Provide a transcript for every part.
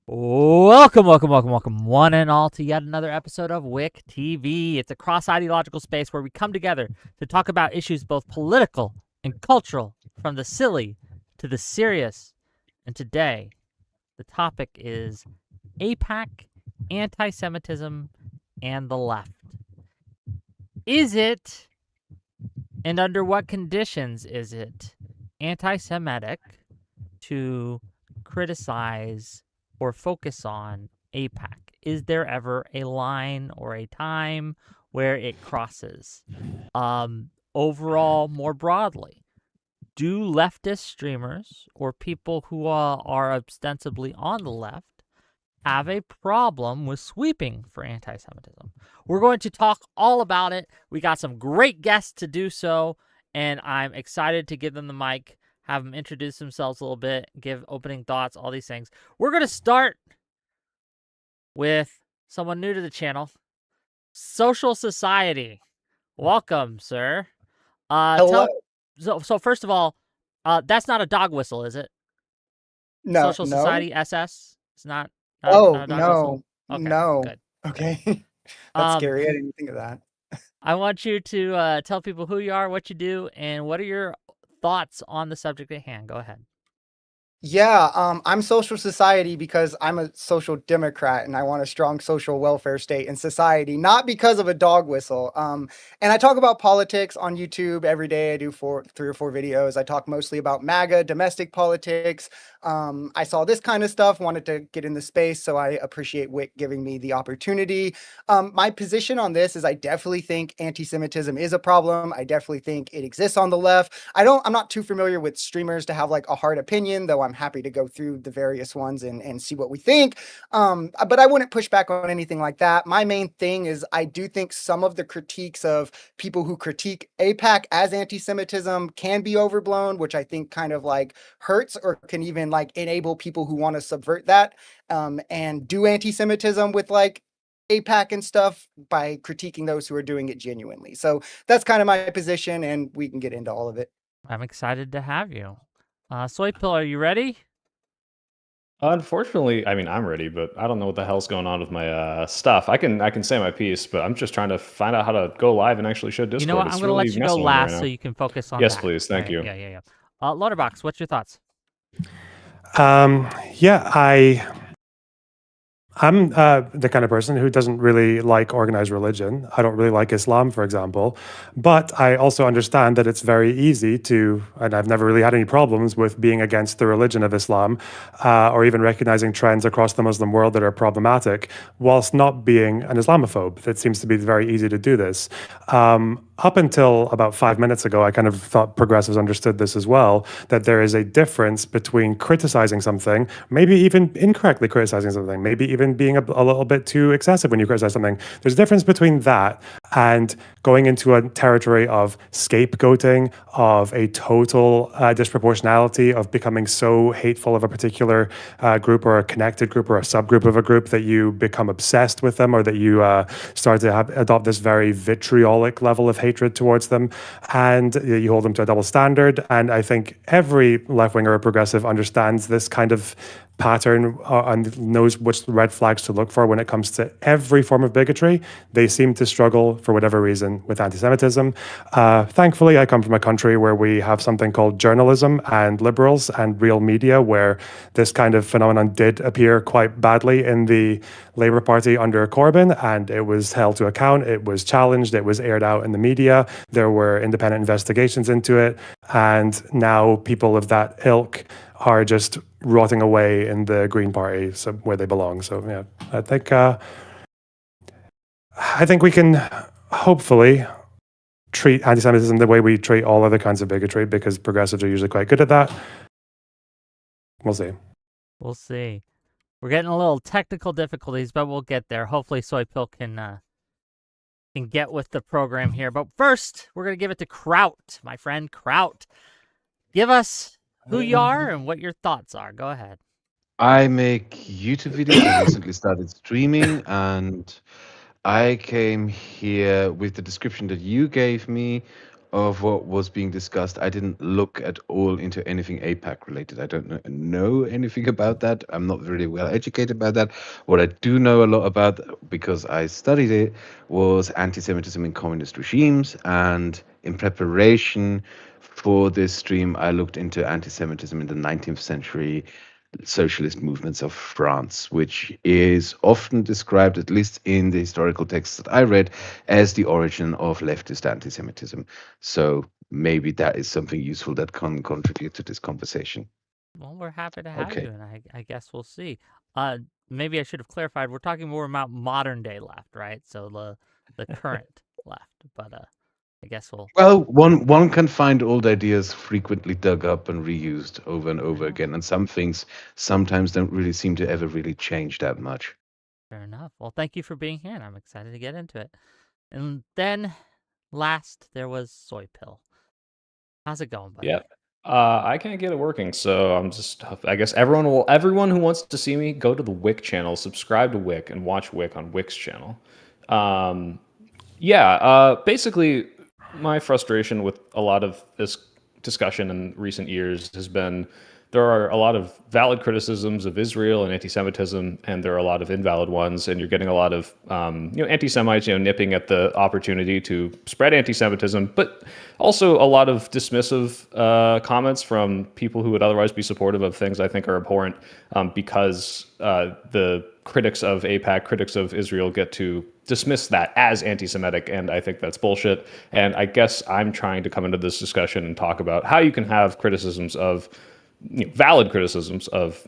Welcome, one and all, to yet another episode of WIC TV. It's a cross-ideological space where we come together to talk about issues both political and cultural, from the silly to the serious. And today, the topic is AIPAC, anti-Semitism, and the left. Is it, and under what conditions is it, anti-Semitic to criticize or focus on AIPAC? Is there ever a line or a time where it crosses? Overall, more broadly, do leftist streamers or people who are ostensibly on the left have a problem with sweeping for anti-Semitism? We're going to talk all about it. We got some great guests to do so, and I'm excited to give them the mic, have them introduce themselves a little bit, give opening thoughts, all these things. We're going to start with someone new to the channel, SocialSociety. Welcome, sir. Hello. So first of all, that's not a dog whistle, is it? No. SocialSociety SS? It's not a dog no. whistle? Okay, No. good. Okay. That's scary. I didn't think of that. I want you to tell people who you are, what you do, and what are your thoughts on the subject at hand. Go ahead. Yeah, I'm SocialSociety because I'm a social democrat and I want a strong social welfare state and society, not because of a dog whistle. And I talk about politics on YouTube every day. I do 3 or 4 videos. I talk mostly about MAGA, domestic politics. I saw this kind of stuff, wanted to get in the space, so I appreciate WIC giving me the opportunity. My position on this is I definitely think anti-Semitism is a problem. I definitely think it exists on the left. I'm not too familiar with streamers to have like a hard opinion, though I'm happy to go through the various ones and see what we think. But I wouldn't push back on anything like that. My main thing is I do think some of the critiques of people who critique AIPAC as anti-Semitism can be overblown, which I think kind of like hurts or can even like enable people who want to subvert that and do anti-Semitism with like AIPAC and stuff by critiquing those who are doing it genuinely. So that's kind of my position, and we can get into all of it. I'm excited to have you. Soypill, are you ready? Unfortunately, I mean, I'm ready, but I don't know what the hell's going on with my stuff. I can say my piece, but I'm just trying to find out how to go live and actually show Discord. You know what? I'm going to let you go last so you can focus on Yes, that. please. Thank you. Yeah. Lonerbox, what's your thoughts? I'm the kind of person who doesn't really like organized religion. I don't really like Islam, for example. But I also understand that it's very easy to, and I've never really had any problems with being against the religion of Islam, or even recognizing trends across the Muslim world that are problematic, whilst not being an Islamophobe. It seems to be very easy to do this. Up until about 5 minutes ago, I kind of thought progressives understood this as well, that there is a difference between criticizing something, maybe even incorrectly criticizing something, maybe even being a little bit too excessive when you criticize something. There's a difference between that and going into a territory of scapegoating, of a total disproportionality, of becoming so hateful of a particular group or a connected group or a subgroup of a group that you become obsessed with them, or that you start to adopt this very vitriolic level of hatred towards them, and you hold them to a double standard. And I think every left-winger or progressive understands this kind of pattern and knows which red flags to look for when it comes to every form of bigotry. They seem to struggle, for whatever reason, with anti-Semitism. Thankfully, I come from a country where we have something called journalism and liberals and real media, where this kind of phenomenon did appear quite badly in the Labour Party under Corbyn, and it was held to account, it was challenged, it was aired out in the media, there were independent investigations into it, and now people of that ilk are just rotting away in the Green Party, so where they belong. So yeah, I think we can hopefully treat anti-Semitism the way we treat all other kinds of bigotry, because progressives are usually quite good at that. We'll see. We'll see. We're getting a little technical difficulties, but we'll get there. Hopefully Soypill can get with the program here. But first, we're going to give it to Kraut, my friend Kraut. Give us who you are and what your thoughts are. Go ahead. I make YouTube videos. I recently started streaming, and I came here with the description that you gave me of what was being discussed. I didn't look at all into anything APAC related. I don't know anything about that. I'm not really well educated about that. What I do know a lot about, because I studied it, was anti-Semitism in communist regimes. And in preparation for this stream, I looked into anti-Semitism in the 19th century socialist movements of France, which is often described, at least in the historical texts that I read, as the origin of leftist anti-Semitism. So maybe that is something useful that can contribute to this conversation. Well, we're happy to have Okay. you, and I guess we'll see. Maybe I should have clarified. We're talking more about modern day left, right? So the current left. But I guess we'll. Well, one can find old ideas frequently dug up and reused over and over Yeah. again, and some things sometimes don't really seem to ever really change that much. Fair enough. Well, thank you for being here, and I'm excited to get into it. And then last there was Soypill. How's it going, buddy? Yeah. I can't get it working, so I'm just. I guess everyone who wants to see me, go to the Wick channel, subscribe to Wick, and watch Wick on Wick's channel. Basically, my frustration with a lot of this discussion in recent years has been there are a lot of valid criticisms of Israel and anti-Semitism, and there are a lot of invalid ones. And you're getting a lot of anti-Semites, nipping at the opportunity to spread anti-Semitism, but also a lot of dismissive comments from people who would otherwise be supportive of things I think are abhorrent, because the critics of AIPAC, critics of Israel, get to dismiss that as anti-Semitic, and I think that's bullshit. And I guess I'm trying to come into this discussion and talk about how you can have criticisms of valid criticisms of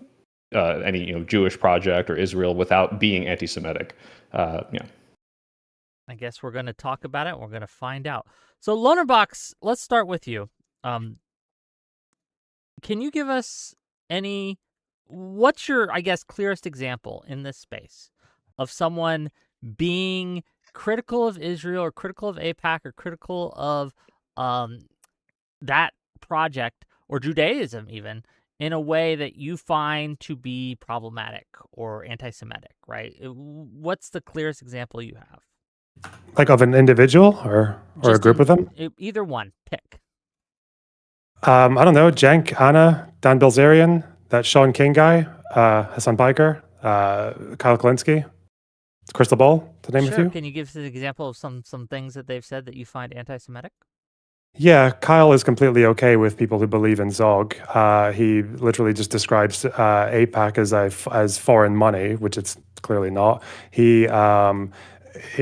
any Jewish project or Israel without being anti-Semitic. I guess we're going to talk about it. We're going to find out. So, Lonerbox, let's start with you. Can you give us what's your, I guess, clearest example in this space of someone being critical of Israel or critical of AIPAC or critical of that project or Judaism even in a way that you find to be problematic or anti-Semitic, right? What's the clearest example you have? Like of an individual or a group of them? Either one. Pick. I don't know. Cenk, Anna, Dan Bilzerian, that Sean King guy, Hassan Piker, Kyle Kalinske, Crystal Ball, to name a few. Can you give us an example of some things that they've said that you find anti-Semitic? Yeah, Kyle is completely okay with people who believe in Zog. He literally just describes AIPAC as foreign money, which it's clearly not. He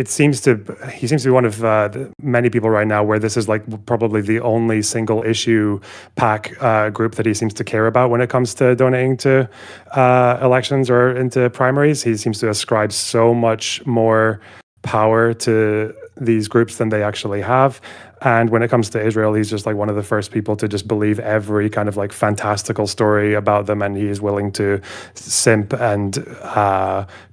seems to be one of many people right now where this is like probably the only single issue PAC group that he seems to care about when it comes to donating to elections or into primaries. He seems to ascribe so much more power to these groups than they actually have. And when it comes to Israel, he's just like one of the first people to just believe every kind of like fantastical story about them, and he is willing to simp and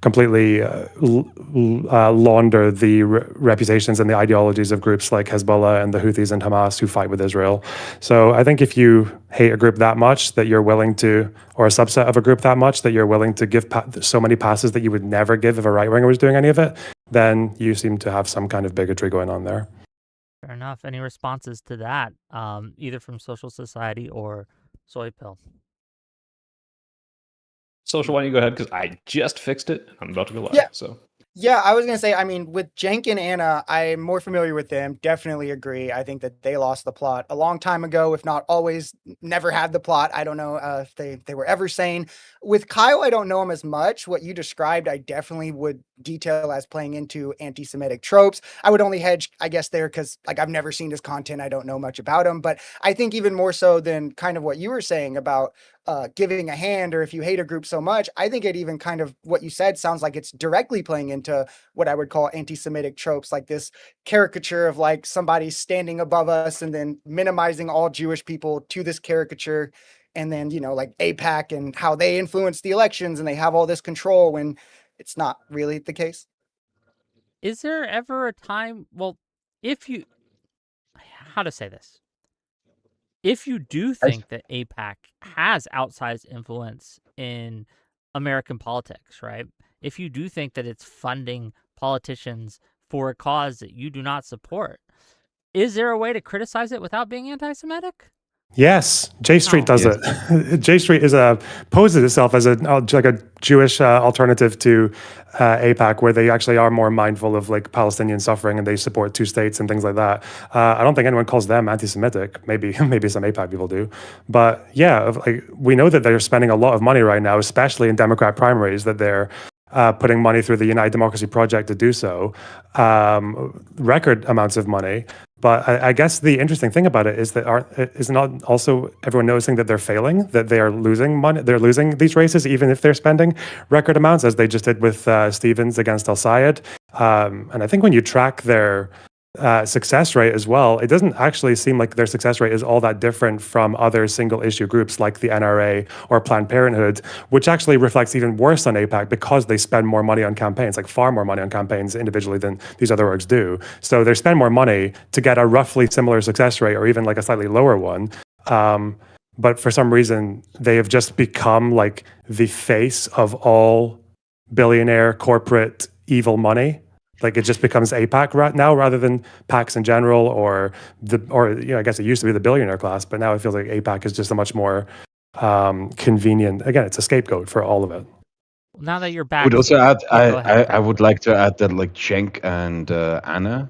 completely launder the reputations and the ideologies of groups like Hezbollah and the Houthis and Hamas who fight with Israel. So I think if you hate a group that much that you're willing to, or a subset of a group that much that you're willing to give so many passes that you would never give if a right-winger was doing any of it, then you seem to have some kind of bigotry going on there. Fair enough. Any responses to that, either from SocialSociety or Soypill? Social, why don't you go ahead? Because I just fixed it. I'm about to go live. Yeah. So. Yeah, I was going to say, I mean, with Cenk and Anna, I'm more familiar with them. Definitely agree. I think that they lost the plot a long time ago, if not always, never had the plot. I don't know if they were ever sane. With Kyle, I don't know him as much. What you described, I definitely would detail as playing into anti-Semitic tropes. I would only hedge, I guess, there because like I've never seen his content. I don't know much about him. But I think even more so than kind of what you were saying about giving a hand, or if you hate a group so much, I think it even kind of what you said sounds like it's directly playing into what I would call anti-Semitic tropes, like this caricature of like somebody standing above us and then minimizing all Jewish people to this caricature. And then, like AIPAC and how they influence the elections and they have all this control when it's not really the case. Is there ever a time, how to say this? If you do think that AIPAC has outsized influence in American politics, right? If you do think that it's funding politicians for a cause that you do not support, is there a way to criticize it without being anti-Semitic? Yes, J Street does Yes. it. J Street poses itself as like a Jewish alternative to AIPAC, where they actually are more mindful of like Palestinian suffering and they support two states and things like that. I don't think anyone calls them anti-Semitic. Maybe some AIPAC people do, but yeah, like we know that they're spending a lot of money right now, especially in Democrat primaries. That they're putting money through the United Democracy Project to do so, record amounts of money. But I guess the interesting thing about it is that is not also everyone noticing that they're failing, that they are losing money, they're losing these races, even if they're spending record amounts, as they just did with Stevens against Al Sayed. And I think when you track their success rate as well, it doesn't actually seem like their success rate is all that different from other single issue groups like the NRA or Planned Parenthood, which actually reflects even worse on AIPAC because they spend more money on campaigns, like far more money on campaigns individually than these other orgs do. So they spend more money to get a roughly similar success rate or even like a slightly lower one. But for some reason, they have just become like the face of all billionaire corporate evil money. Like it just becomes AIPAC right now rather than PACs in general, or I guess it used to be the billionaire class, but now it feels like AIPAC is just a much more convenient. Again, it's a scapegoat for all of it. Now that you're I back, would also add, go ahead, I would like to add that like Cenk and Anna,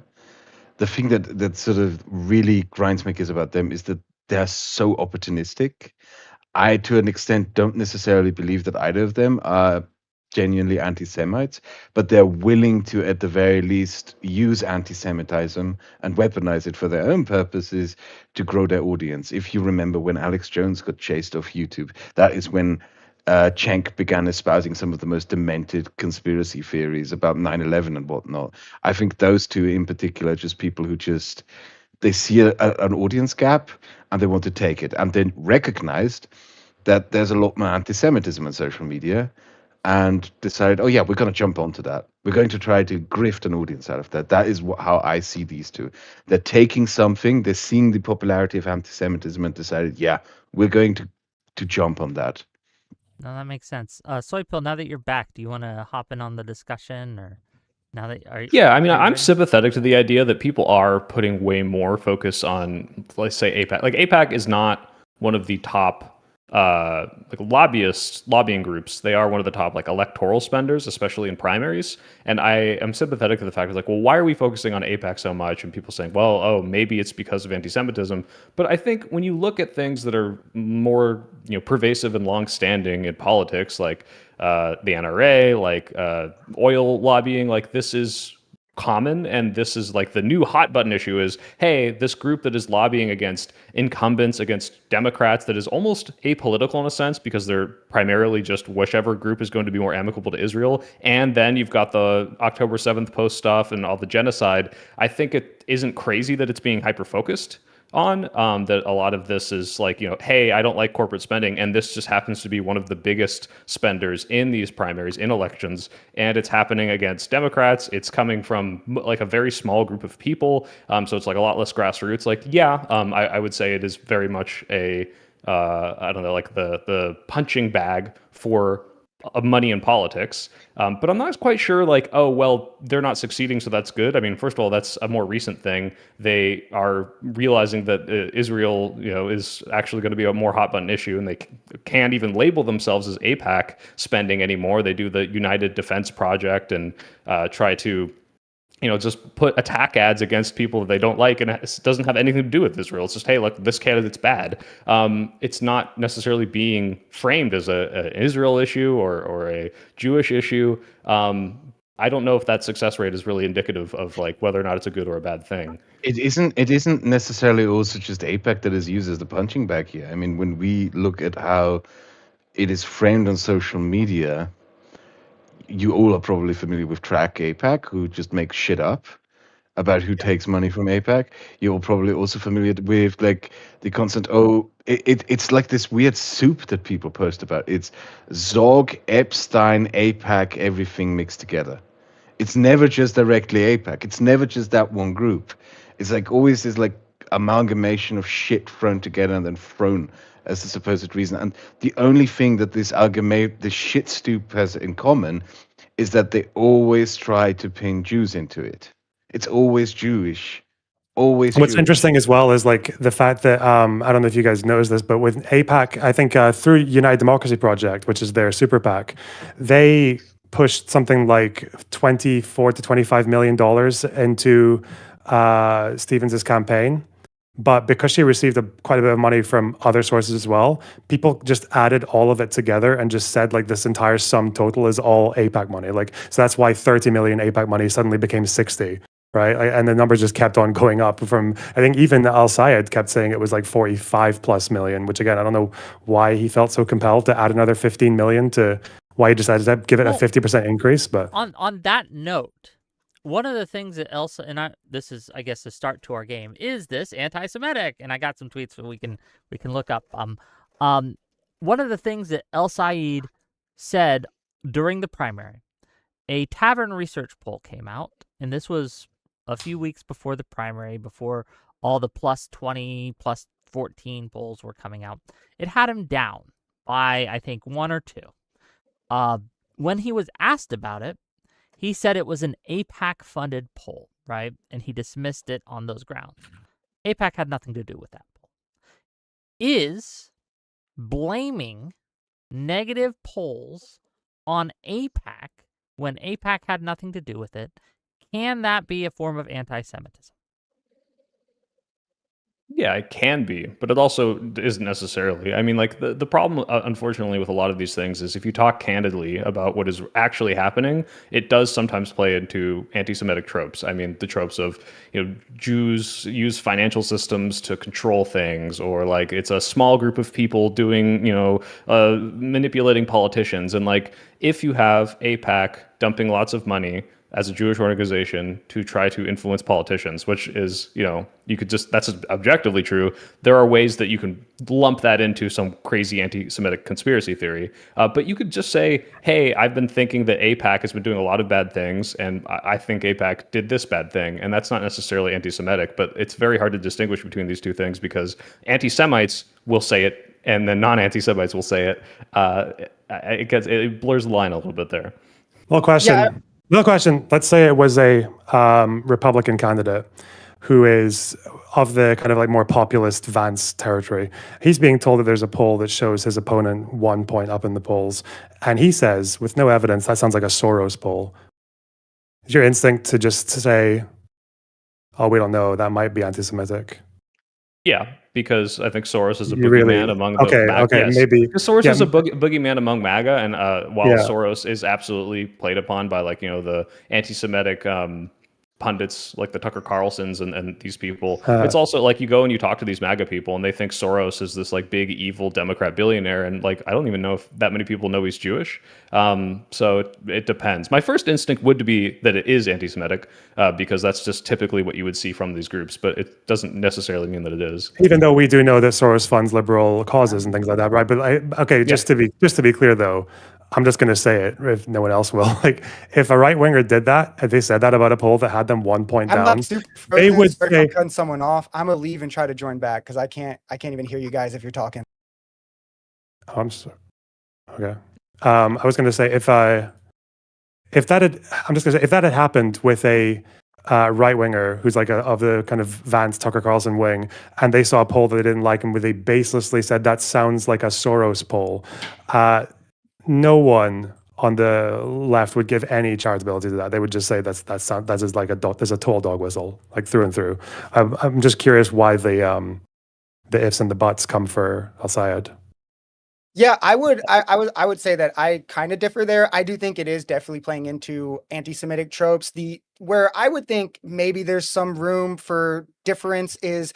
the thing that sort of really grinds my gears about them is that they're so opportunistic. I, to an extent, don't necessarily believe that either of them are genuinely anti-Semites, but they're willing to, at the very least, use anti-Semitism and weaponize it for their own purposes to grow their audience. If you remember when Alex Jones got chased off YouTube, that is when Cenk began espousing some of the most demented conspiracy theories about 9/11 and whatnot. I think those two in particular are just people who just, they see an audience gap and they want to take it. And then recognized that there's a lot more anti-Semitism on social media and decided, oh yeah, we're going to jump onto that. We're going to try to grift an audience out of that. That is how I see these two. They're taking something, they're seeing the popularity of anti-Semitism and decided, yeah, we're going to jump on that. No, that makes sense. Soypill, now that you're back, do you want to hop in on the discussion, or now that Yeah, I mean, are you I'm ready? sympathetic to the idea that people are putting way more focus on, let's say, AIPAC. Like AIPAC is not one of the top like lobbying groups. They are one of the top like electoral spenders, especially in primaries. And I am sympathetic to the fact of like, well, why are we focusing on AIPAC so much? And people saying, well, oh, maybe it's because of anti-Semitism. But I think when you look at things that are more, pervasive and long-standing in politics, like the NRA, like oil lobbying, like this is common, and this is like the new hot button issue is, hey, this group that is lobbying against incumbents, against Democrats, that is almost apolitical in a sense because they're primarily just whichever group is going to be more amicable to Israel. And then you've got the October 7th post stuff and all the genocide. I think it isn't crazy that it's being hyper focused on, that a lot of this is like, hey, I don't like corporate spending, and this just happens to be one of the biggest spenders in these primaries, in elections, and it's happening against Democrats. It's coming from like a very small group of people, so it's like a lot less grassroots. Like, yeah, I would say it is very much a I don't know, like the punching bag for money in politics. But I'm not quite sure, like, oh, well, they're not succeeding, so that's good. I mean, first of all, that's a more recent thing. They are realizing that Israel, is actually going to be a more hot button issue, and they can't even label themselves as AIPAC spending anymore. They do the United Defense Project and try to just put attack ads against people that they don't like, and it doesn't have anything to do with Israel. It's just, hey, look, this candidate's bad. It's not necessarily being framed as an Israel issue or a Jewish issue. I don't know if that success rate is really indicative of like whether or not it's a good or a bad thing. It isn't necessarily also just AIPAC that is used as the punching bag here. I mean, when we look at how it is framed on social media, you all are probably familiar with Track AIPAC, who just makes shit up about who takes money from AIPAC. You're probably also familiar with like the constant, it's like this weird soup that people post about. It's Zog, Epstein, AIPAC, everything mixed together. It's never just directly AIPAC. It's never just that one group. It's like always this like amalgamation of shit thrown together and then thrown as the supposed reason. And the only thing that this shit stoop has in common is that they always try to pin Jews into it. It's always Jewish Always What's Jewish. interesting as well is like the fact that I don't know if you guys noticed this, but with AIPAC, I think through United Democracy Project, which is their super PAC, they pushed something like $24 to $25 million into Stevens's campaign. But because she received quite a bit of money from other sources as well, people just added all of it together and just said like this entire sum total is all AIPAC money. Like, so that's why 30 million AIPAC money suddenly became 60. Right. And the numbers just kept on going up from, I think even Al Sayed kept saying it was like 45 plus million, which again, I don't know why he felt so compelled to add another 15 million to why he decided to give it a 50% increase. But on that note, one of the things that Elsa and this is, I guess, the start to our game, is this anti-Semitic? And I got some tweets that we can look up. One of the things that El Sayed said during the primary, a Tavern research poll came out, and this was a few weeks before the primary, before all the plus 20, plus 14 polls were coming out. It had him down by, I think, 1 or 2. When he was asked about it, he said it was an AIPAC-funded poll, right? And he dismissed it on those grounds. AIPAC had nothing to do with that poll. Is blaming negative polls on AIPAC when AIPAC had nothing to do with it, can that be a form of anti-Semitism? Yeah, it can be, but it also isn't necessarily. I mean, like the problem, unfortunately, with a lot of these things is if you talk candidly about what is actually happening, it does sometimes play into anti-Semitic tropes. I mean, the tropes of, Jews use financial systems to control things, or like it's a small group of people doing, manipulating politicians. And like if you have AIPAC dumping lots of money as a Jewish organization to try to influence politicians, which is, you could just, that's objectively true. There are ways that you can lump that into some crazy anti-Semitic conspiracy theory. But you could just say, hey, I've been thinking that AIPAC has been doing a lot of bad things, and I think AIPAC did this bad thing. And that's not necessarily anti-Semitic, but it's very hard to distinguish between these two things because anti-Semites will say it, and then non-anti-Semites will say it. It blurs the line a little bit there. Well, question. Real question. Let's say it was a Republican candidate who is of the kind of like more populist Vance territory. He's being told that there's a poll that shows his opponent 1 point up in the polls. And he says, with no evidence, that sounds like a Soros poll. Is your instinct to just say, oh, we don't know, that might be anti-Semitic? Yeah, because I think Soros is a boogeyman among the MAGA. Okay, yes. maybe. Because Soros is a boogeyman among MAGA, and while Soros is absolutely played upon by the anti-Semitic pundits like the Tucker Carlsons and these people, it's also like you go and you talk to these MAGA people and they think Soros is this like big evil Democrat billionaire, and like I don't even know if that many people know he's Jewish. So it depends. My first instinct would be that it is anti-Semitic because that's just typically what you would see from these groups, but it doesn't necessarily mean that it is. Even though we do know that Soros funds liberal causes and things like that, right? But just to be clear though, I'm just going to say it if no one else will. Like, if a right winger did that, if they said that about a poll that had them 1 point down, I'm not super they would say, cutting someone off. I'm gonna leave and try to join back because I can't even hear you guys if you're talking. Oh, I'm sorry. Okay. I was going to say if that had happened with a right winger who's like of the kind of Vance Tucker Carlson wing, and they saw a poll that they didn't like, and where they baselessly said that sounds like a Soros poll, no one on the left would give any charitability to that. They would just say that's just like there's a total dog whistle, like through and through. I'm just curious why the ifs and the buts come for Al Sayed. Yeah, I would say that I kind of differ there. I do think it is definitely playing into anti-Semitic tropes. Where I would think maybe there's some room for difference is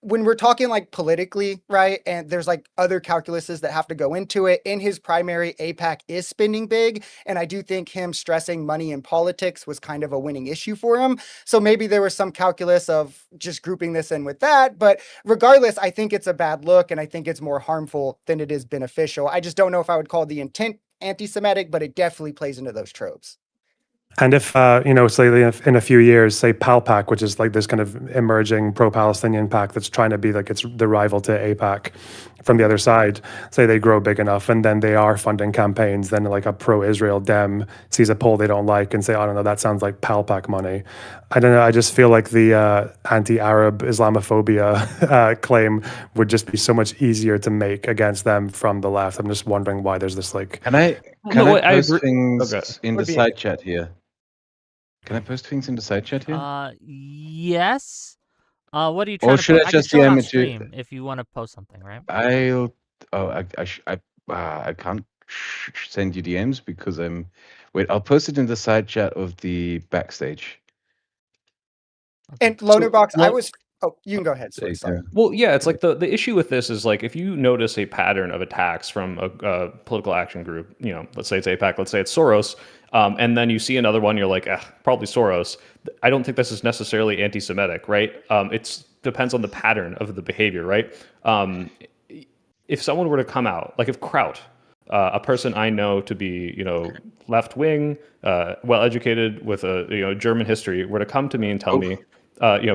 when we're talking like politically, right? And there's like other calculuses that have to go into it. In his primary, AIPAC is spending big. And I do think him stressing money in politics was kind of a winning issue for him. So maybe there was some calculus of just grouping this in with that. But regardless, I think it's a bad look. And I think it's more harmful than it is beneficial. I just don't know if I would call the intent anti-Semitic, but it definitely plays into those tropes. And if, say in a few years, say PALPAC, which is like this kind of emerging pro-Palestinian pack that's trying to be like it's the rival to AIPAC from the other side, say they grow big enough and then they are funding campaigns, then like a pro-Israel Dem sees a poll they don't like and say, I don't know, that sounds like PALPAC money. I don't know, I just feel like the anti-Arab Islamophobia claim would just be so much easier to make against them from the left. I'm just wondering why there's this like... Can I No, I post agree. things Okay. in the Would be side chat here? Can I post things in the side chat here? Yes. What are you trying Or to should post? I I can just show it DM on it to- stream if you want to post something, right? I can't send you DMs because I'm. Wait, I'll post it in the side chat of the backstage. And Lonerbox, I well- was. Oh, you can go ahead. There you Sorry. go. Well, yeah, it's like the issue with this is like if you notice a pattern of attacks from a political action group, let's say it's AIPAC, let's say it's Soros, and then you see another one, you're like, probably Soros. I don't think this is necessarily anti-Semitic, right? It depends on the pattern of the behavior, right? If someone were to come out, like if Kraut, a person I know to be, left wing, well educated with a German history, were to come to me and tell me,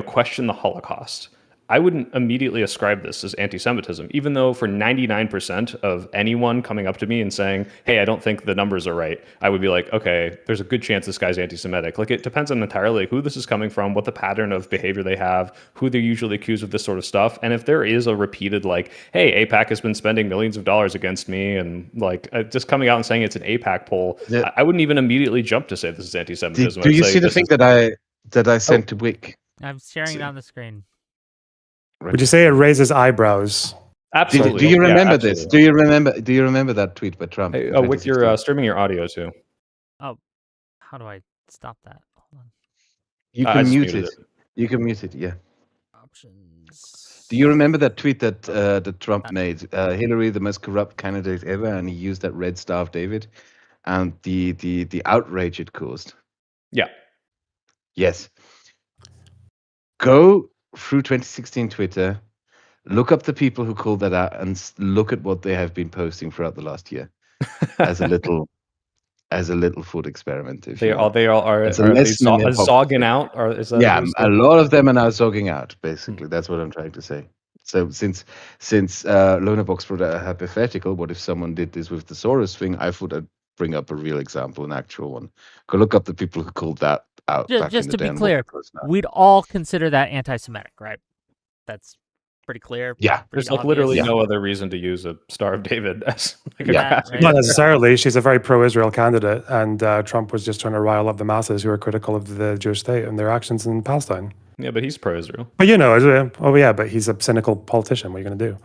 question the Holocaust, I wouldn't immediately ascribe this as anti-Semitism, even though for 99% of anyone coming up to me and saying, hey, I don't think the numbers are right, I would be like, okay, there's a good chance this guy's anti-Semitic. Like, it depends on entirely who this is coming from, what the pattern of behavior they have, who they're usually accused of this sort of stuff. And if there is a repeated, like, hey, AIPAC has been spending millions of dollars against me, and like just coming out and saying it's an AIPAC poll, Yeah. I wouldn't even immediately jump to say this is anti-Semitism. Do I'd you say see the this thing is- that I sent to Wick? I'm sharing it See. on the screen. Would you say it raises eyebrows? Absolutely. Do you Yeah, remember this? absolutely. Do you remember that tweet by Trump? in With your 2016? streaming your audio too. How do I stop that? Hold on. You I can just mute muted it. You can mute it. Yeah. Options. Do you remember that tweet that Trump made? Hillary, the most corrupt candidate ever, and he used that red Star of David, and the outrage it caused. Yeah. Yes. Go through 2016 Twitter, look up the people who called that out, and look at what they have been posting throughout the last year, as a little thought experiment. If They you all want. they all are It's a they lesson in hypocrisy. zogging out, or is that Yeah, what a lot of them are now zogging out. Basically, that's what I'm trying to say. So since Lonerbox brought a hypothetical, what if someone did this with the Soros thing? I thought I'd bring up a real example, an actual one. Go look up the people who called that out. back Just in to the be day and clear, what it was now. we'd all consider that anti-Semitic, right? That's pretty clear. Yeah. pretty There's like obvious. literally Yeah. no other reason to use a Star of David as like a Yeah. graphic. Right. Not necessarily. She's a very pro-Israel candidate, and Trump was just trying to rile up the masses who are critical of the Jewish state and their actions in Palestine. Yeah, but he's pro-Israel. But but he's a cynical politician. What are you going to do?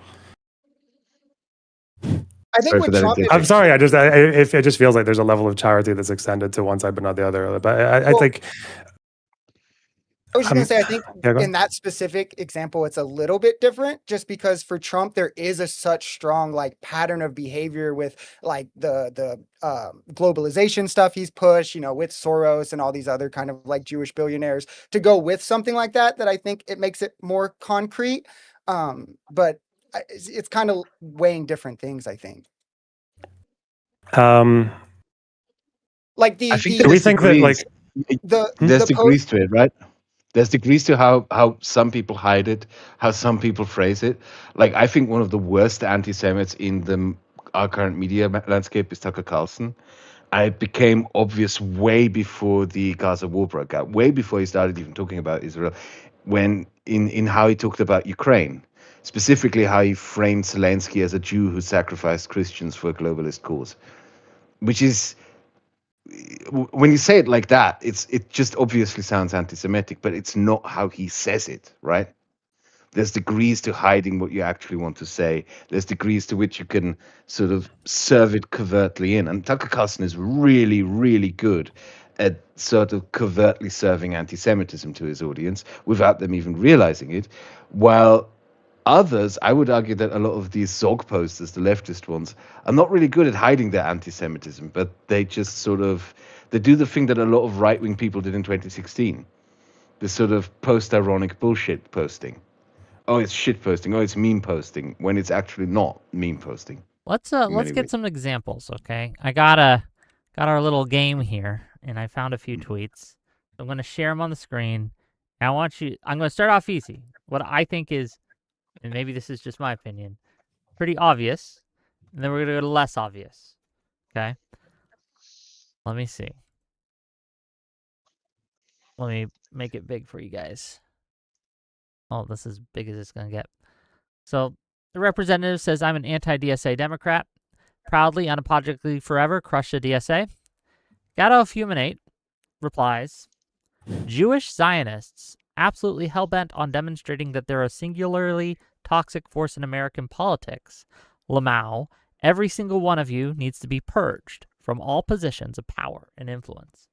I think Sorry with for that Trump, interjection. I'm sorry. It just feels like there's a level of charity that's extended to one side but not the other. But I Well, think I was just gonna say, I think yeah, go in ahead. that specific example, it's a little bit different, just because for Trump there is a such strong like pattern of behavior with like the globalization stuff he's pushed, with Soros and all these other kind of like Jewish billionaires to go with something like that. That I think it makes it more concrete. But it's kind of weighing different things. I think. Like I think Do we think that like there's the degrees to it, right? There's degrees to how some people hide it, how some people phrase it. Like, I think one of the worst anti-Semites in our current media landscape is Tucker Carlson. And it became obvious way before the Gaza war broke out, way before he started even talking about Israel, when in how he talked about Ukraine, specifically how he framed Zelensky as a Jew who sacrificed Christians for a globalist cause, which is, when you say it like that, it just obviously sounds anti-Semitic, but it's not how he says it, right? There's degrees to hiding what you actually want to say. There's degrees to which you can sort of serve it covertly in. And Tucker Carlson is really, really good at sort of covertly serving anti-Semitism to his audience without them even realizing it. While others, I would argue that a lot of these Zog posters, the leftist ones, are not really good at hiding their anti-Semitism, but they just sort of, they do the thing that a lot of right-wing people did in 2016. This sort of post-ironic bullshit posting. Oh, it's shit posting. Oh, it's meme posting, when it's actually not meme posting. Let's many get ways. some examples, okay? I got our little game here, and I found a few tweets. I'm going to share them on the screen. And I'm going to start off easy. What I think is, and maybe this is just my opinion, pretty obvious. And then we're going to go to less obvious. Okay? Let me see. Let me make it big for you guys. Oh, this is as big as it's going to get. So the representative says, I'm an anti-DSA Democrat. Proudly, unapologetically, forever, crush the DSA. Gato Fuminate replies, Jewish Zionists absolutely hellbent on demonstrating that they're a singularly toxic force in American politics. Lamau, every single one of you needs to be purged from all positions of power and influence.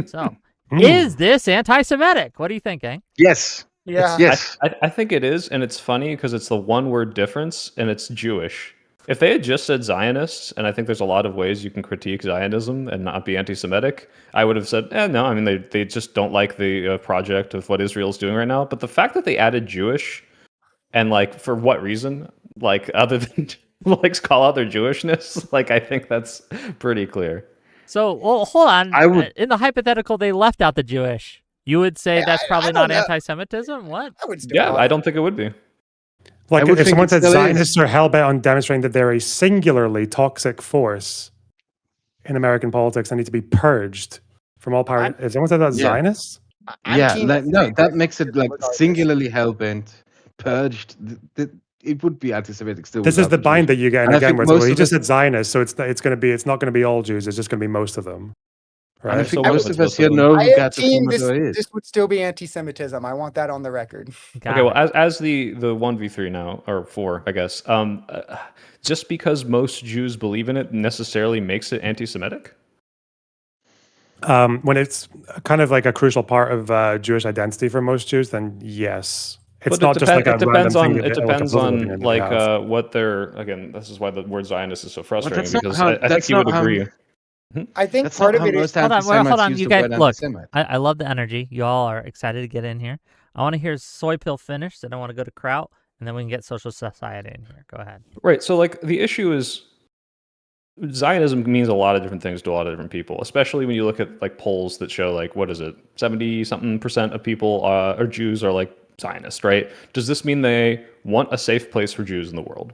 So, is this anti-Semitic? What do you think, eh? Yes. Yeah. Yes. I think it is, and it's funny because it's the one word difference, and it's Jewish. If they had just said Zionists, and I think there's a lot of ways you can critique Zionism and not be anti-Semitic, I would have said, no, I mean, they just don't like the project of what Israel's doing right now. But the fact that they added Jewish, and like, for what reason? Like, other than like call out their Jewishness, like, I think that's pretty clear. So, well, hold on. In the hypothetical, they left out the Jewish. You would say that's probably not anti-Semitism? What? I would still Yeah, I don't think it would be. Like, if someone said Zionists is. are hell-bent on demonstrating that they're a singularly toxic force in American politics, they need to be purged from all power. If someone said that, Zionists? No, that makes it like singularly hell-bent, purged. It would be anti-Semitic still. This is the bind that you get, and again, where he just said Zionists, so it's not going to be all Jews. It's just going to be most of them. Right? And I think most of us here know who Gato Fuminate is. This would still be anti-Semitism. I want that on the record. Okay, well, as the 1v3 now, or 4, I guess, just because most Jews believe in it necessarily makes it anti-Semitic? When it's kind of like a crucial part of Jewish identity for most Jews, then yes. It's not just like a random thing. It depends on like what they're, again, this is why the word Zionist is so frustrating, because I think you would agree. I think part of it is... Hold on, you guys, look, I love the energy. You all are excited to get in here. I want to hear Soypill finish, then I want to go to Kraut, and then we can get Social Society in here. Go ahead. Right, so like the issue is Zionism means a lot of different things to a lot of different people, especially when you look at like polls that show like, what is it, 70-something% of people or Jews are like Zionist, right? Does this mean they want a safe place for Jews in the world?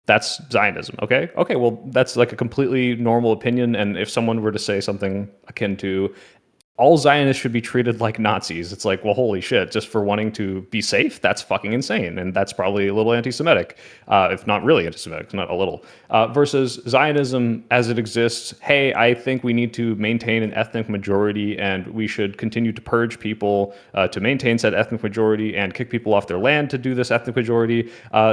That's Zionism, okay? Okay, well, that's like a completely normal opinion, and if someone were to say something akin to, all Zionists should be treated like Nazis, it's like, well, holy shit, just for wanting to be safe? That's fucking insane, and that's probably a little anti-Semitic, if not really anti-Semitic, not a little. Versus Zionism as it exists, hey, I think we need to maintain an ethnic majority, and we should continue to purge people to maintain said ethnic majority and kick people off their land to do this ethnic majority.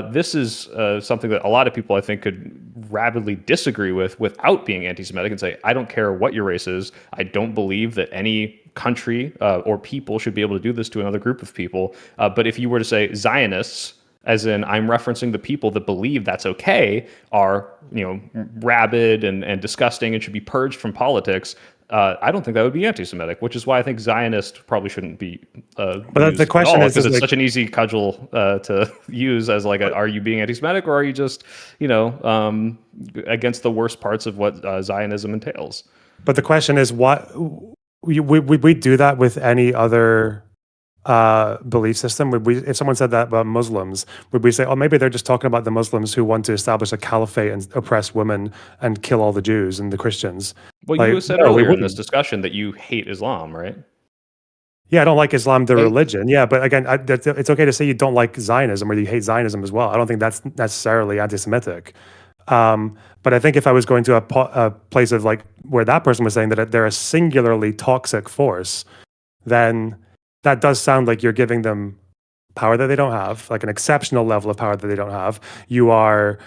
This is something that a lot of people, I think, could rabidly disagree with without being anti-Semitic and say, I don't care what your race is, I don't believe that any country or people should be able to do this to another group of people. But if you were to say Zionists, as in I'm referencing the people that believe that's okay, are, you know, rabid and disgusting and should be purged from politics, I don't think that would be anti-Semitic, which is why I think Zionist probably shouldn't be but the question is, because it's like, such an easy cudgel to use as like, are you being anti-Semitic, or are you just, you know, against the worst parts of what Zionism entails? But the question is, what we do that with any other belief system? Would we, if someone said that about Muslims, would we say, oh, maybe they're just talking about the Muslims who want to establish a caliphate and oppress women and kill all the Jews and the Christians? Well, like, you said earlier in this discussion that you hate Islam, right? Yeah, I don't like Islam, the religion. Yeah, but again, it's okay to say you don't like Zionism or you hate Zionism as well. I don't think that's necessarily anti-Semitic. But I think if I was going to a place of like where that person was saying that they're a singularly toxic force, then that does sound like you're giving them power that they don't have, like an exceptional level of power that they don't have. You are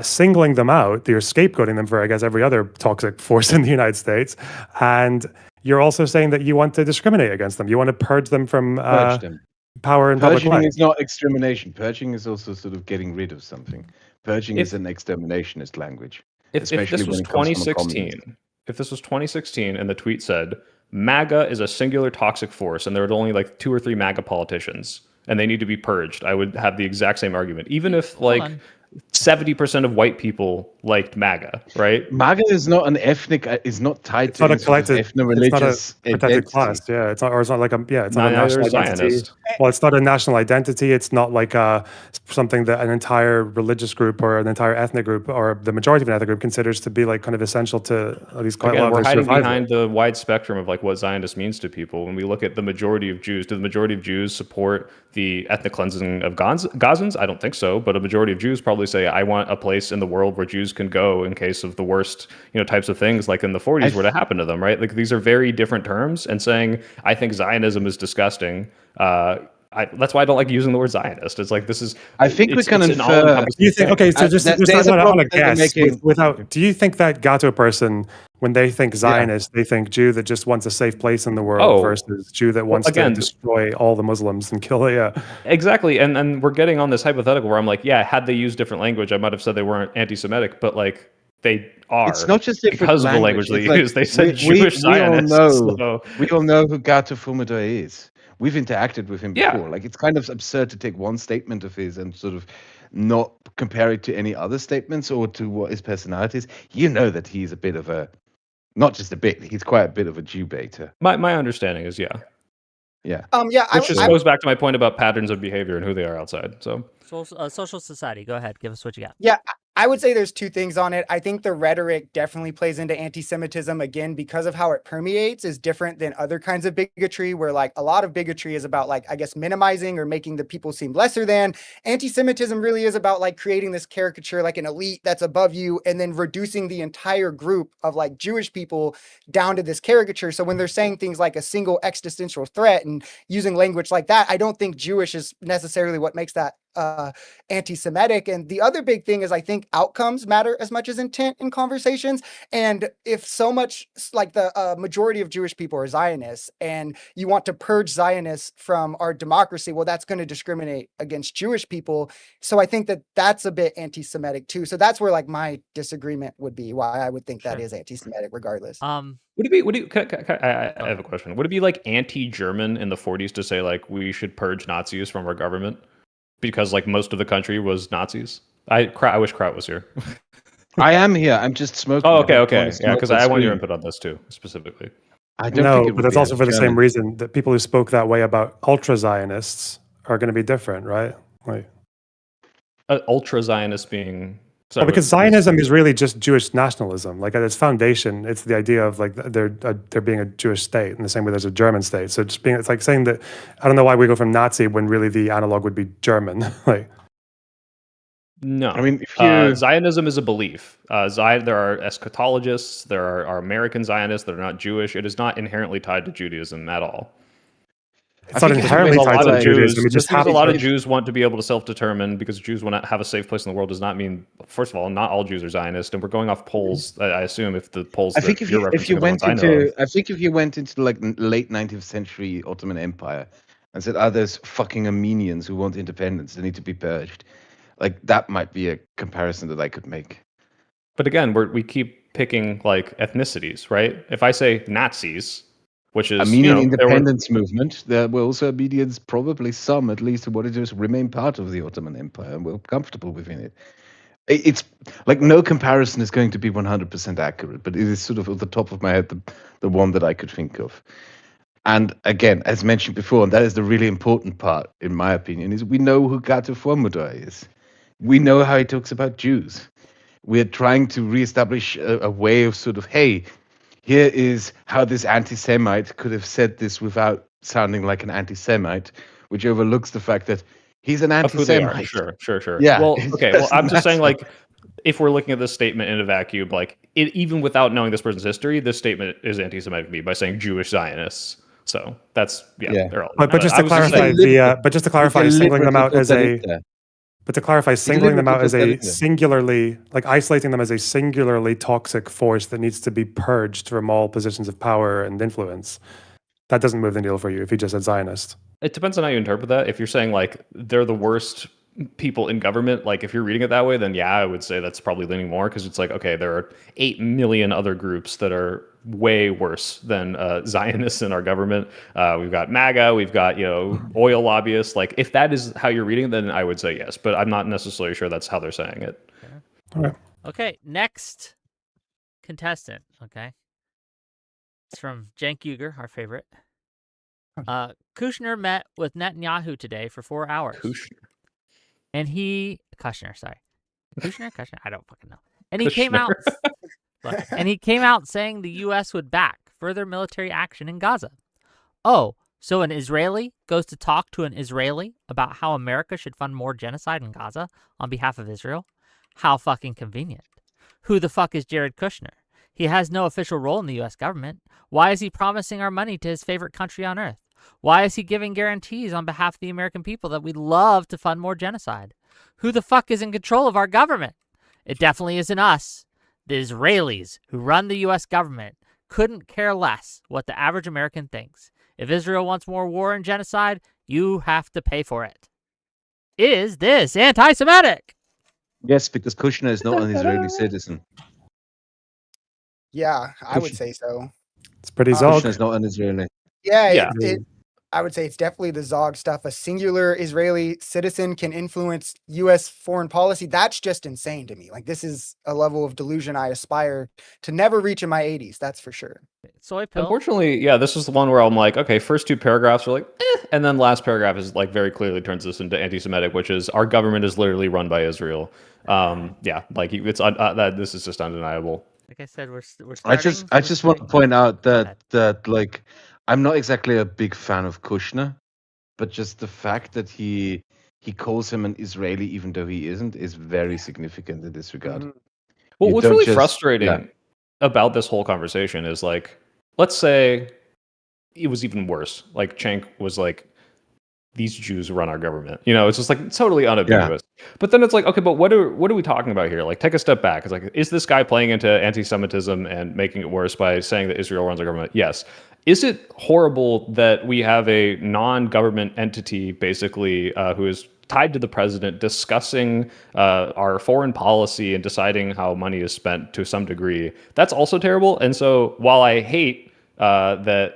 singling them out. You're scapegoating them for, I guess, every other toxic force in the United States. And you're also saying that you want to discriminate against them. You want to purge them from power in public life. Purging is not extermination. Purging is also sort of getting rid of something. Purging is an exterminationist language. If this was 2016, and the tweet said, MAGA is a singular toxic force, and there were only like 2 or 3 MAGA politicians, and they need to be purged, I would have the exact same argument. Even if, like, 70% of white people liked MAGA, right? MAGA is not an ethnic, is not tied It's to not a any sort of collective. It's not a ethno-religious protected identity. class. Yeah, it's not, or it's not like a it's not a Neither national is identity. Zionist. Well, it's not a national identity. It's not like something that an entire religious group or an entire ethnic group or the majority of an ethnic group considers to be like kind of essential to at least quite a lot Again, of we're their hiding survival. behind the wide spectrum of like what Zionist means to people. When we look at the majority of Jews, do the majority of Jews support the ethnic cleansing of Gazans? I don't think so, but a majority of Jews probably say, I want a place in the world where Jews can go in case of the worst, types of things like in the 40s were to happen to them, right? Like these are very different terms, and saying, I think Zionism is disgusting. That's why I don't like using the word Zionist. It's like this is. I think we can infer. Do you think? Okay, so just there's a on problem a that they're guess. making. Without, do you think that Gato person, when they think Zionist, they think Jew that just wants a safe place in the world versus Jew that wants to destroy all the Muslims and kill it? Yeah, exactly. And we're getting on this hypothetical where I'm like, yeah, had they used different language, I might have said they weren't anti-Semitic, but like they are. It's not just because of the language they use. They said Jewish Zionists. We all know who Gato Fumador is. We've interacted with him before. Like, it's kind of absurd to take one statement of his and sort of not compare it to any other statements or to what his personality is. You know that he's a bit of a, not just a bit, he's quite a bit of a Jew baiter. My understanding is, yeah. Which just goes back to my point about patterns of behavior and who they are outside. So, Social Society, go ahead. Give us what you got. Yeah, I would say there's two things on it. I think the rhetoric definitely plays into anti-Semitism, again, because of how it permeates is different than other kinds of bigotry, where like a lot of bigotry is about like, I guess, minimizing or making the people seem lesser than. Anti-Semitism really is about like creating this caricature, like an elite that's above you, and then reducing the entire group of like Jewish people down to this caricature. So when they're saying things like a single existential threat and using language like that, I don't think Jewish is necessarily what makes that anti-Semitic. And the other big thing is I think outcomes matter as much as intent in conversations. And if so much like the majority of Jewish people are Zionists and you want to purge Zionists from our democracy, well, that's going to discriminate against Jewish people. So I think that that's a bit anti-Semitic too. So that's where like my disagreement would be, why I would think that is anti-Semitic regardless. Would it be, I have a question. Would it be like anti-German in the 40s to say like we should purge Nazis from our government? Because like most of the country was Nazis. I wish Kraut was here. I am here. I'm just smoking. Oh, okay. Yeah, because I want your input on this too, specifically. I don't think but that's also for the same reason that people who spoke that way about ultra-Zionists are going to be different, right? Like ultra-Zionist being... because Zionism is really just Jewish nationalism. Like at its foundation, it's the idea of like there being a Jewish state in the same way there's a German state. So it's like saying that, I don't know why we go from Nazi when really the analog would be German. Like, no, I mean, if Zionism is a belief. There are eschatologists, there are American Zionists that are not Jewish. It is not inherently tied to Judaism at all. It's not inherently tied to Judaism. It just a lot of Jews want to be able to self-determine because Jews want to have a safe place in the world does not mean, first of all, not all Jews are Zionist, and we're going off polls. I assume if the polls. I think if you went into like late 19th century Ottoman Empire and said, there's fucking Armenians who want independence, they need to be purged. Like that might be a comparison that I could make. But again, we keep picking like ethnicities, right? If I say Nazis, which is Armenian independence movement, there were also Armenians, probably some at least, who wanted to remain part of the Ottoman Empire and were comfortable within it. It's like no comparison is going to be 100% accurate, but it is sort of at the top of my head the one that I could think of. And again, as mentioned before, and that is the really important part, in my opinion, is we know who Gato Fumador is. We know how he talks about Jews. We're trying to reestablish a way of sort of, hey, here is how this anti-Semite could have said this without sounding like an anti-Semite, which overlooks the fact that he's an anti-Semite. Sure. Yeah. Well, okay. Well, I'm just saying, like, if we're looking at this statement in a vacuum, like, even without knowing this person's history, this statement is anti-Semitic to me by saying Jewish Zionists. So that's they're all. But just to clarify, singling them out as a. But to clarify, singling them out as a singularly, like isolating them as a singularly toxic force that needs to be purged from all positions of power and influence, that doesn't move the needle for you if you just said Zionist. It depends on how you interpret that. If you're saying like they're the worst people in government, like if you're reading it that way, then yeah, I would say that's probably leaning more because it's like, okay, there are 8 million other groups that are way worse than Zionists in our government. We've got MAGA, we've got oil lobbyists. Like, if that is how you're reading it, then I would say yes, but I'm not necessarily sure that's how they're saying it. Okay. Okay, next contestant. Okay, it's from Cenk Uygur, our favorite. Kushner met with Netanyahu today for 4 hours. And Kushner, sorry. Kushner? I don't fucking know. And he came out saying the U.S. would back further military action in Gaza. Oh, so an Israeli goes to talk to an Israeli about how America should fund more genocide in Gaza on behalf of Israel? How fucking convenient. Who the fuck is Jared Kushner? He has no official role in the U.S. government. Why is he promising our money to his favorite country on earth? Why is he giving guarantees on behalf of the American people that we'd love to fund more genocide? Who the fuck is in control of our government? It definitely isn't us. The Israelis who run the U.S. government couldn't care less what the average American thinks. If Israel wants more war and genocide, you have to pay for it. Is this anti-Semitic? Yes, because Kushner is not an Israeli citizen. Yeah, I would say so. It's pretty Zog. Kushner is not an Israeli. Yeah, I would say it's definitely the Zog stuff. A singular Israeli citizen can influence U.S. foreign policy. That's just insane to me. Like, this is a level of delusion I aspire to never reach in my 80s. That's for sure. Soypill. Unfortunately, this is the one where I'm like, okay, first two paragraphs are like, and then last paragraph is like very clearly turns this into anti-Semitic, which is our government is literally run by Israel. Like it's this is just undeniable. Like I said, we're I just want to point out that like, I'm not exactly a big fan of Kushner, but just the fact that he calls him an Israeli even though he isn't is very significant in this regard. Well, what's really frustrating about this whole conversation is, like, let's say it was even worse. Like, Cenk was like, these Jews run our government. It's just like totally unambiguous. Yeah. But then it's like, okay, but what are we talking about here? Like, take a step back. It's like, is this guy playing into anti-Semitism and making it worse by saying that Israel runs our government? Yes. Is it horrible that we have a non-government entity, basically, who is tied to the president, discussing our foreign policy and deciding how money is spent to some degree? That's also terrible. And so while I hate that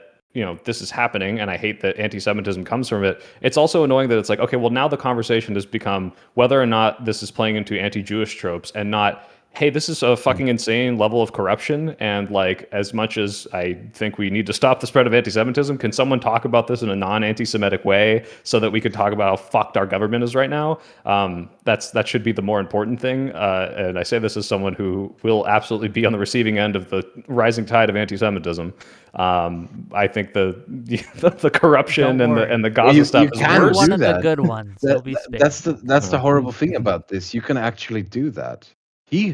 this is happening, and I hate that anti-Semitism comes from it, it's also annoying that it's like, okay, well, now the conversation has become whether or not this is playing into anti-Jewish tropes and not, hey, this is a fucking insane level of corruption, and like, as much as I think we need to stop the spread of anti-Semitism, can someone talk about this in a non-anti-Semitic way so that we could talk about how fucked our government is right now? That should be the more important thing. And I say this as someone who will absolutely be on the receiving end of the rising tide of anti-Semitism. I think the corruption and the Gaza stuff is worse. One of the good ones. That's the horrible thing about this. You can actually do that. He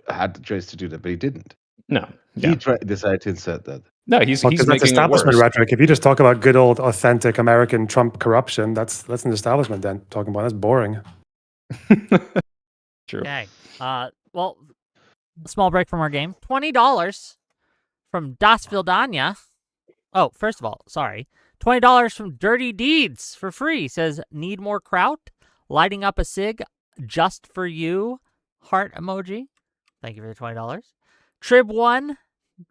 had the choice to do that, but he didn't. No, he decided to insert that. No, he's making that's establishment it worse. rhetoric. If you just talk about good old authentic American Trump corruption, that's an establishment then talking about. That's boring. True. Okay. Well, a small break from our game. $20 from Das Vildanya. Oh, first of all, sorry. $20 from Dirty Deeds for free. Says, need more Kraut? Lighting up a cig just for you. Heart emoji. Thank you for the $20. Trib1,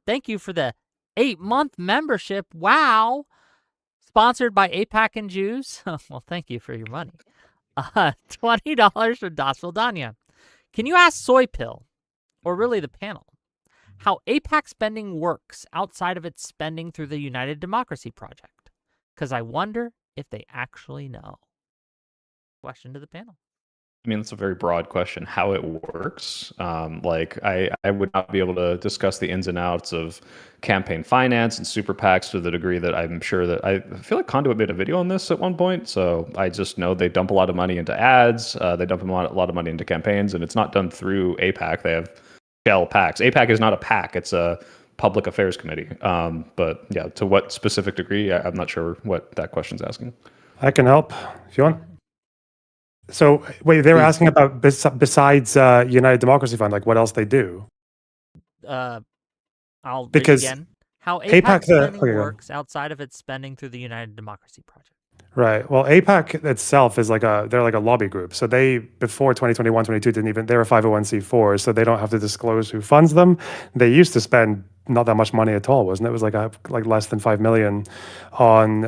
thank you for the 8-month membership. Wow. Sponsored by AIPAC and Jews. Well, thank you for your money. $20 from Das Vildanya. Can you ask Soypill, or really the panel, how AIPAC spending works outside of its spending through the United Democracy Project? Because I wonder if they actually know. Question to the panel. I mean, it's a very broad question, how it works. Like, I would not be able to discuss the ins and outs of campaign finance and super PACs to the degree that I'm sure that I feel like Conduit made a video on this at one point. So I just know they dump a lot of money into ads. They dump a lot of money into campaigns, and it's not done through AIPAC. They have shell PACs. AIPAC is not a PAC. It's a public affairs committee. But yeah, to what specific degree, I'm not sure what that question's asking. I can help if you want. So, wait, they were asking about besides United Democracy Fund, like what else they do? I'll read again. How AIPAC spending works outside of its spending through the United Democracy Project. Right. Well, AIPAC itself is they're like a lobby group. So they, before 2021, 22, they were 501c4, so they don't have to disclose who funds them. They used to spend not that much money at all, wasn't it? It was like less than 5 million on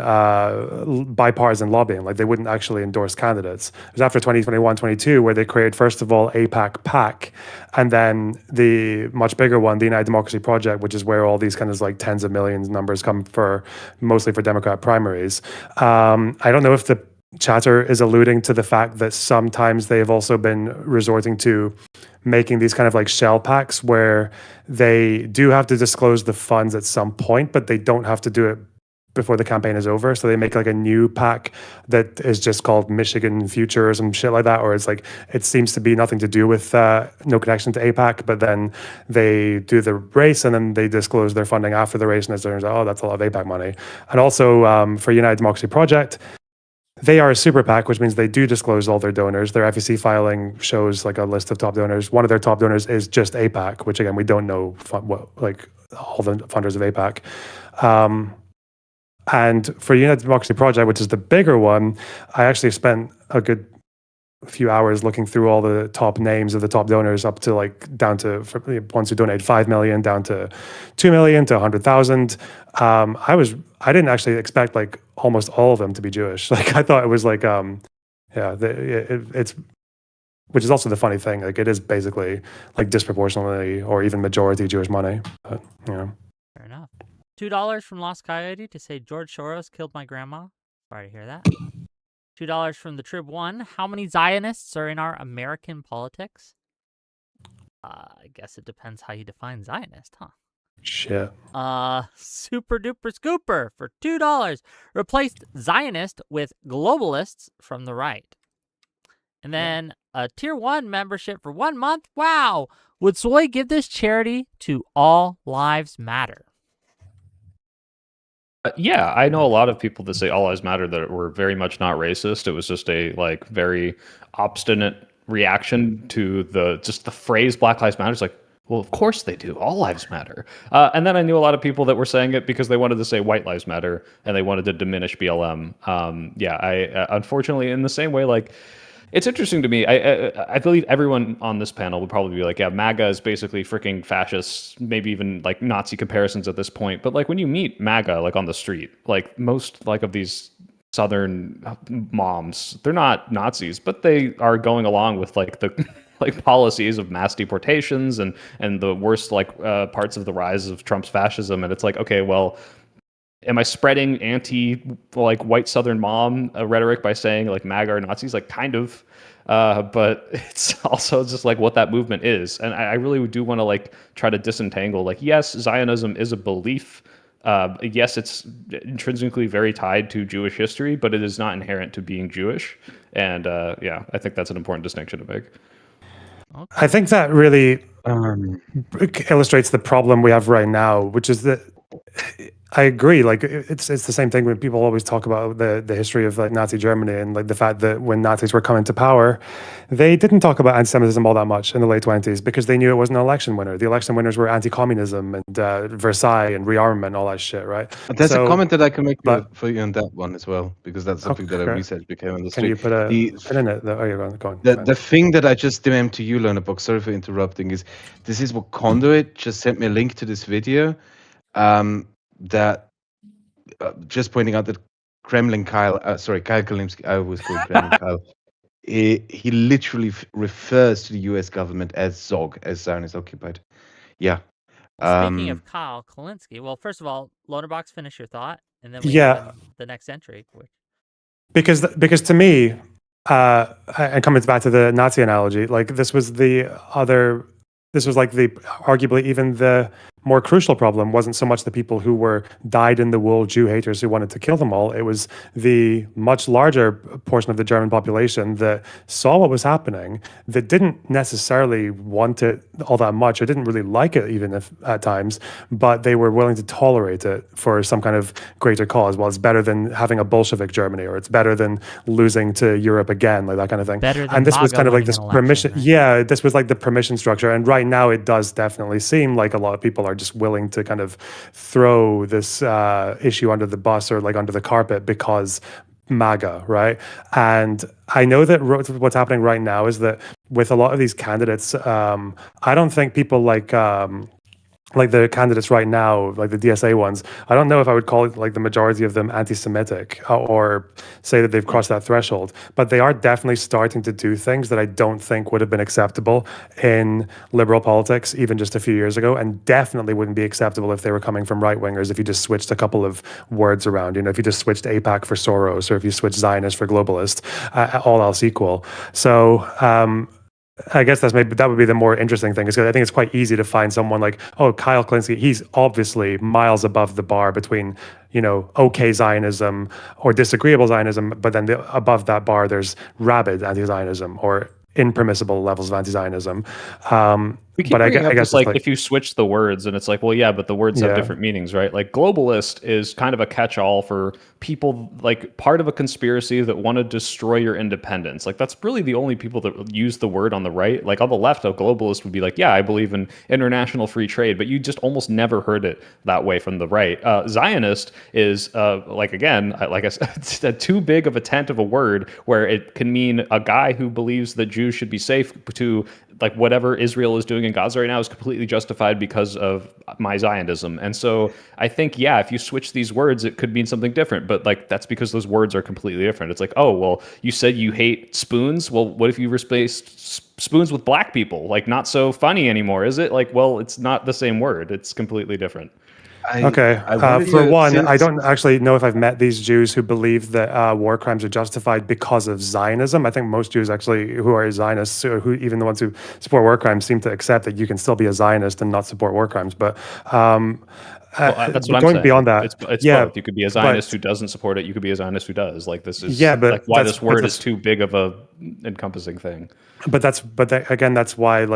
bipartisan lobbying. Like they wouldn't actually endorse candidates. It was after 2021, 22, where they created, first of all, AIPAC PAC, and then the much bigger one, the United Democracy Project, which is where all these kind of like tens of millions numbers come for, mostly for Democrat primaries. I don't know if the chatter is alluding to the fact that sometimes they've also been resorting to making these kind of like shell packs where they do have to disclose the funds at some point, but they don't have to do it before the campaign is over. So they make like a new pack that is just called Michigan Future or some shit like that, or it's like, it seems to be nothing to do with no connection to AIPAC, but then they do the race and then they disclose their funding after the race, and it turns out, oh, that's a lot of AIPAC money. And also for United Democracy Project, they are a super PAC, which means they do disclose all their donors. Their FEC filing shows like a list of top donors. One of their top donors is just AIPAC, which again, we don't know like all the funders of AIPAC. And for United Democracy Project, which is the bigger one, I actually spent a good few hours looking through all the top names of the top donors, up to like down to ones who donate 5 million, down to 2 million, to 100,000. I didn't actually expect like almost all of them to be Jewish. Like I thought it was like, it's, which is also the funny thing. Like it is basically like disproportionately or even majority Jewish money. But, you know. Fair enough. $2 from Lost Coyote to say George Soros killed my grandma. Sorry to hear that. $2 from the Trib One. How many Zionists are in our American politics? I guess it depends how you define Zionist, huh? Shit. Super Duper Scooper for $2 replaced Zionist with globalists from the right. And then a tier 1 membership for 1 month. Wow. Would Soy give this charity to All Lives Matter? Yeah, I know a lot of people that say all lives matter that were very much not racist. It was just a like very obstinate reaction to the phrase Black Lives Matter. It's like, well, of course they do. All lives matter. And then I knew a lot of people that were saying it because they wanted to say white lives matter and they wanted to diminish BLM. I unfortunately, in the same way, like, it's interesting to me. I believe everyone on this panel would probably be like, yeah, MAGA is basically freaking fascists, maybe even like Nazi comparisons at this point. But like when you meet MAGA like on the street, like most like of these Southern moms, they're not Nazis, but they are going along with like the like policies of mass deportations and the worst like parts of the rise of Trump's fascism. And it's like, okay, well, am I spreading anti like white Southern mom rhetoric by saying like MAGA are Nazis? Like kind of, but it's also just like what that movement is. And I really do want to like try to disentangle like, yes, Zionism is a belief. Yes, it's intrinsically very tied to Jewish history, but it is not inherent to being Jewish. And I think that's an important distinction to make. Okay. I think that really illustrates the problem we have right now, which is that I agree. Like it's the same thing when people always talk about the history of like Nazi Germany and like the fact that when Nazis were coming to power, they didn't talk about anti-Semitism all that much in the late 20s because they knew it wasn't an election winner. The election winners were anti-communism and Versailles and rearmament and all that shit, right? There's a comment that I can make for you on that one as well, because that's something that I researched became on the street. Can you put a pin in it? Oh, you're going. The thing that I just DM'd to you, Lonerbox, sorry for interrupting, is this is what Conduit just sent me a link to this video. That just pointing out that Kremlin Kyle Kalinske, I always call Kremlin Kyle, he literally refers to the US government as ZOG, as Zionist occupied. Yeah. Speaking of Kyle Kalinske, well, first of all, Lonerbox, finish your thought, and then we have the next entry. Because to me, and coming back to the Nazi analogy, like this was like the arguably even the more crucial problem wasn't so much the people who were dyed-in-the-wool Jew haters who wanted to kill them all. It was the much larger portion of the German population that saw what was happening, that didn't necessarily want it all that much, or didn't really like it even if at times, but they were willing to tolerate it for some kind of greater cause. Well, it's better than having a Bolshevik Germany, or it's better than losing to Europe again, like that kind of thing. And this was kind of like this permission. Right? Yeah, this was like the permission structure. And right now it does definitely seem like a lot of people are just willing to kind of throw this issue under the bus or like under the carpet because MAGA, right? And I know that what's happening right now is that with a lot of these candidates, I don't think people like like the candidates right now, like the DSA ones, I don't know if I would call it like the majority of them anti-Semitic or say that they've crossed that threshold, but they are definitely starting to do things that I don't think would have been acceptable in liberal politics even just a few years ago, and definitely wouldn't be acceptable if they were coming from right-wingers if you just switched a couple of words around, if you just switched AIPAC for Soros or if you switched Zionist for globalist, all else equal. So, I guess that would be the more interesting thing, is I think it's quite easy to find someone like, oh, Kyle Klinsky, he's obviously miles above the bar between, okay Zionism or disagreeable Zionism, but then above that bar, there's rabid anti-Zionism or impermissible levels of anti-Zionism. We keep But I bringing up guess this, it's if you switch the words, and it's like, well, yeah, but the words have Yeah. different meanings, right? Like globalist is kind of a catch-all for people, like part of a conspiracy that want to destroy your independence. Like that's really the only people that use the word on the right. Like on the left, a globalist would be like, yeah, I believe in international free trade, but you just almost never heard it that way from the right. Zionist is again, like I said, it's too big of a tent of a word where it can mean a guy who believes that Jews should be safe to like whatever Israel is doing in Gaza right now is completely justified because of my Zionism. And so I think, yeah, if you switch these words, it could mean something different. But like that's because those words are completely different. It's like, oh, well, you said you hate spoons. Well, what if you replaced spoons with black people? Like not so funny anymore, is it? Like, well, it's not the same word. It's completely different. Okay. For one, I don't actually know if I've met these Jews who believe that war crimes are justified because of Zionism. I think most Jews actually who are Zionists, or who even the ones who support war crimes, seem to accept that you can still be a Zionist and not support war crimes. But that's what I'm going saying. beyond that, It's yeah, both. You could be a Zionist who doesn't support it. You could be a Zionist who does. Like this is but why that's- this word but is too big of a encompassing thing. again, that's why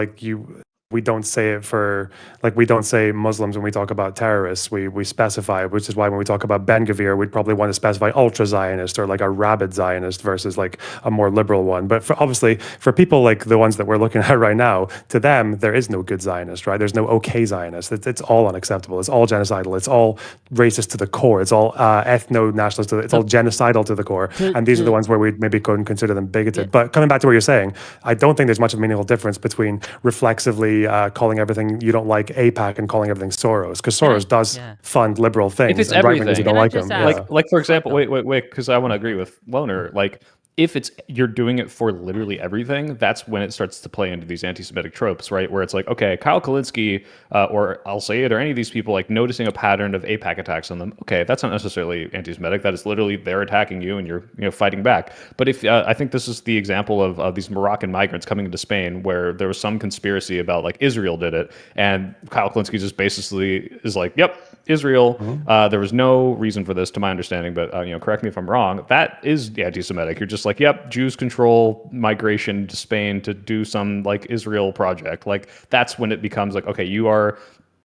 we don't say it for, like, we don't say Muslims when we talk about terrorists. We specify, which is why when we talk about Ben Gvir, we'd probably want to specify ultra Zionist or like a rabid Zionist versus like a more liberal one. But obviously for people like the ones that we're looking at right now, to them there is no good Zionist, right? There's no okay Zionist. It's all unacceptable. It's all genocidal. It's all racist to the core. It's all ethno-nationalist. It's all genocidal to the core. And these are the ones where we'd maybe go and consider them bigoted. But coming back to what you're saying, I don't think there's much of a meaningful difference between reflexively calling everything you don't like AIPAC and calling everything Soros, because Soros does fund liberal things. If it's and right-wingers everything. who don't Can I like just them. ask- Like for example, wait, because I want to agree with Loner. Like if it's you're doing it for literally everything, that's when it starts to play into these anti-Semitic tropes, right? Where it's like, okay, Kyle Kalinske or I'll say it, or any of these people like noticing a pattern of AIPAC attacks on them. Okay, that's not necessarily anti-Semitic. That is literally they're attacking you and you're fighting back. But if I think this is the example of these Moroccan migrants coming into Spain, where there was some conspiracy about like Israel did it, and Kyle Kalinske just basically is like, yep, Israel. There was no reason for this, to my understanding, but correct me if I'm wrong. That is anti-Semitic. You're just like, yep, Jews control migration to Spain to do some like Israel project. Like that's when it becomes like, okay, you are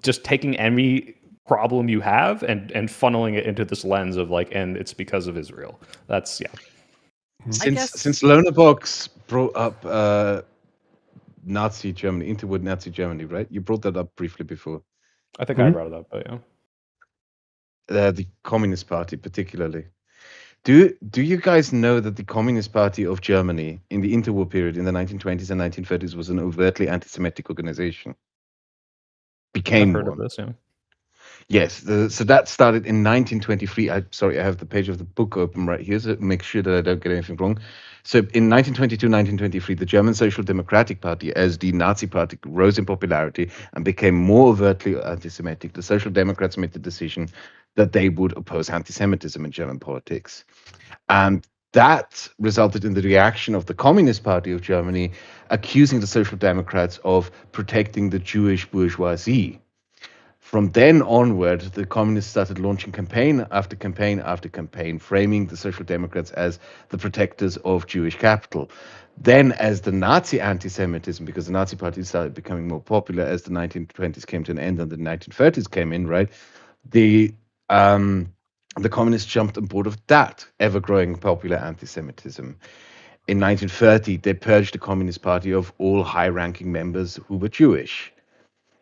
just taking any problem you have and funneling it into this lens of like, and it's because of Israel. That's Since Lonerbox brought up Nazi Germany, interwar Nazi Germany, right? You brought that up briefly before. I think I brought it up, but The Communist Party, particularly. Do you guys know that the Communist Party of Germany in the interwar period in the 1920s and 1930s was an overtly anti-Semitic organization? Became I've heard one. of this, yeah. Yes, so that started in 1923. I have the page of the book open right here, so make sure that I don't get anything wrong. So in 1922, 1923, the German Social Democratic Party, as the Nazi party, rose in popularity and became more overtly anti-Semitic. The Social Democrats made the decision that they would oppose anti-Semitism in German politics. And that resulted in the reaction of the Communist Party of Germany, accusing the Social Democrats of protecting the Jewish bourgeoisie. From then onward, the communists started launching campaign after campaign after campaign, framing the Social Democrats as the protectors of Jewish capital. Then, as the Nazi anti-Semitism, because the Nazi party started becoming more popular as the 1920s came to an end and the 1930s came in, right? The communists jumped on board of that ever-growing popular anti-Semitism. In 1930, they purged the Communist Party of all high-ranking members who were Jewish.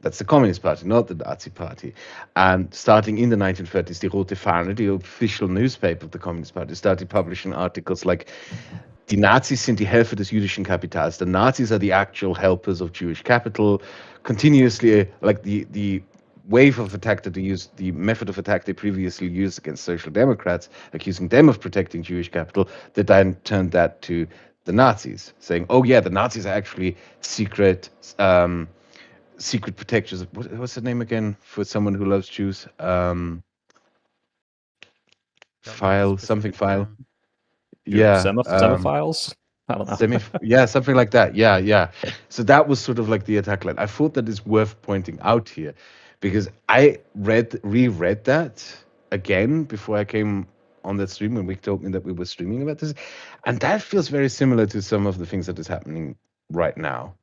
That's the Communist Party, not the Nazi Party. And starting in the 1930s, the Rote Fahne, the official newspaper of the Communist Party, started publishing articles like, Die Nazis sind die Helfer des jüdischen Kapitals. The Nazis are the actual helpers of Jewish capital. Continuously, like the wave of attack that they used, the method of attack they previously used against Social Democrats, accusing them of protecting Jewish capital, they then turned that to the Nazis, saying, "Oh yeah, the Nazis are actually secret protectors." What's the name again for someone who loves Jews? Something file. Yeah. Semophiles? I don't know. Something like that. Yeah. So that was sort of like the attack line. I thought that is worth pointing out here, because I reread that again before I came on that stream when Wick told me that we were streaming about this, and that feels very similar to some of the things that is happening right now,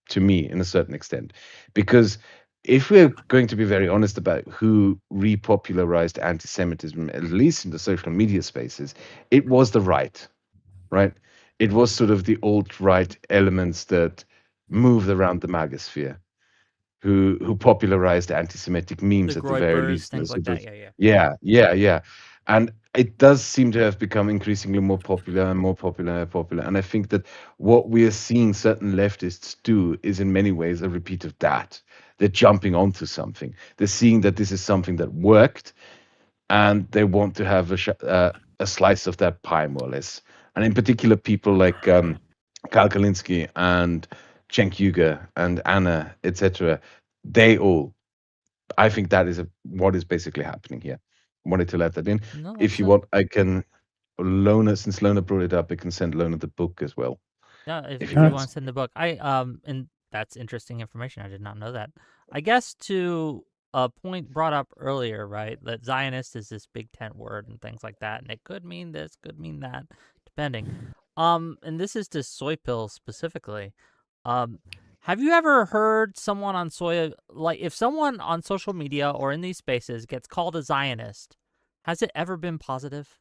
to me, in a certain extent. Because if we're going to be very honest about who repopularized anti-Semitism, at least in the social media spaces, it was the right. It was sort of the alt-right elements that moved around the magosphere, who popularized anti-Semitic memes The at the very Groypers, least. things like that. Yeah. And it does seem to have become increasingly more popular and more popular. And I think that what we are seeing certain leftists do is in many ways a repeat of that. They're jumping onto something. They're seeing that this is something that worked, and they want to have a slice of that pie, more or less. And in particular, people like Karl Kalinski and Cenk Uygur and Anna, etc., I think that is what is basically happening here. I wanted to let that in. No, If you want, I can, since Lona brought it up, I can send Lona the book as well. Yeah, if you you want. want to send the book, and that's interesting information. I did not know that. I guess to a point brought up earlier, right, that Zionist is this big tent word and things like that, and it could mean this, could mean that, depending. And this is to Soypill specifically. Have you ever heard someone on if someone on social media or in these spaces gets called a Zionist, has it ever been positive?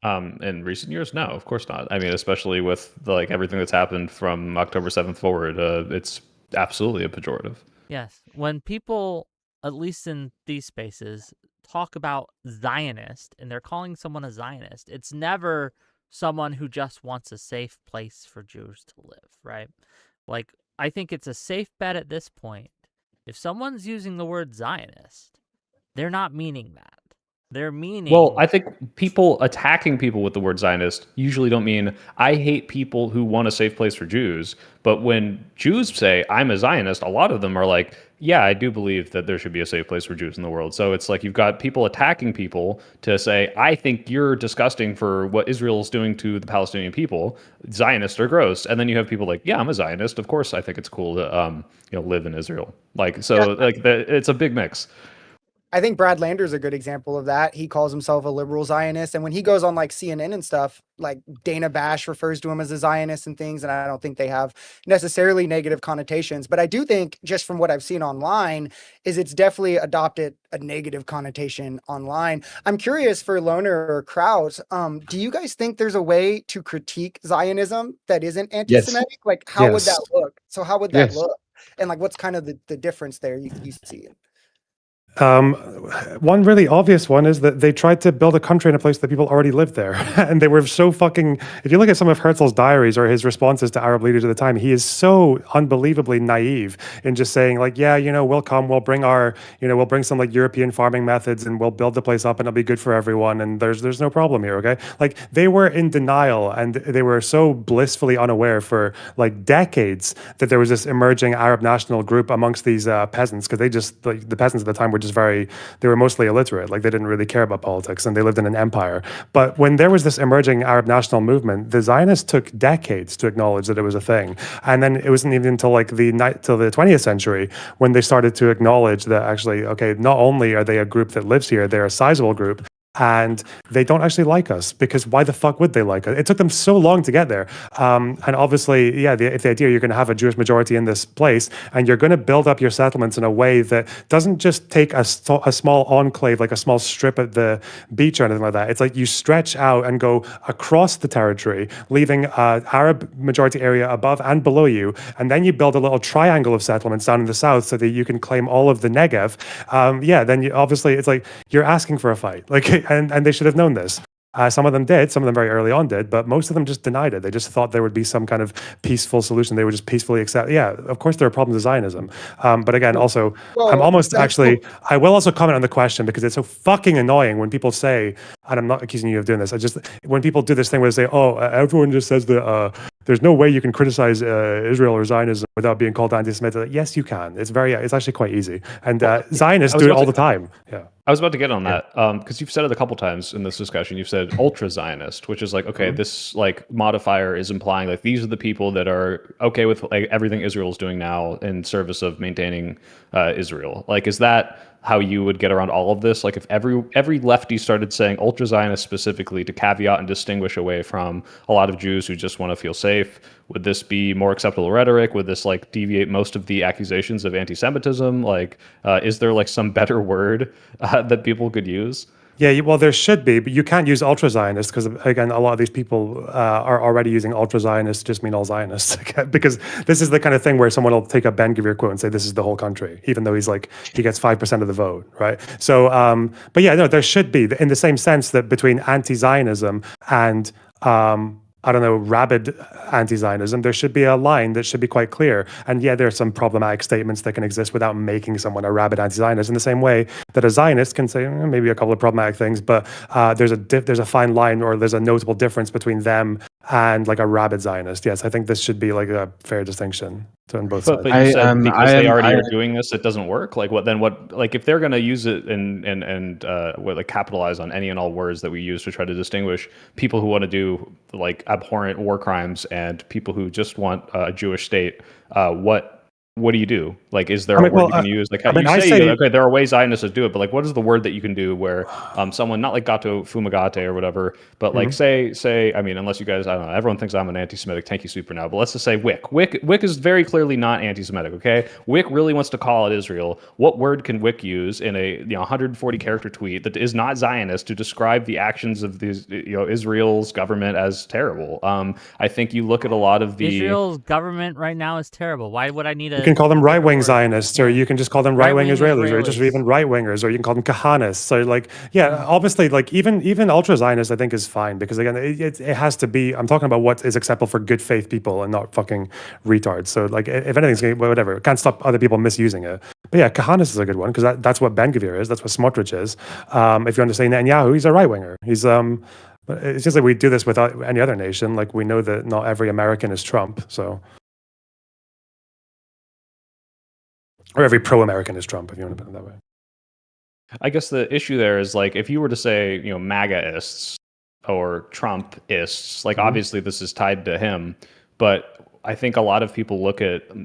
In recent years, no, of course not. I mean, especially with everything that's happened from October 7th forward, it's absolutely a pejorative. Yes. When people, at least in these spaces, talk about Zionist and they're calling someone a Zionist, it's never someone who just wants a safe place for Jews to live, right? Like, I think it's a safe bet at this point. If someone's using the word Zionist, they're not meaning that. They're meaning... Well, I think people attacking people with the word Zionist usually don't mean, I hate people who want a safe place for Jews. But when Jews say, I'm a Zionist, a lot of them are like, yeah, I do believe that there should be a safe place for Jews in the world. So it's like you've got people attacking people to say, I think you're disgusting for what Israel's doing to the Palestinian people. Zionists are gross. And then you have people like, yeah, I'm a Zionist. Of course, I think it's cool to live in Israel. It's a big mix. I think Brad Lander's a good example of that. He calls himself a liberal Zionist. And when he goes on like CNN and stuff, like Dana Bash refers to him as a Zionist and things. And I don't think they have necessarily negative connotations. But I do think, just from what I've seen online, is it's definitely adopted a negative connotation online. I'm curious for Loner or Kraut, do you guys think there's a way to critique Zionism that isn't anti-Semitic? Yes. Like, how would that look? So how would that Yes. look? And like, what's kind of the difference there you see? One really obvious one is that they tried to build a country in a place that people already lived there. And they were so fucking, if you look at some of Herzl's diaries or his responses to Arab leaders at the time, he is so unbelievably naive in just saying like, yeah, we'll come, we'll bring we'll bring some like European farming methods and we'll build the place up and it'll be good for everyone. And there's no problem here. Okay. Like they were in denial and they were so blissfully unaware for like decades that there was this emerging Arab national group amongst these peasants. Cause the peasants at the time were just they were mostly illiterate, like they didn't really care about politics and they lived in an empire. But when there was this emerging Arab national movement, the Zionists took decades to acknowledge that it was a thing. And then it wasn't even until till the 20th century when they started to acknowledge that actually, okay, not only are they a group that lives here, they're a sizable group, and they don't actually like us, because why the fuck would they like us? It took them so long to get there. And obviously, yeah, if the idea you're going to have a Jewish majority in this place and you're going to build up your settlements in a way that doesn't just take a small enclave, like a small strip at the beach or anything like that. It's like you stretch out and go across the territory, leaving an Arab majority area above and below you. And then you build a little triangle of settlements down in the south so that you can claim all of the Negev. Then obviously it's like you're asking for a fight. Like, and they should have known this. Some of them did, some of them very early on did, but most of them just denied it. They just thought there would be some kind of peaceful solution. They would just peacefully accept. Yeah, of course there are problems with Zionism, but again, also I'm almost actually. I will also comment on the question because it's so fucking annoying when people say, and I'm not accusing you of doing this. When people do this thing where they say, "Oh, everyone just says that there's no way you can criticize Israel or Zionism without being called anti-Semitic." Yes, you can. It's actually quite easy, and Zionists do it all the time. Yeah. I was about to get on that because you've said it a couple times in this discussion. You've said ultra Zionist, which is like, okay, this like modifier is implying like these are the people that are okay with like everything Israel is doing now in service of maintaining Israel. Like, is that how you would get around all of this? Like, if every lefty started saying ultra Zionist specifically to caveat and distinguish away from a lot of Jews who just want to feel safe, would this be more acceptable rhetoric? Would this like deviate most of the accusations of anti-Semitism? Like, is there like some better word that people could use? Yeah, well, there should be, but you can't use ultra-Zionist because, again, a lot of these people are already using ultra-Zionists to just mean all Zionists. Because this is the kind of thing where someone will take a Ben-Gvir quote and say this is the whole country, even though he gets 5% of the vote, right? So, but yeah, no, there should be, in the same sense that between anti-Zionism and I don't know, rabid anti-Zionism, there should be a line that should be quite clear. And yeah, there are some problematic statements that can exist without making someone a rabid anti-Zionist, in the same way that a Zionist can say maybe a couple of problematic things, but there's a fine line, or there's a notable difference between them and like a rabid Zionist. Yes, I think this should be like a fair distinction on both sides. But you said because they already are doing this, it doesn't work. Like what? Like if they're going to use it and like capitalize on any and all words that we use to try to distinguish people who want to do like abhorrent war crimes and people who just want a Jewish state, what do you do? Like, is there a word you can use? Like, okay, there are ways Zionists to do it, but like, what is the word that you can do where someone, not like gato fumigate or whatever, but like say, I mean, unless you guys, I don't know, everyone thinks I'm an anti-Semitic tanky super now, but let's just say Wick. Wick is very clearly not anti-Semitic, okay? Wick really wants to call out Israel. What word can Wick use in a 140 character tweet that is not Zionist to describe the actions of these, Israel's government as terrible? I think you look at a lot of the Israel's government right now is terrible. Why would I need a? You can call them right-wing Zionists, or you can just call them right-wing Israelis, or just even right-wingers, or you can call them kahanists. So, like, yeah, obviously, like even ultra-Zionists, I think, is fine because again, it has to be. I'm talking about what is acceptable for good faith people and not fucking retards. So, like, if anything's whatever, it can't stop other people misusing it. But yeah, kahanist is a good one because that's what Ben-Gvir is. That's what Smotrich is. If you want to say Netanyahu, he's a right-winger. He's But it's just like we do this with any other nation. Like we know that not every American is Trump, so. Or every pro-American is Trump, if you want to put it that way. I guess the issue there is like if you were to say, MAGA-ists or Trump-ists, like obviously this is tied to him, but I think a lot of people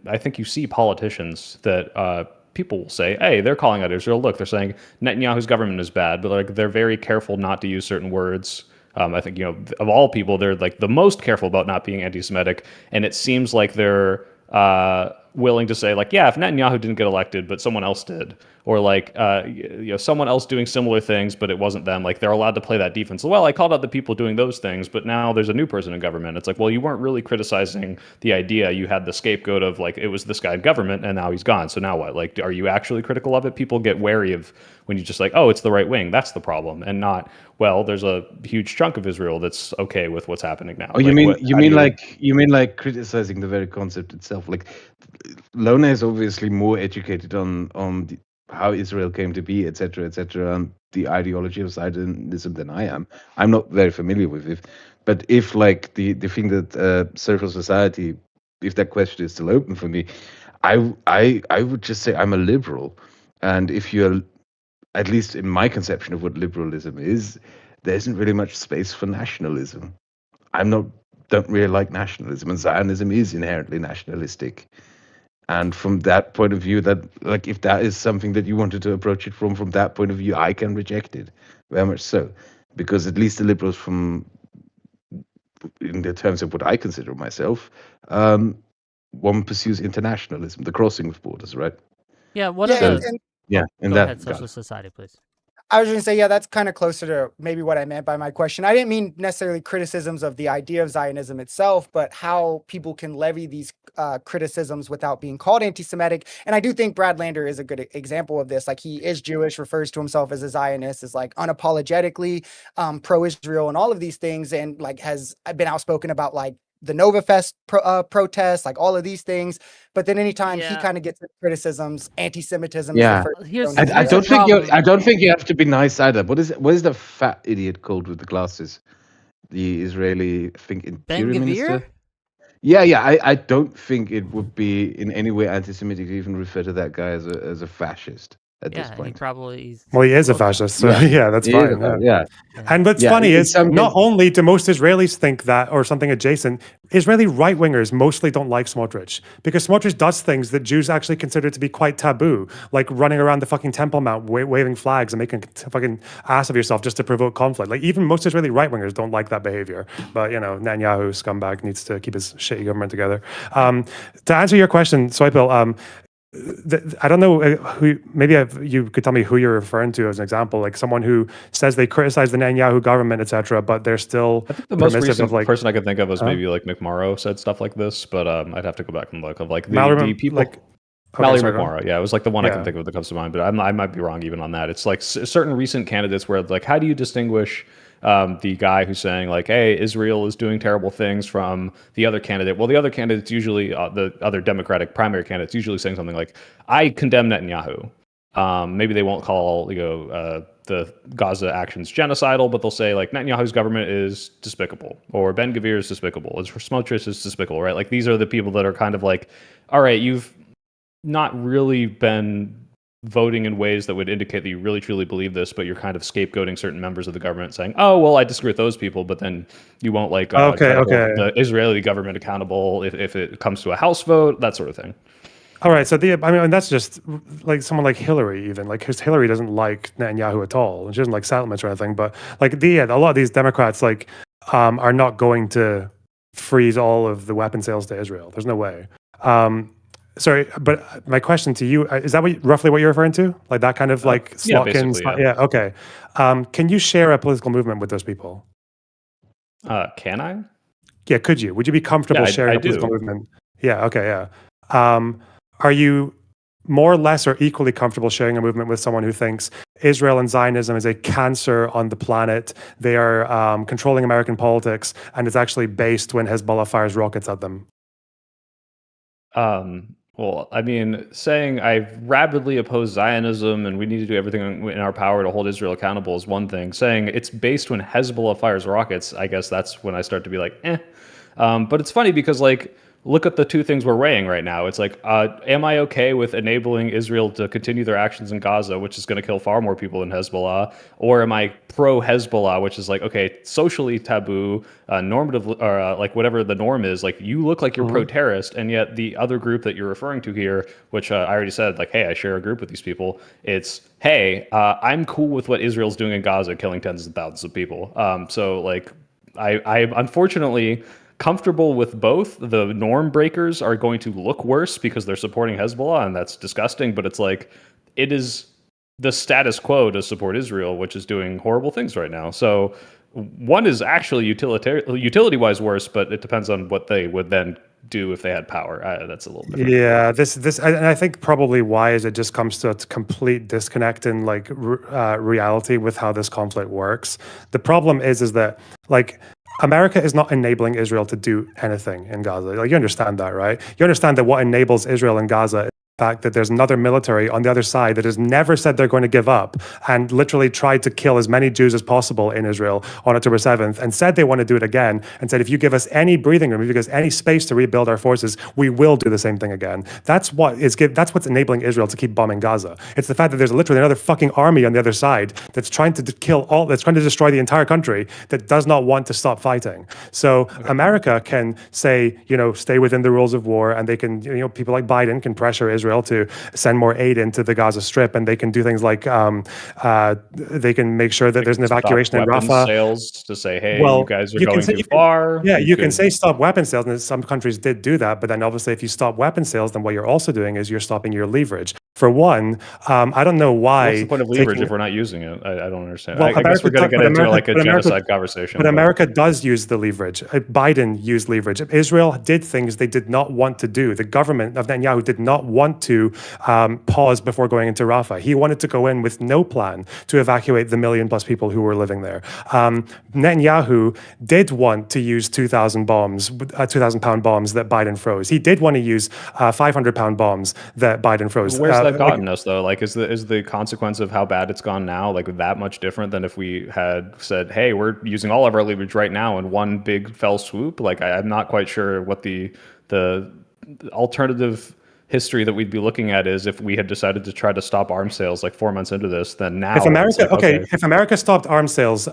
I think you see politicians that people will say, hey, they're calling out Israel. Look, they're saying Netanyahu's government is bad, but like they're very careful not to use certain words. I think, of all people, they're like the most careful about not being anti-Semitic. And it seems like they're willing to say like, yeah, if Netanyahu didn't get elected, but someone else did, or like, someone else doing similar things, but it wasn't them. Like they're allowed to play that defense. Well, I called out the people doing those things, but now there's a new person in government. It's like, well, you weren't really criticizing the idea. You had the scapegoat of like, it was this guy in government and now he's gone. So now what? Like, are you actually critical of it? People get wary of when you just like, oh, it's the right wing. That's the problem. And not, well, there's a huge chunk of Israel that's okay with what's happening now. Oh, you mean like criticizing the very concept itself? Like, Lona is obviously more educated on how Israel came to be, etc., and the ideology of Zionism than I am. I'm not very familiar with it. But if like the thing that SocialSociety, if that question is still open for me, I would just say I'm a liberal, and if you're, at least in my conception of what liberalism is, there isn't really much space for nationalism. Don't really like nationalism, and Zionism is inherently nationalistic. And from that point of view, that like if that is something that you wanted to approach it from that point of view, I can reject it very much so, because at least the liberals, in the terms of what I consider myself, one pursues internationalism, the crossing of borders, right? Yeah. What Yeah, are and, the? and Yeah, in Go that ahead, SocialSociety, please. I was going to say, yeah, that's kind of closer to maybe what I meant by my question. I didn't mean necessarily criticisms of the idea of Zionism itself, but how people can levy these criticisms without being called anti-Semitic. And I do think Brad Lander is a good example of this. Like, he is Jewish, refers to himself as a Zionist, is like unapologetically pro-Israel and all of these things, and like has been outspoken about like the Nova Fest protests, like all of these things. But then anytime he kind of gets criticisms, anti-Semitism is the Yeah. first. Here's I the don't think you. problem. I don't think you have to be nice either. What is the fat idiot called with the glasses? The Israeli, I think, interior Ben-Gvir? minister. Yeah. I don't think it would be in any way anti-Semitic to even refer to that guy as a fascist at this Yeah, he point. probably. Well, he is a looked- fascist, so Yeah. yeah, that's He is fine. a- Yeah. yeah. And what's Yeah, funny in is some not ways- only do most Israelis think that or something adjacent, Israeli right wingers mostly don't like Smotrich because Smotrich does things that Jews actually consider to be quite taboo, like running around the fucking Temple Mount waving flags and making a fucking ass of yourself just to provoke conflict. Like, even most Israeli right wingers don't like that behavior. But, Netanyahu, scumbag, needs to keep his shitty government together. To answer your question, Soypill, I don't know who. Maybe you could tell me who you're referring to as an example, like someone who says they criticize the Netanyahu government, etc., but they're still I think the most permissive recent of like person I could think of was maybe like McMorrow said stuff like this, but I'd have to go back and look of like the Mallory, people. like okay, Mallory sorry, go on. McMorrow, yeah, it was like the one I Yeah. can think of that comes to mind, but I might be wrong even on that. It's like certain recent candidates where like, how do you distinguish the guy who's saying like, hey, Israel is doing terrible things from the other candidate? Well, the other candidate's usually the other Democratic primary candidate's usually saying something like, I condemn Netanyahu. Maybe they won't call the Gaza actions genocidal, but they'll say like Netanyahu's government is despicable, or Ben-Gvir is despicable, or Smotrich is despicable, right? Like, these are the people that are kind of like, all right, you've not really been voting in ways that would indicate that you really truly believe this, but you're kind of scapegoating certain members of the government, saying, "Oh, well, I disagree with those people," but then you won't like try to hold the Israeli government accountable if it comes to a House vote, that sort of thing. All right, so and that's just like someone like Hillary, even like, because Hillary doesn't like Netanyahu at all, and she doesn't like settlements or anything. But like a lot of these Democrats are not going to freeze all of the weapon sales to Israel. There's no way. Sorry, but my question to you is that roughly what you're referring to? Like that kind of like Slotkins? Yeah. Okay. Can you share a political movement with those people? Can I? Yeah, could you? Would you be comfortable sharing a political movement? Yeah. Okay. Yeah. Are you more or less or equally comfortable sharing a movement with someone who thinks Israel and Zionism is a cancer on the planet? They are controlling American politics, and it's actually based when Hezbollah fires rockets at them. Well, I mean, saying I rabidly oppose Zionism and we need to do everything in our power to hold Israel accountable is one thing. Saying it's based when Hezbollah fires rockets, I guess that's when I start to be like, eh. But it's funny because, like, look at the two things we're weighing right now. It's like, am I okay with enabling Israel to continue their actions in Gaza, which is going to kill far more people than Hezbollah? Or am I pro-Hezbollah, which is like, okay, socially taboo, normative, or like whatever the norm is, like you look like you're pro-terrorist, and yet the other group that you're referring to here, which I already said, like, hey, I share a group with these people. It's, hey, I'm cool with what Israel's doing in Gaza, killing tens of thousands of people. So like, I unfortunately comfortable with both. The norm breakers are going to look worse because they're supporting Hezbollah, and that's disgusting, but it's like, it is the status quo to support Israel, which is doing horrible things right now. So one is actually utility-wise worse, but it depends on what they would then do if they had power. That's a little different. Yeah, and I think probably why is it just comes to a complete disconnect in like reality with how this conflict works. The problem is that like, America is not enabling Israel to do anything in Gaza. Like, you understand that, right? You understand that what enables Israel in Gaza is the fact that there's another military on the other side that has never said they're going to give up and literally tried to kill as many Jews as possible in Israel on October 7th and said they want to do it again and said, if you give us any breathing room, if you give us any space to rebuild our forces, we will do the same thing again. That's what's enabling Israel to keep bombing Gaza. It's the fact that there's literally another fucking army on the other side that's trying to that's trying to destroy the entire country, that does not want to stop fighting. So America can say, stay within the rules of war, and they can, people like Biden can pressure Israel Israel to send more aid into the Gaza Strip, and they can do things like they can make sure that there's an evacuation in weapons Rafah. sales to say, hey, Well, you guys are you can going say- too you can- far. Yeah, you can could- say stop weapon sales, and some countries did do that. But then obviously, if you stop weapon sales, then what you're also doing is you're stopping your leverage. For one, I don't know why. What's the point of leverage taking- if we're not using it? I don't understand. Well, I guess America we're going to does- get but into America- like a but America- genocide conversation. But America does use the leverage. Biden used leverage. Israel did things they did not want to do. The government of Netanyahu did not want to pause before going into Rafah. He wanted to go in with no plan to evacuate the million plus people who were living there. Netanyahu did want to use 2,000 bombs, 2,000-pound bombs that Biden froze. He did want to use 500-pound bombs that Biden froze. Where's that gotten us though? Like, is the consequence of how bad it's gone now like that much different than if we had said, hey, we're using all of our leverage right now in one big fell swoop? Like, I'm not quite sure what the alternative history that we'd be looking at is if we had decided to try to stop arms sales like 4 months into this. Then now, if America, it's like, if America stopped arms sales,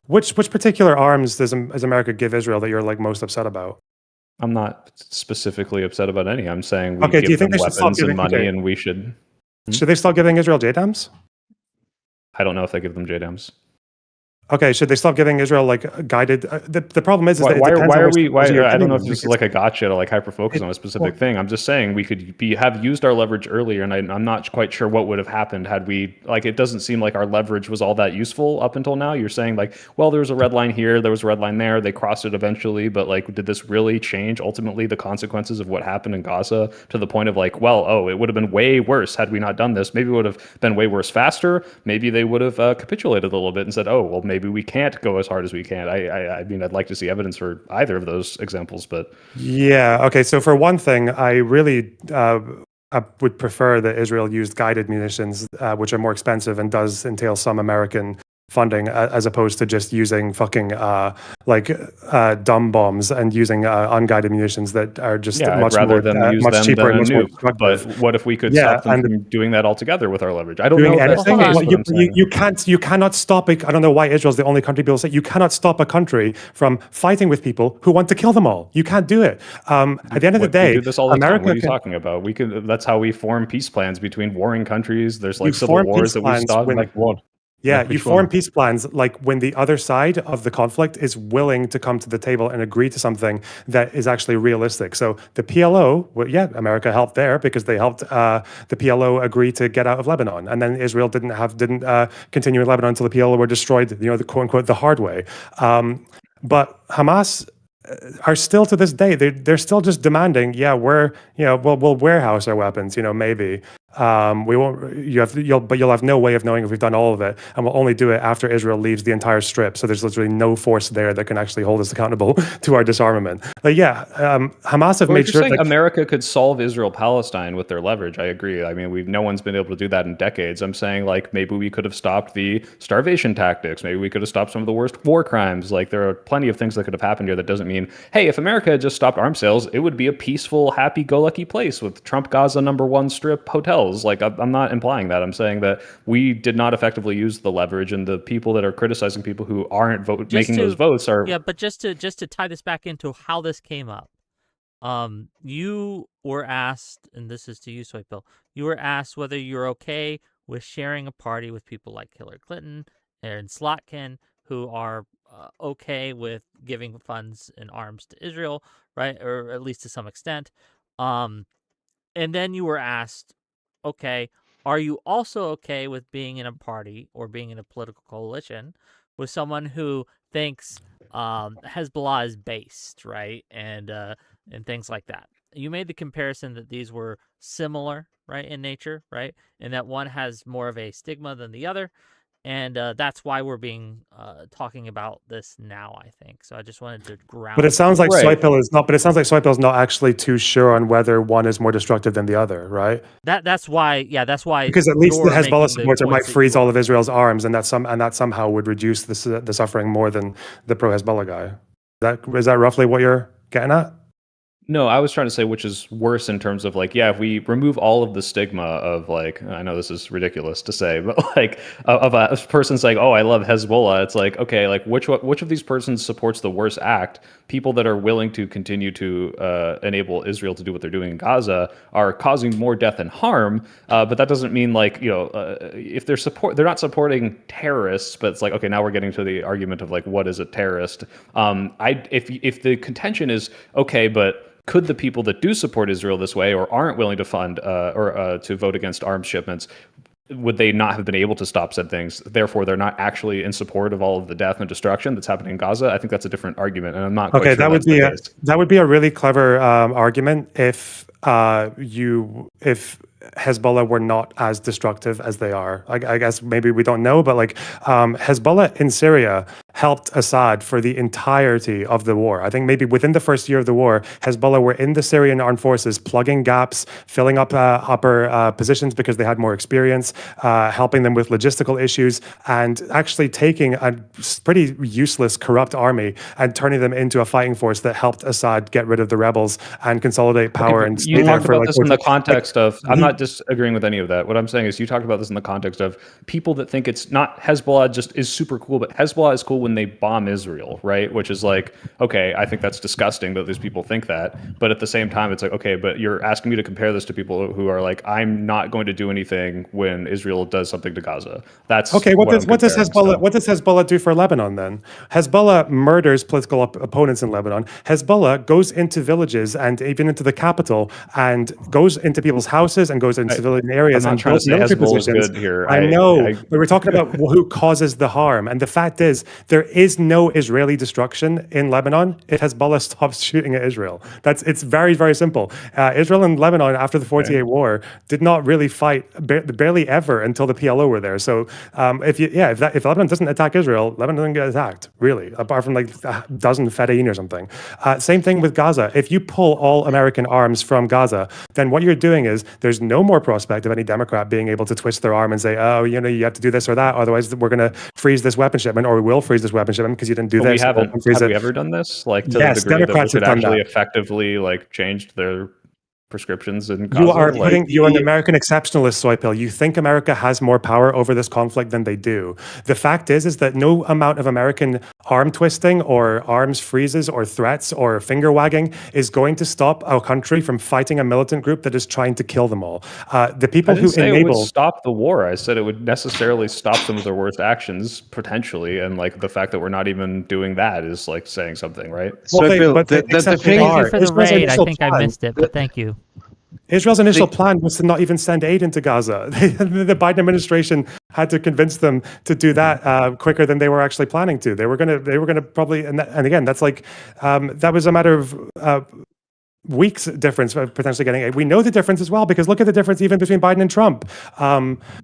which particular arms does America give Israel that you're like most upset about? I'm not specifically upset about any. I'm saying we Okay, do you give think them they should stop weapons and giving- money, okay. and we should. Should they stop giving Israel JDAMs? I don't know if they give them JDAMs. Okay, should they stop giving Israel like guided? The problem is that it Why depends are on which we? Why, technology you're I don't know if getting this is because- like a gotcha to like hyper focus on a specific thing. I'm just saying we could have used our leverage earlier, and I'm not quite sure what would have happened had we like. It doesn't seem like our leverage was all that useful up until now. You're saying like, well, there was a red line here, there was a red line there, they crossed it eventually, but like, did this really change ultimately the consequences of what happened in Gaza to the point of like, well, oh, it would have been way worse had we not done this. Maybe it would have been way worse faster. Maybe they would have capitulated a little bit and said, oh, well, maybe we can't go as hard as we can. I mean, I'd like to see evidence for either of those examples, but Yeah. Okay. So for one thing, I really I would prefer that Israel used guided munitions, which are more expensive and does entail some American funding, as opposed to just using fucking dumb bombs and using unguided munitions that are just yeah, much I'd rather more them use much them cheaper than and a much more nuke. But destructive. what if we could Yeah, stop them and- from doing that altogether with our leverage? I don't Doing know. If anything. that's the Well, case, but I'm saying. You cannot stop I don't know why Israel's the only country people say you cannot stop a country from fighting with people who want to kill them all. You can't do it. At the end of the We day, do this all the time. America What are you can- talking about? We could. That's how we form peace plans between warring countries. There's like You civil form wars peace that we plans stopped. when- Like what? Yeah, Like you which form one? peace plans like when the other side of the conflict is willing to come to the table and agree to something that is actually realistic. So the PLO, well, yeah, America helped there because they helped the PLO agree to get out of Lebanon, and then Israel didn't continue in Lebanon until the PLO were destroyed, the quote unquote the hard way. But Hamas are still to this day they're still just demanding, yeah, we'll warehouse our weapons, maybe. We won't. You'll have no way of knowing if we've done all of it, and we'll only do it after Israel leaves the entire strip. So there's literally no force there that can actually hold us accountable to our disarmament. But yeah, Hamas have Well, made if sure you're saying that America could solve Israel-Palestine with their leverage, I agree. I mean, no one's been able to do that in decades. I'm saying like maybe we could have stopped the starvation tactics. Maybe we could have stopped some of the worst war crimes. Like there are plenty of things that could have happened here. That doesn't mean, hey, if America had just stopped arms sales, it would be a peaceful, happy-go-lucky place with Trump Gaza #1 strip hotels. Like I'm not implying that. I'm saying that we did not effectively use the leverage, and the people that are criticizing people who aren't making those votes are. Yeah, but just to tie this back into how this came up, you were asked, and this is to you, Soypill, you were asked whether you're okay with sharing a party with people like Hillary Clinton and Slotkin, who are okay with giving funds and arms to Israel, right, or at least to some extent. And then you were asked, okay, are you also okay with being in a party or being in a political coalition with someone who thinks Hezbollah is based, right, and things like that? You made the comparison that these were similar, right, in nature, right, and that one has more of a stigma than the other, and that's why we're talking about this now, I think. So I just wanted to ground. But it sounds like Right. Soypill is not. But it sounds like Soypill is not actually too sure on whether one is more destructive than the other, right? That's why. Yeah, that's why. Because at least the you're Hezbollah making the supporter might points that freeze you all are. of Israel's arms, and that somehow would reduce the suffering more than the pro-Hezbollah guy. Is that roughly what you're getting at? No, I was trying to say which is worse in terms of like, yeah, if we remove all of the stigma of like, I know this is ridiculous to say, but like of a person saying, oh, I love Hezbollah. It's like, okay, like which of these persons supports the worst act? People that are willing to continue to enable Israel to do what they're doing in Gaza are causing more death and harm. But that doesn't mean like, if they're not supporting terrorists, but it's like, okay, now we're getting to the argument of like, what is a terrorist? If the contention is okay, but could the people that do support Israel this way or aren't willing to fund or to vote against arms shipments, would they not have been able to stop said things? Therefore, they're not actually in support of all of the death and destruction that's happening in Gaza. I think that's a different argument, and I'm not quite sure that would that's be that would be a really clever argument if Hezbollah were not as destructive as they are. I guess maybe we don't know, but like Hezbollah in Syria helped Assad for the entirety of the war. I think maybe within the first year of the war, Hezbollah were in the Syrian armed forces, plugging gaps, filling up upper positions because they had more experience, helping them with logistical issues, and actually taking a pretty useless, corrupt army and turning them into a fighting force that helped Assad get rid of the rebels and consolidate power. And you talked about this in the context of, I'm not disagreeing with any of that. What I'm saying is you talked about this in the context of people that think it's not Hezbollah just is super cool, but Hezbollah is cool when they bomb Israel, right? Which is like, okay, I think that's disgusting that these people think that. But at the same time, it's like, okay, but you're asking me to compare this to people who are like, I'm not going to do anything when Israel does something to Gaza. That's okay. What does Hezbollah do for Lebanon then? Hezbollah murders political opponents in Lebanon. Hezbollah goes into villages and even into the capital and goes into people's houses and goes into civilian areas and builds military positions. Good here. I know, but we're talking about who causes the harm. And the fact is, there is no Israeli destruction in Lebanon if Hezbollah stops shooting at Israel. It's very, very simple. Israel and Lebanon after the 48 war did not really fight barely ever until the PLO were there. So if Lebanon doesn't attack Israel, Lebanon doesn't get attacked, really, apart from like a dozen Fedayeen or something. Same thing with Gaza. If you pull all American arms from Gaza, then what you're doing is there's no more prospect of any Democrat being able to twist their arm and say, oh, you have to do this or that, otherwise we're going to freeze this weapon shipment, or we will freeze this weapon shipment because you didn't do this. Have we ever done this? Like to yes, the degree Democrats that we could have done actually that. effectively like changed their prescriptions in Gaza? You're an American exceptionalist, Soypill. You think America has more power over this conflict than they do. The fact is that no amount of American arm twisting or arms freezes or threats or finger wagging is going to stop a country from fighting a militant group that is trying to kill them all. The people who enable it would stop the war. I said it would necessarily stop some of their worst actions potentially, and like the fact that we're not even doing that is like saying something, right? Well, Thank you for the raid. I think I missed it, but thank you. Israel's initial plan was to not even send aid into Gaza. The Biden administration had to convince them to do that quicker than they were actually planning to. They were going to probably, and again, that's like that was a matter of weeks difference of potentially getting aid. We know the difference as well because look at the difference even between Biden and Trump.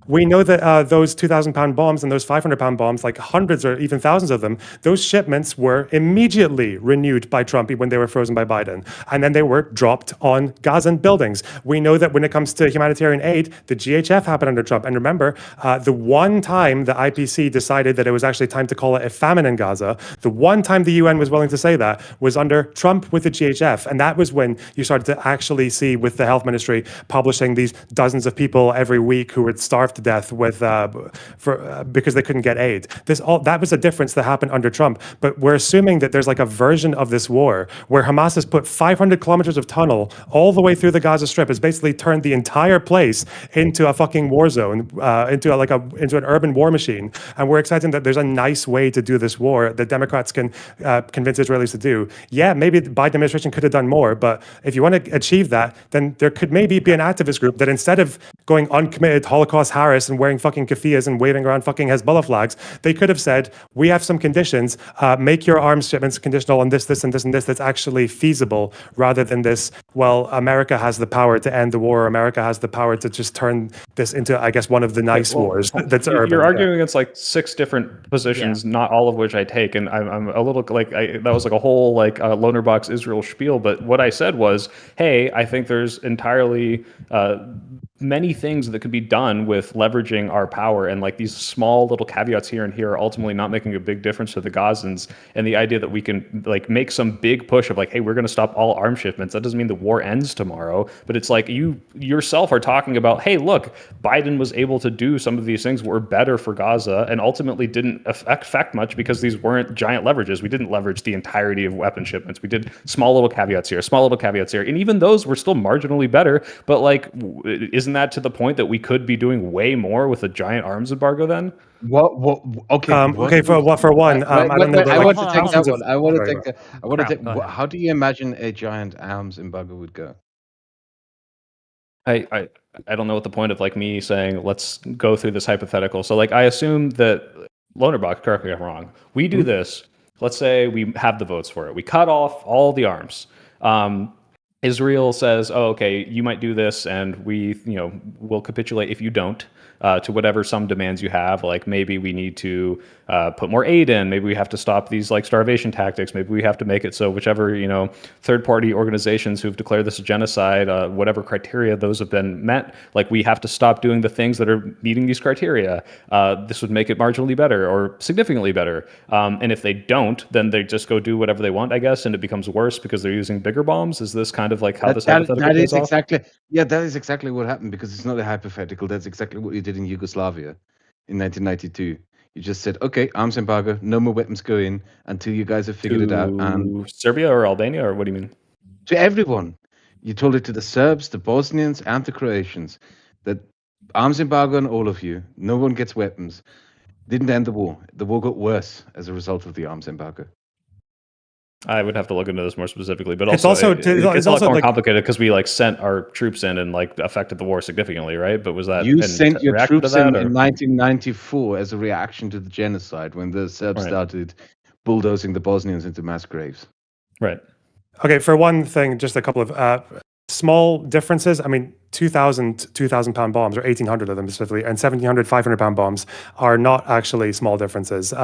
We know that those 2,000-pound bombs and those 500-pound bombs, like hundreds or even thousands of them, those shipments were immediately renewed by Trump when they were frozen by Biden. And then they were dropped on Gazan buildings. We know that when it comes to humanitarian aid, the GHF happened under Trump. And remember, the one time the IPC decided that it was actually time to call it a famine in Gaza, the one time the UN was willing to say that was under Trump with the GHF. And that was when you started to actually see with the health ministry publishing these dozens of people every week who would starve to death with because they couldn't get aid. That was a difference that happened under Trump. But we're assuming that there's like a version of this war where Hamas has put 500 kilometers of tunnel all the way through the Gaza Strip, has basically turned the entire place into a fucking war zone, into an urban war machine. And we're expecting that there's a nice way to do this war that Democrats can convince Israelis to do. Yeah, maybe the Biden administration could have done more, but if you want to achieve that, then there could maybe be an activist group that instead of going uncommitted Holocaust Harris and wearing fucking keffiyehs and waving around fucking Hezbollah flags, they could have said, we have some conditions, make your arms shipments conditional on this, this, and this, and this that's actually feasible, rather than this, well, America has the power to end the war, America has the power to just turn this into, I guess, one of the nice wars that's urban. You're arguing against like 6 different positions, not all of which I take, and I'm a little like, that was like a whole like Lonerbox Israel spiel, but what I said was, hey, I think there's entirely many things that could be done with leveraging our power, and like these small little caveats here and here are ultimately not making a big difference to the Gazans. And the idea that we can like make some big push of like, hey, we're going to stop all arms shipments, that doesn't mean the war ends tomorrow, but it's like you yourself are talking about, hey, look, Biden was able to do some of these things were better for Gaza and ultimately didn't affect much because these weren't giant leverages. We didn't leverage the entirety of weapon shipments. We did small little caveats here, small little caveats here, and even those were still marginally better. But like, isn't that to the point that we could be doing way more with a giant arms embargo then? What? Okay. Okay. For one, I don't know. I Like, want to take that thousands of- one. I want to Sorry, take go. that. I want to take. Go ahead. How do you imagine a giant arms embargo would go? I don't know what the point of like me saying let's go through this hypothetical. So like I assume that Lonerbox, correct me if I'm wrong. We do this. Let's say we have the votes for it. We cut off all the arms. Israel says, "Oh, okay, you might do this, and we, will capitulate if you don't to whatever some demands you have. Like maybe we need to put more aid in. Maybe we have to stop these like starvation tactics. Maybe we have to make it so whichever third-party organizations who've declared this a genocide, whatever criteria those have been met, like we have to stop doing the things that are meeting these criteria. This would make it marginally better or significantly better. And if they don't, then they just go do whatever they want, I guess, and it becomes worse because they're using bigger bombs. Is this kind of like how this hypothetical that goes is off? exactly that is exactly what happened, because it's not a hypothetical. That's exactly what you did in Yugoslavia in 1992. You just said, okay, arms embargo, no more weapons go in until you guys have figured it out. And To Serbia or Albania, or what do you mean? to everyone, you told it to the Serbs, the Bosnians, and the Croatians that arms embargo on all of you. No one gets weapons. Didn't end the war. The war got worse as a result of the arms embargo. I would have to look into this more specifically, but It's also also- it's it's a lot also more like- complicated because we like sent our troops in and like affected the war significantly, right? But was that You in sent your reaction to troops that, in or- 1994 as a reaction to the genocide when the Serbs Right. started bulldozing the Bosnians into mass graves. right? Okay, for one thing, just a couple of small differences. I mean, 2,000 pound bombs, or 1,800 of them specifically, and 1,700 500 pound bombs are not actually small differences.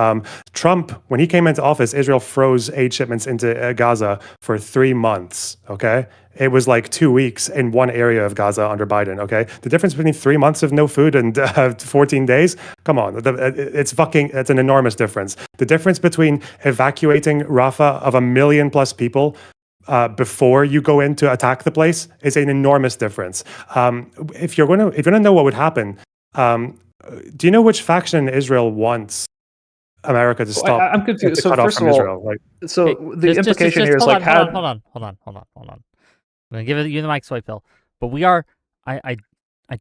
Trump, when he came into office, Israel froze aid shipments into Gaza for 3 months. Okay, it was like 2 weeks in one area of Gaza under Biden. Okay, the difference between 3 months of no food and 14 days. Come on, it's an enormous difference. The difference between evacuating Rafah of 1 million plus people before you go in to attack the place is an enormous difference. If you're going to know what would happen, do you know which faction in Israel wants America to stop? I'm confused. to So cut off first from of all, Israel? Like, so the Just- implication just here is hold like on, had hold on. I'm gonna give you the mic, Soypill. But we are, I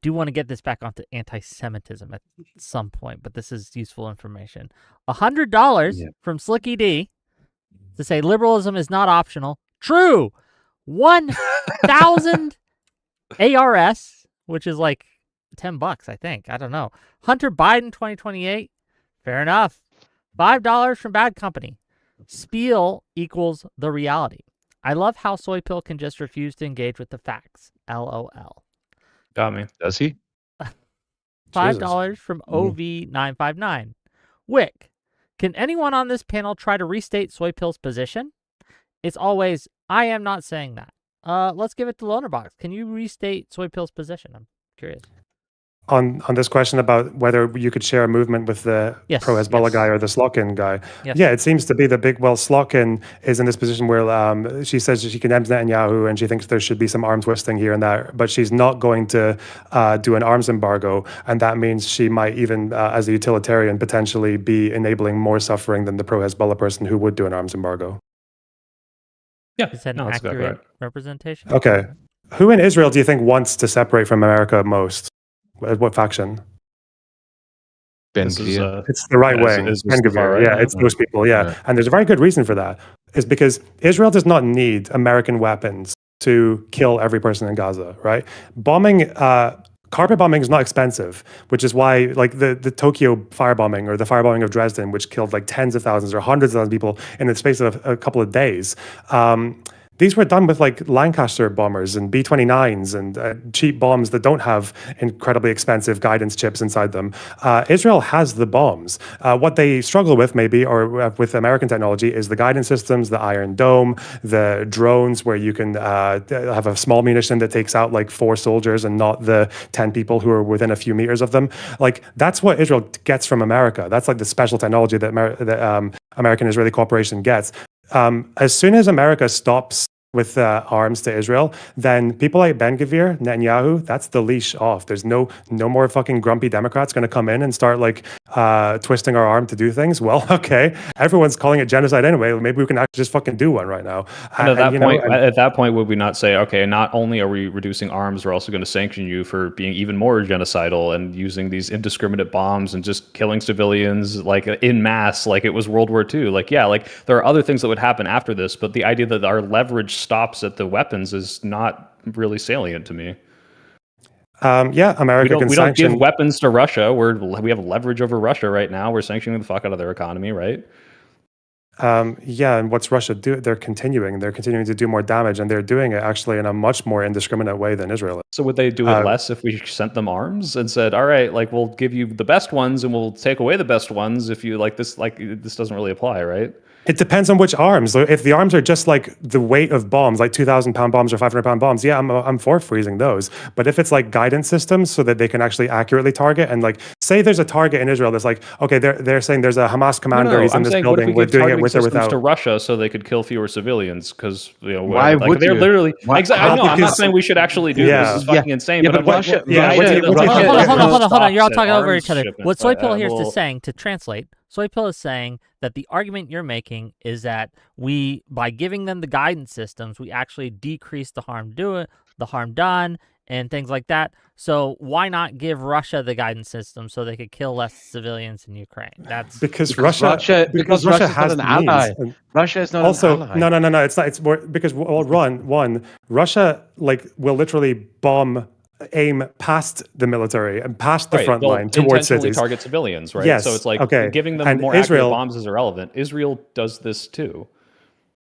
do want to get this back onto anti-Semitism at some point. But this is useful information. $100 from Slicky D to say liberalism is not optional. True. 1,000 ARS, which is like $10, I think. I don't know. Hunter Biden 2028. Fair enough. $5 from Bad Company. Spiel equals the reality. I love how Soypill can just refuse to engage with the facts. LOL. got me. Does he? $5 from OV959. Wick, can anyone on this panel try to restate Soypill's position? It's always, I am not saying that. Let's give it to Lonerbox. Can you restate Soypill's position? I'm curious. on this question about whether you could share a movement with the Yes, pro-Hezbollah yes. guy or the Slotkin guy. Yes. Yeah, it seems to be Slotkin is in this position where she says she condemns Netanyahu and she thinks there should be some arms twisting here and there, but she's not going to do an arms embargo. And that means she might even, as a utilitarian, potentially be enabling more suffering than the pro-Hezbollah person who would do an arms embargo. Yeah, Is that an that's accurate exactly right. representation? Okay. Who in Israel do you think wants to separate from America most? What faction? Ben This is, Clear. It's the right Yeah, wing. is this the far Ben-Gvir. right? Yeah, it's those people. Yeah. Yeah. And there's a very good reason for that. Is because Israel does not need American weapons to kill every person in Gaza, right? Carpet bombing is not expensive, which is why like the Tokyo firebombing or the firebombing of Dresden, which killed like tens of thousands or hundreds of thousands of people in the space of a couple of days. These were done with like Lancaster bombers and B-29s and cheap bombs that don't have incredibly expensive guidance chips inside them. Israel has the bombs. What they struggle with maybe, or with American technology, is the guidance systems, the Iron Dome, the drones where you can have a small munition that takes out like 4 soldiers and not the 10 people who are within a few meters of them. Like that's what Israel gets from America. That's like the special technology that American-Israeli cooperation gets. As soon as America stops with arms to Israel, then people like Ben-Gvir, Netanyahu, that's the leash off. There's no more fucking grumpy Democrats going to come in and start like twisting our arm to do things. Well, okay, everyone's calling it genocide anyway. Maybe we can actually just fucking do one right now. And at that point, would we not say, okay, not only are we reducing arms, we're also going to sanction you for being even more genocidal and using these indiscriminate bombs and just killing civilians like in mass, like it was World War II. Like, yeah, like there are other things that would happen after this, but the idea that our leverage stops at the weapons is not really salient to me. America we don't give weapons to Russia. We have leverage over Russia right now. We're sanctioning the fuck out of their economy, right? And what's Russia do? They're continuing to do more damage, and they're doing it actually in a much more indiscriminate way than Israel is. So would they do it less if we sent them arms and said, all right, like we'll give you the best ones and we'll take away the best ones if you like this doesn't really apply, right? It depends on which arms. If the arms are just like the weight of bombs, like 2,000-pound bombs or 500-pound bombs, yeah, I'm for freezing those. But if it's like guidance systems so that they can actually accurately target, and like say there's a target in Israel that's like, okay, they're saying there's a Hamas commander, he's in this building, we're doing it with or without. To Russia so they could kill fewer civilians because why would they're you? literally Exactly. I know, I'm not saying we should actually do this. This is fucking insane. Yeah, but Russia. Hold on. You're all talking over each other. What Soypill here is saying, to translate, Soypill is saying that the argument you're making is that we, by giving them the guidance systems, we actually decrease the harm done, and things like that. So why not give Russia the guidance system so they could kill less civilians in Ukraine? That's because Russia has an ally. Russia is not also, an ally. No. It's not. It's more because Russia like will literally aim past the military and past the front line towards cities. Target civilians, right? Yes. So it's like giving them more accurate bombs is irrelevant. Israel does this too.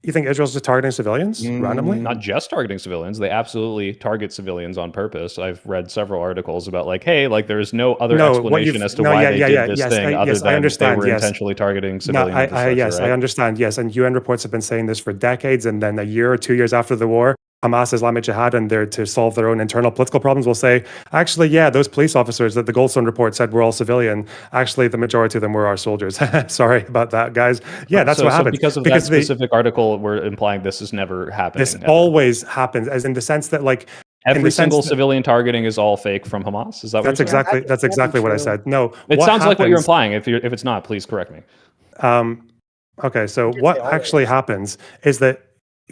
You think Israel's just targeting civilians randomly? Not just targeting civilians. They absolutely target civilians on purpose. I've read several articles about like, hey, like there's no other explanation as to why they did this thing other than they were intentionally targeting civilians. I understand. Yes, and UN reports have been saying this for decades, and then a year or 2 years after the war, Hamas, Islamic Jihad, and they're to solve their own internal political problems, will say, actually, yeah, those police officers that the Goldstone report said were all civilian, actually, the majority of them were our soldiers. Sorry about that, guys. Yeah, that's what happens. Because of that specific article, we're implying this is never happening. This always happens, as in the sense that, like, every single civilian targeting is all fake from Hamas. Is that what you're saying? That's exactly what I said. No, it sounds like what you're implying. If it's not, please correct me. Okay, so what actually happens is that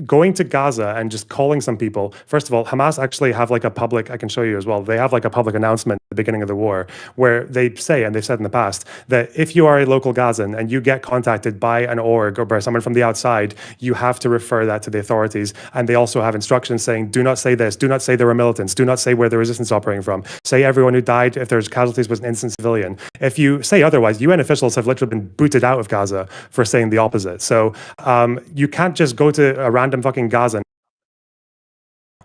going to Gaza and just calling some people, first of all, Hamas actually have like a public, I can show you as well, they have like a public announcement at the beginning of the war where they say, and they've said in the past, that if you are a local Gazan and you get contacted by an org or by someone from the outside, you have to refer that to the authorities. And they also have instructions saying, do not say this, do not say there were militants, do not say where the resistance is operating from. Say everyone who died, if there's casualties, was an innocent civilian. If you say otherwise, UN officials have literally been booted out of Gaza for saying the opposite. So you can't just go to a random fucking Gaza.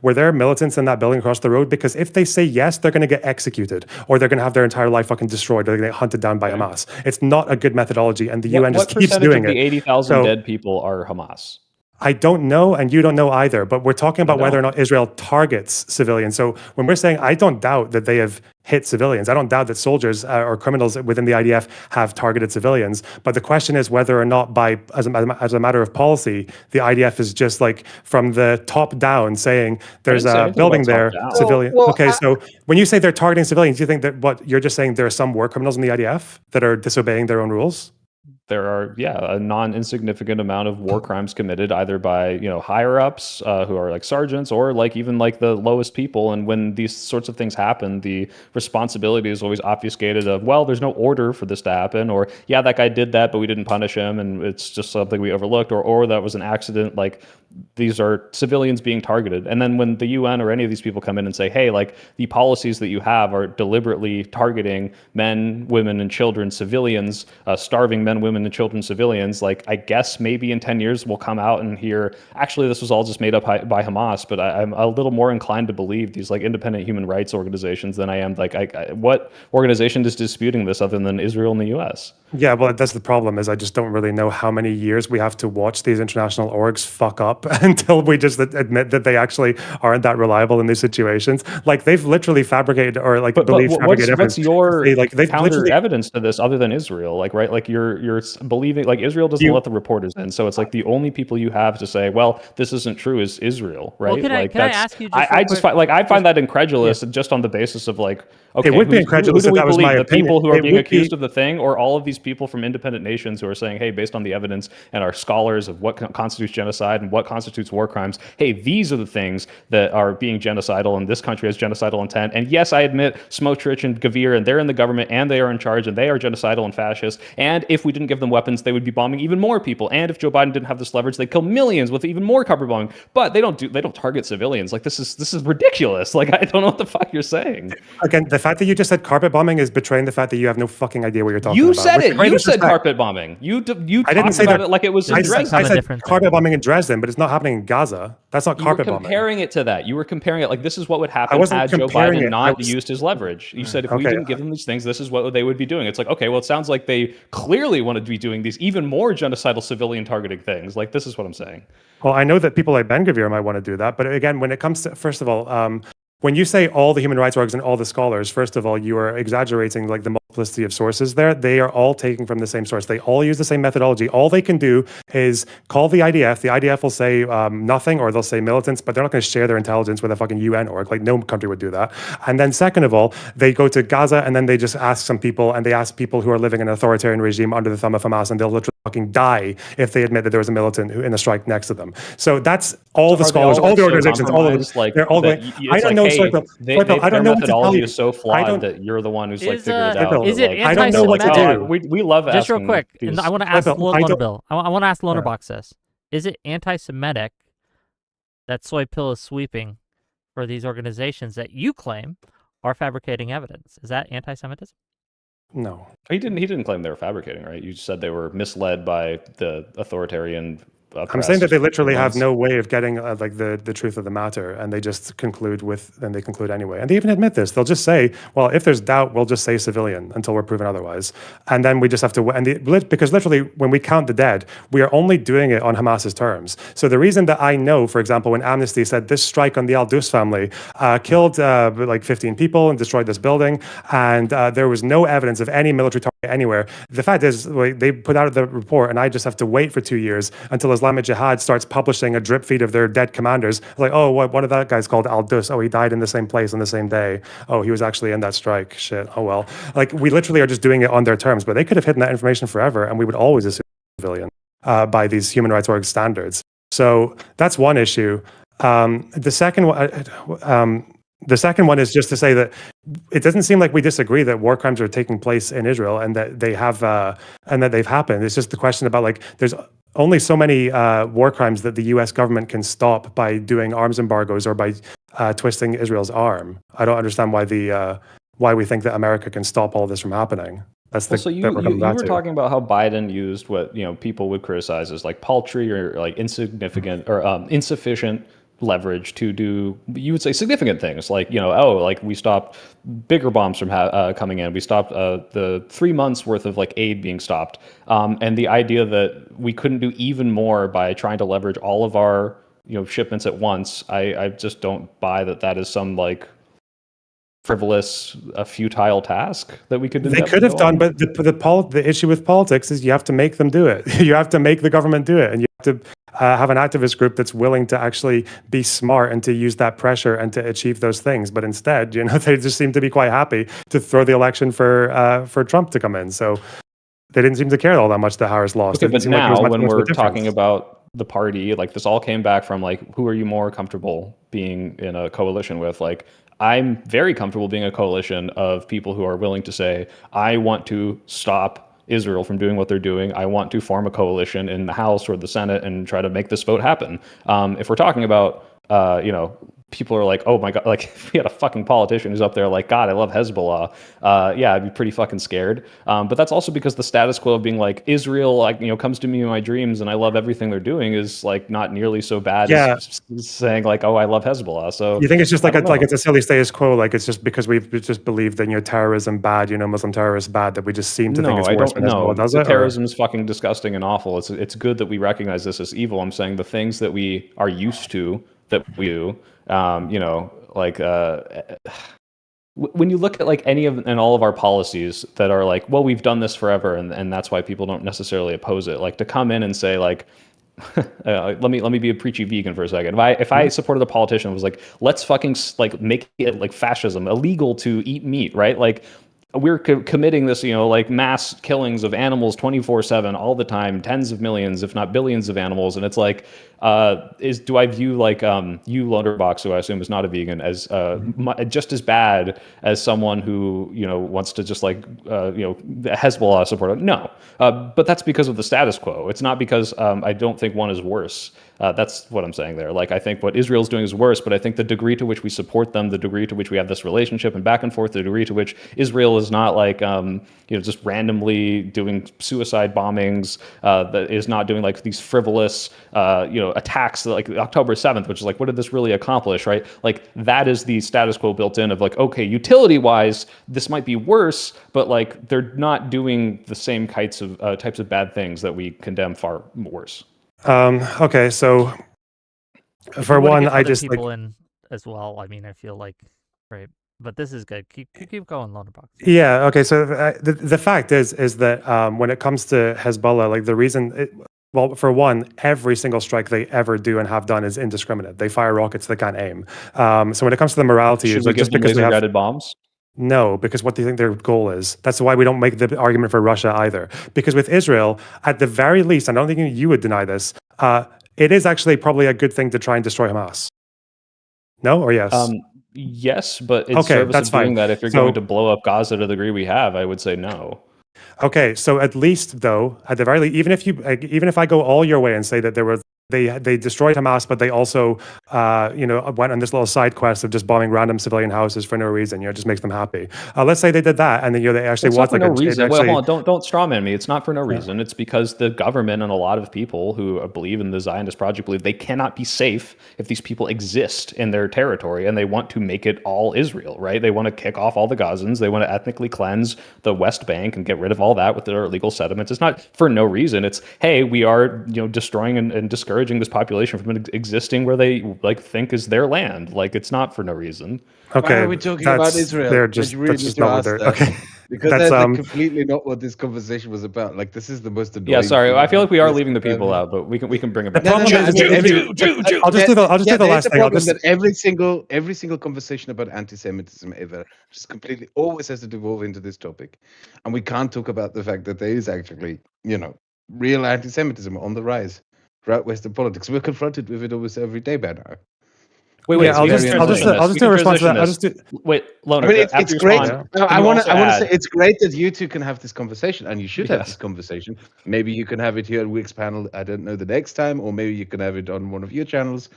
Were there militants in that building across the road? Because if they say yes, they're going to get executed, or they're going to have their entire life fucking destroyed, or they're going to get hunted down by Hamas. It's not a good methodology, and the UN just keeps doing it. What percentage of the 80,000 dead people are Hamas? I don't know, and you don't know either, but we're talking about whether or not Israel targets civilians. So when we're saying, I don't doubt that they have hit civilians, I don't doubt that soldiers or criminals within the IDF have targeted civilians, but the question is whether or not as a matter of policy, the IDF is just like from the top down saying there's a building there, civilian. So when you say they're targeting civilians, do you think that what you're just saying there are some war criminals in the IDF that are disobeying their own rules? There are, a non-insignificant amount of war crimes committed either by, higher ups who are like sergeants or like even like the lowest people. And when these sorts of things happen, the responsibility is always obfuscated of, well, there's no order for this to happen, or yeah, that guy did that, but we didn't punish him, and it's just something we overlooked, or that was an accident. Like, these are civilians being targeted. And then when the UN or any of these people come in and say, hey, like the policies that you have are deliberately targeting men, women, and children, civilians, starving men, women, women and children, civilians, like I guess maybe in 10 years we'll come out and hear, actually, this was all just made up by Hamas. But I'm a little more inclined to believe these like independent human rights organizations than I am like, what organization is disputing this other than Israel and the U.S.? Yeah, well, that's the problem is I just don't really know how many years we have to watch these international orgs fuck up until we just admit that they actually aren't that reliable in these situations. Like they've literally fabricated or like believe fabricated what's your they've counter literally evidence to this other than Israel? Like, right, like you're believing like Israel doesn't let the reporters in, so it's like the only people you have to say, well, this isn't true is Israel, right? Well, can I ask you just I just find like I find that incredulous just on the basis of like, okay, it would be incredulous who do if we that was believe? my The opinion. people who are It being would be- accused of the thing, or all of these people from independent nations who are saying, hey, based on the evidence and are scholars of what constitutes genocide and what constitutes war crimes, hey, these are the things that are being genocidal, and this country has genocidal intent. And yes, I admit Smotrich and Gavir, and they're in the government, and they are in charge, and they are genocidal and fascist. And if we didn't give them weapons, they would be bombing even more people. And if Joe Biden didn't have this leverage, they'd kill millions with even more cover bombing. But they don't target civilians. Like this is ridiculous. Like I don't know what the fuck you're saying. Again, the fact that you just said carpet bombing is betraying the fact that you have no fucking idea what you're talking You about. said With it. greatest You said respect. carpet bombing. You I didn't talked say about that. it like it was in I Dresden. said different carpet thing. bombing in Dresden, but it's not happening in Gaza. That's not You carpet were bombing. comparing it to that. You were comparing it like this is what would happen wasn't had Joe comparing Biden it. not I was- used his leverage. You said if we Okay. didn't give them these things, this is what they would be doing. It's like, okay, well, it sounds like they clearly wanted to be doing these even more genocidal civilian targeting things. Like this is what I'm saying. Well, I know that people like Ben Gavir might want to do that, but again, when it comes to, first of all, when you say all the human rights orgs and all the scholars, first of all, you are exaggerating like the multiplicity of sources there. They are all taking from the same source. They all use the same methodology. All they can do is call the IDF. The IDF will say nothing, or they'll say militants, but they're not going to share their intelligence with a fucking UN org. Like no country would do that. And then second of all, they go to Gaza and then they just ask some people, and they ask people who are living in an authoritarian regime under the thumb of Hamas, and they'll literally fucking die if they admit that there was a militant who in a strike next to them. So that's all the scholars, all the organizations, all of them. Like, they're all going. I don't know, Soypill. Soypill, I don't know what to tell methodology you. is so flawed that you're the one who's like Is, figured it out. is it I don't know what to anti-Semitic? do. We love Just real asking quick, these- and I want to ask Soypill, I don't- Lonerbill. I want to ask Lonerbox this: is it anti-Semitic that Soypill is sweeping for these organizations that you claim are fabricating evidence? Is that anti-Semitism? No. He didn't claim they were fabricating, right? You said they were misled by the authoritarian. I'm saying that they literally have no way of getting like the truth of the matter, and they just conclude anyway. And they even admit this. They'll just say, well, if there's doubt, we'll just say civilian until we're proven otherwise. And then we just have to, because literally when we count the dead, we are only doing it on Hamas's terms. So the reason that I know, for example, when Amnesty said this strike on the Al-Dus family killed like 15 people and destroyed this building, and there was no evidence of any military target anywhere. The fact is, like, they put out the report, and I just have to wait for 2 years until Islamic Jihad starts publishing a drip feed of their dead commanders. Like, oh, one of that guy's called Al-Dus. Oh, he died in the same place on the same day. Oh, he was actually in that strike. Shit. Oh, well. Like, we literally are just doing it on their terms, but they could have hidden that information forever, and we would always assume civilian by these human rights org standards. So that's one issue. The second one is just to say that it doesn't seem like we disagree that war crimes are taking place in Israel and that they have and that they've happened. It's just the question about like there's only so many war crimes that the U.S. government can stop by doing arms embargoes or by twisting Israel's arm. I don't understand why we think that America can stop all this from happening. That's the So you that we're coming back were to. talking about how Biden used what people would criticize as like paltry or like insignificant or insufficient leverage to do, you would say, significant things like like we stopped bigger bombs from coming in, we stopped the 3 months worth of like aid being stopped, and the idea that we couldn't do even more by trying to leverage all of our shipments at once. I just don't buy that is some like frivolous, a futile task that we could do. They could have done, but the issue with politics is you have to make them do it. You have to make the government do it, and you have to have an activist group that's willing to actually be smart and to use that pressure and to achieve those things. But instead, they just seem to be quite happy to throw the election for Trump to come in. So they didn't seem to care all that much that Harris lost. Okay, but seem like there was now much when of a we're difference. talking about the party, like this all came back from like, who are you more comfortable being in a coalition with? Like, I'm very comfortable being a coalition of people who are willing to say, I want to stop Israel from doing what they're doing. I want to form a coalition in the House or the Senate and try to make this vote happen. If we're talking about, people are like, oh my God, like if we had a fucking politician who's up there like, God, I love Hezbollah. Yeah, I'd be pretty fucking scared. But that's also because the status quo of being like Israel, like, comes to me in my dreams and I love everything they're doing is like not nearly so bad as saying like, oh, I love Hezbollah. So you think it's just like it's a silly status quo, like it's just because we've just believed that terrorism bad, Muslim terrorists bad, that we just seem to think it's worse when Hezbollah does it? Terrorism is fucking disgusting and awful. It's good that we recognize this as evil. I'm saying the things that we are used to that we do. When you look at like any of and all of our policies that are like, well, we've done this forever, and that's why people don't necessarily oppose it. Like to come in and say like, let me be a preachy vegan for a second. If I supported a politician who was like, let's fucking like make it like fascism illegal to eat meat, right? Like we're committing this, like mass killings of animals 24/7 all the time, tens of millions, if not billions of animals. And it's like, do I view like you, Lonerbox, who I assume is not a vegan, as just as bad as someone who wants to just like Hezbollah supporter? No, but that's because of the status quo. It's not because I don't think one is worse. That's what I'm saying there. Like I think what Israel's doing is worse, but I think the degree to which we support them, the degree to which we have this relationship and back and forth, the degree to which Israel is not like just randomly doing suicide bombings, that is not doing like these frivolous attacks like October 7th, which is like, what did this really accomplish, right? Like that is the status quo built in of like, okay, utility wise, this might be worse, but like they're not doing the same types of bad things that we condemn far worse. Okay, so for one, I just people in as well. I mean, I feel like right, but this is good. Keep going, Lonerbox. Yeah. Okay. So the fact is that when it comes to Hezbollah, like the reason, well, for one, every single strike they ever do and have done is indiscriminate. They fire rockets they can't aim. So when it comes to the morality, should we give them laser-guided bombs? No, because what do you think their goal is? That's why we don't make the argument for Russia either. Because with Israel, at the very least, and I don't think you would deny this, it is actually probably a good thing to try and destroy Hamas. No or yes? Yes, but in service of doing that, if you're going to blow up Gaza to the degree we have, I would say no. Okay, so at least though, at the very least, even if I go all your way and say that they destroyed Hamas, but they also, went on this little side quest of just bombing random civilian houses for no reason. It just makes them happy. Let's say they did that, and then they actually want like no reason. Well, hold on, don't strawman me. It's not for no reason. It's because the government and a lot of people who believe in the Zionist project believe they cannot be safe if these people exist in their territory, and they want to make it all Israel, right? They want to kick off all the Gazans. They want to ethnically cleanse the West Bank and get rid of all that with their illegal settlements. It's not for no reason. It's, hey, we are destroying and discouraging this population from existing where they like think is their land. Like it's not for no reason. Okay, why are we talking about Israel? They're just not what okay. Because that's completely not what this conversation was about. Like this is the most annoying. Yeah, sorry. I feel like we are leaving the people out, but we can bring it back. I'll just do the last thing. That every single conversation about anti-Semitism ever just completely always has to devolve into this topic, and we can't talk about the fact that there is actually real anti-Semitism on the rise throughout Western politics. We're confronted with it almost every day by now. Wait. Yeah, I'll just do a response to that. Wait, Loner. I mean, it's great. I want to say it's great that you two can have this conversation, and you should have this conversation. Maybe you can have it here at Wick's panel. I don't know the next time, or maybe you can have it on one of your channels.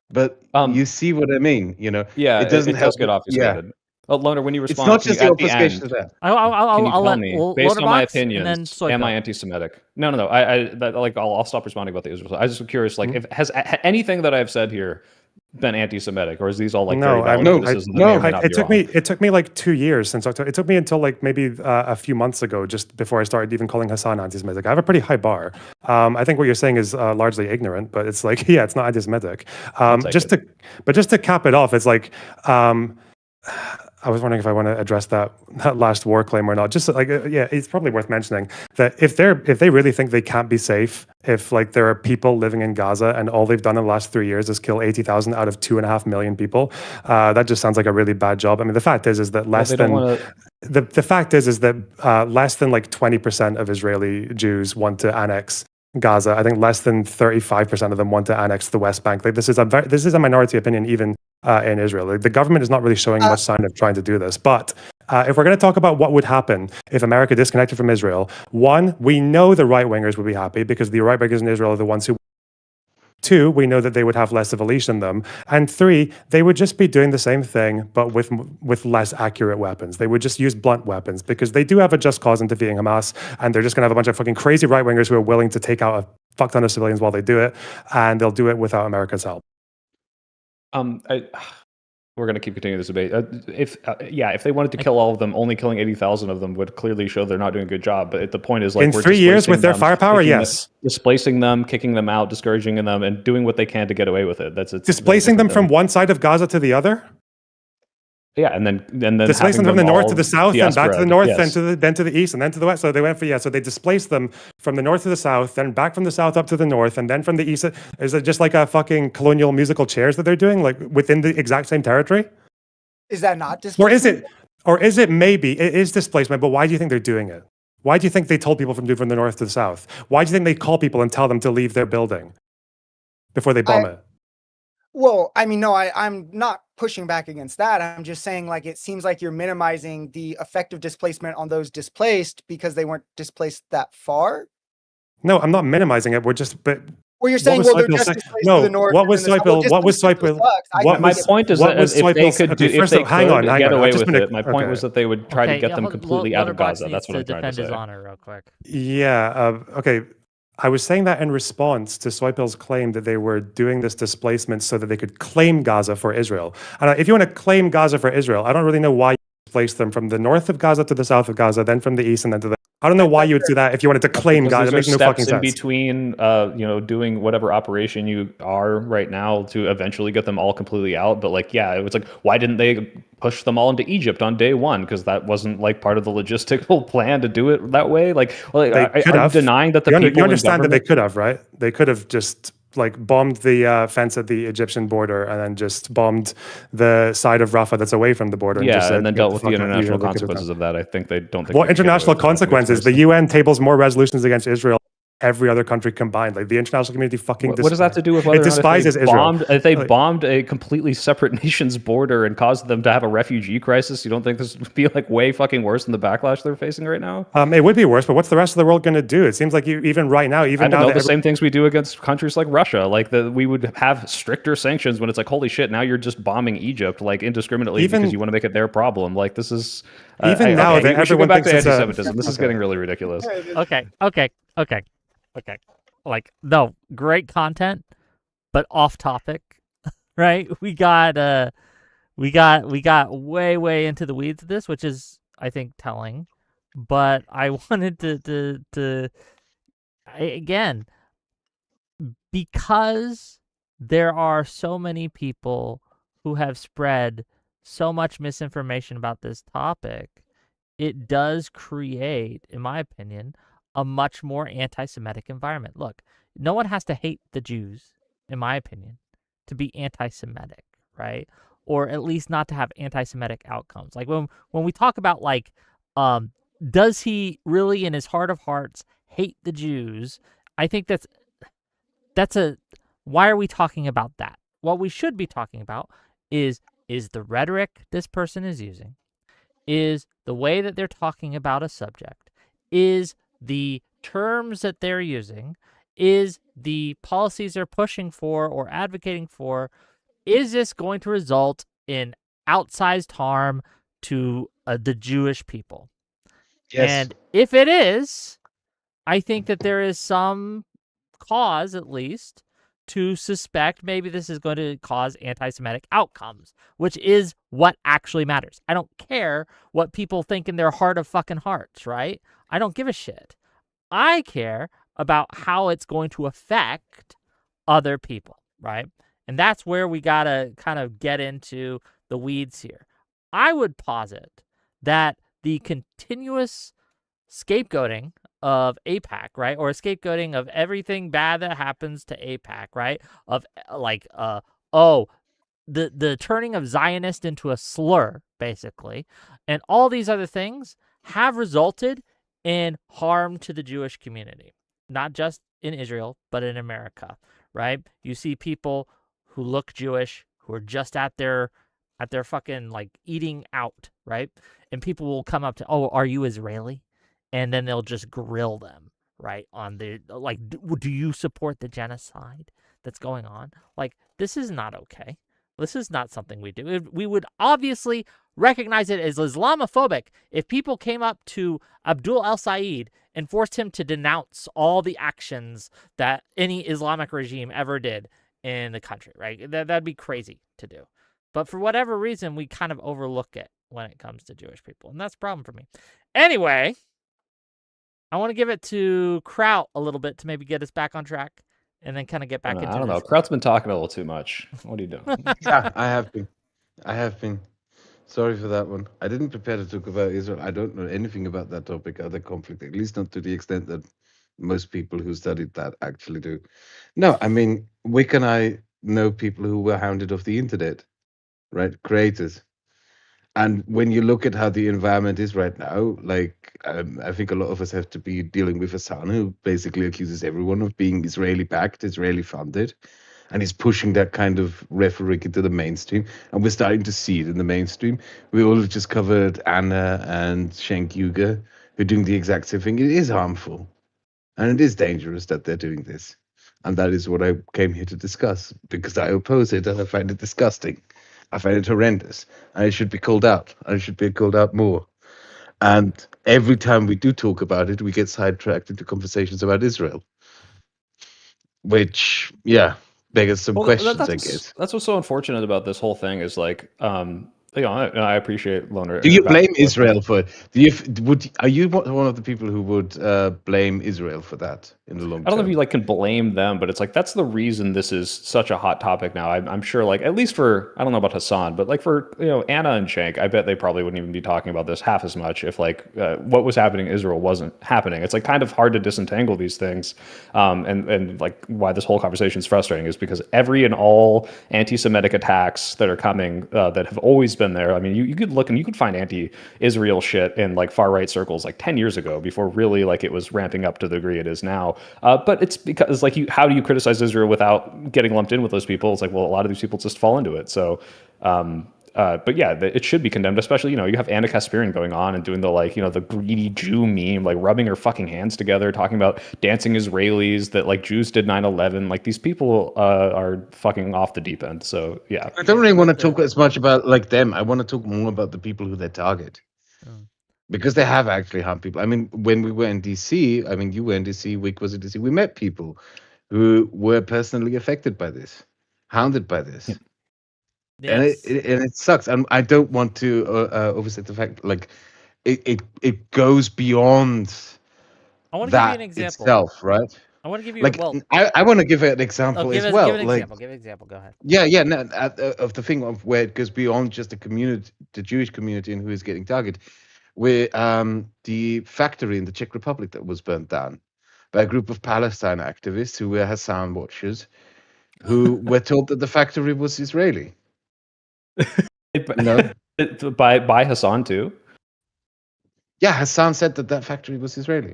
But you see what I mean, Yeah, it doesn't help get obfuscated. Yeah. Loner, when you respond, it's not just the obfuscation to that. I'll let me, based on my opinions, am I anti-Semitic? No. I'll stop responding about the Israel. I was just curious, like, has anything that I've said here been anti-Semitic, or is these all like It took me like 2 years since October. It took me until like maybe a few months ago, just before I started even calling Hassan anti-Semitic. I have a pretty high bar. I think what you're saying is largely ignorant, but it's like it's not anti-Semitic. Just to cap it off, it's like. I was wondering if I want to address that last war claim or not. Just like, it's probably worth mentioning that if they really think they can't be safe, if like there are people living in Gaza and all they've done in the last 3 years is kill 80,000 out of 2.5 million people, that just sounds like a really bad job. I mean, the fact is that less than like 20% of Israeli Jews want to annex Gaza. I think less than 35% of them want to annex the West Bank. Like this is a minority opinion even in Israel. Like, the government is not really showing much sign of trying to do this. But if we're going to talk about what would happen if America disconnected from Israel, one, we know the right wingers would be happy because the right wingers in Israel are the ones who 2, we know that they would have less of a leash in them. And 3, they would just be doing the same thing, but with less accurate weapons. They would just use blunt weapons because they do have a just cause in defeating Hamas, and they're just going to have a bunch of fucking crazy right-wingers who are willing to take out a fuck ton of civilians while they do it, and they'll do it without America's help. We're going to keep continuing this debate. If they wanted to kill all of them, only killing 80,000 of them would clearly show they're not doing a good job. But the point is, like, in 3 years with their firepower, yes, displacing them, kicking them out, discouraging them, and doing what they can to get away with it. That's displacing them from one side of Gaza to the other. Yeah, and then displacing them from the north to the south, then back to the north, yes. then to the east, and then to the west. So they went so they displaced them from the north to the south, then back from the south up to the north, and then from the east. Is it just like a fucking colonial musical chairs that they're doing, like within the exact same territory? Is that not displacement? Or is it maybe it is displacement? But why do you think they're doing it? Why do you think they told people from the north to the south? Why do you think they call people and tell them to leave their building before they bomb it? Well, I mean, no, I'm not pushing back against that. I'm just saying, like, it seems like you're minimizing the effective displacement on those displaced because they weren't displaced that far. No, I'm not minimizing it. We're just, but well, you're saying, well, they're just displaced to the north. What was Soypill? What was Soypill? My point is that if they could get away with it, my point was that they would try to get them completely out of Gaza. That's what I'm trying to say. Defend his honor real quick. Yeah. Okay. I was saying that in response to Soypill's claim that they were doing this displacement so that they could claim Gaza for Israel. And if you want to claim Gaza for Israel, I don't really know why you displaced them from the north of Gaza to the south of Gaza, then from the east and then to the... I don't know why you would do that if you wanted to claim Gaza. It makes no fucking sense. In between, doing whatever operation you are right now to eventually get them all completely out. But like, yeah, it was like, why didn't they push them all into Egypt on day one? Because that wasn't like part of the logistical plan to do it that way. Like, I'm denying that the people. You understand that they could have, right? They could have just like bombed the fence at the Egyptian border and then just bombed the side of Rafah that's away from the border. Yeah, and then dealt with the international consequences of that. I think they don't think. What international consequences? The UN tables more resolutions against Israel. Every other country combined, like the international community, fucking. What does that have to do with whether it despises Israel? If they bombed a completely separate nation's border and caused them to have a refugee crisis, you don't think this would be like way fucking worse than the backlash they're facing right now? It would be worse, but what's the rest of the world going to do? It seems like even right now, the same things we do against countries like Russia, like we would have stricter sanctions when it's like, holy shit, now you're just bombing Egypt like indiscriminately because you want to make it their problem. Like this is now that everyone thinks it's anti-Semitism. This is getting really ridiculous. Okay. Like, no, great content, but off topic, right? We got way into the weeds of this, which is, I think, telling. But I wanted to again, because there are so many people who have spread so much misinformation about this topic, it does create, in my opinion, a much more anti-Semitic environment. Look, no one has to hate the Jews, in my opinion, to be anti-Semitic, right? Or at least not to have anti-Semitic outcomes. Like when we talk about like, does he really in his heart of hearts hate the Jews? I think why are we talking about that? What we should be talking about is the rhetoric this person is using, is the way that they're talking about a subject, is the terms that they're using, is the policies they're pushing for or advocating for, is this going to result in outsized harm to the Jewish people? Yes. And if it is, I think that there is some cause, at least, to suspect maybe this is going to cause anti-Semitic outcomes, which is what actually matters. I don't care what people think in their heart of fucking hearts, right? I don't give a shit. I care about how it's going to affect other people, right? And that's where we got to kind of get into the weeds here. I would posit that the continuous scapegoating of AIPAC, right? Or scapegoating of everything bad that happens to AIPAC, right? Of like, the turning of Zionist into a slur, basically, and all these other things have resulted in harm to the Jewish community, not just in Israel, but in America, right? You see people who look Jewish, who are just at their fucking like eating out, right? And people will come up to, oh, are you Israeli? And then they'll just grill them, right? On the, like, do you support the genocide that's going on. Like, this is not okay. This is not something we do. We would obviously recognize it as Islamophobic if people came up to Abdul el-Sayed and forced him to denounce all the actions that any Islamic regime ever did in the country, right? That'd be crazy to do. But for whatever reason, we kind of overlook it when it comes to Jewish people, and that's a problem for me. Anyway, I want to give it to Kraut a little bit to maybe get us back on track, and then kind of get back into I don't know. this. Kraut's been talking a little too much. What are you doing? Yeah, I have been. Sorry for that one. I didn't prepare to talk about Israel. I don't know anything about that topic, other conflict, at least not to the extent that most people who studied that actually do. No, I mean, Wick and I know people who were hounded off the internet, right? Creators. And when you look at how the environment is right now, like, I think a lot of us have to be dealing with Hassan, who basically accuses everyone of being Israeli-backed, Israeli-funded, and he's pushing that kind of rhetoric into the mainstream. And we're starting to see it in the mainstream. We all just covered Anna and Cenk Uygur, who are doing the exact same thing. It is harmful, and it is dangerous that they're doing this. And that is what I came here to discuss, because I oppose it and I find it disgusting. I find it horrendous, and it should be called out, and it should be called out more. And every time we do talk about it, we get sidetracked into conversations about Israel, which, yeah, beggars some questions, I guess. That's what's so unfortunate about this whole thing is like, I appreciate Loner. Do you blame Israel for it? Are you one of the people who would blame Israel for that in the long term? I don't know if you can blame them, but it's like that's the reason this is such a hot topic now. I'm sure, at least for, I don't know about Hassan, but for Anna and Cenk, I bet they probably wouldn't even be talking about this half as much if what was happening in Israel wasn't happening. It's kind of hard to disentangle these things, and why this whole conversation is frustrating is because every and all anti-Semitic attacks that are coming that have always been there. I mean, you could look and you could find anti-Israel shit in far right circles 10 years ago before really it was ramping up to the degree it is now. But it's because how do you criticize Israel without getting lumped in with those people? It's a lot of these people just fall into it. So, but yeah, it should be condemned, especially, you have Anna Kasparian going on and doing the greedy Jew meme, rubbing her fucking hands together, talking about dancing Israelis, that Jews did 9/11. These people are fucking off the deep end. So yeah. I don't really want to talk as much about them. I want to talk more about the people who they target. Because they have actually harmed people. I mean, when we were in DC, you were in DC, Wick was in DC, we met people who were personally affected by this, hounded by this. Yeah. Yes. And it sucks. And I don't want to overstate the fact, it goes beyond that itself, right? I want to give you I want to give an example as well. Give an example. Go ahead. Yeah. No, of the thing of where it goes beyond just the community, the Jewish community, and who is getting targeted. With the factory in the Czech Republic that was burnt down by a group of Palestine activists who were Hassan watchers, who were told that the factory was Israeli. By Hassan too? Yeah, Hassan said that factory was Israeli.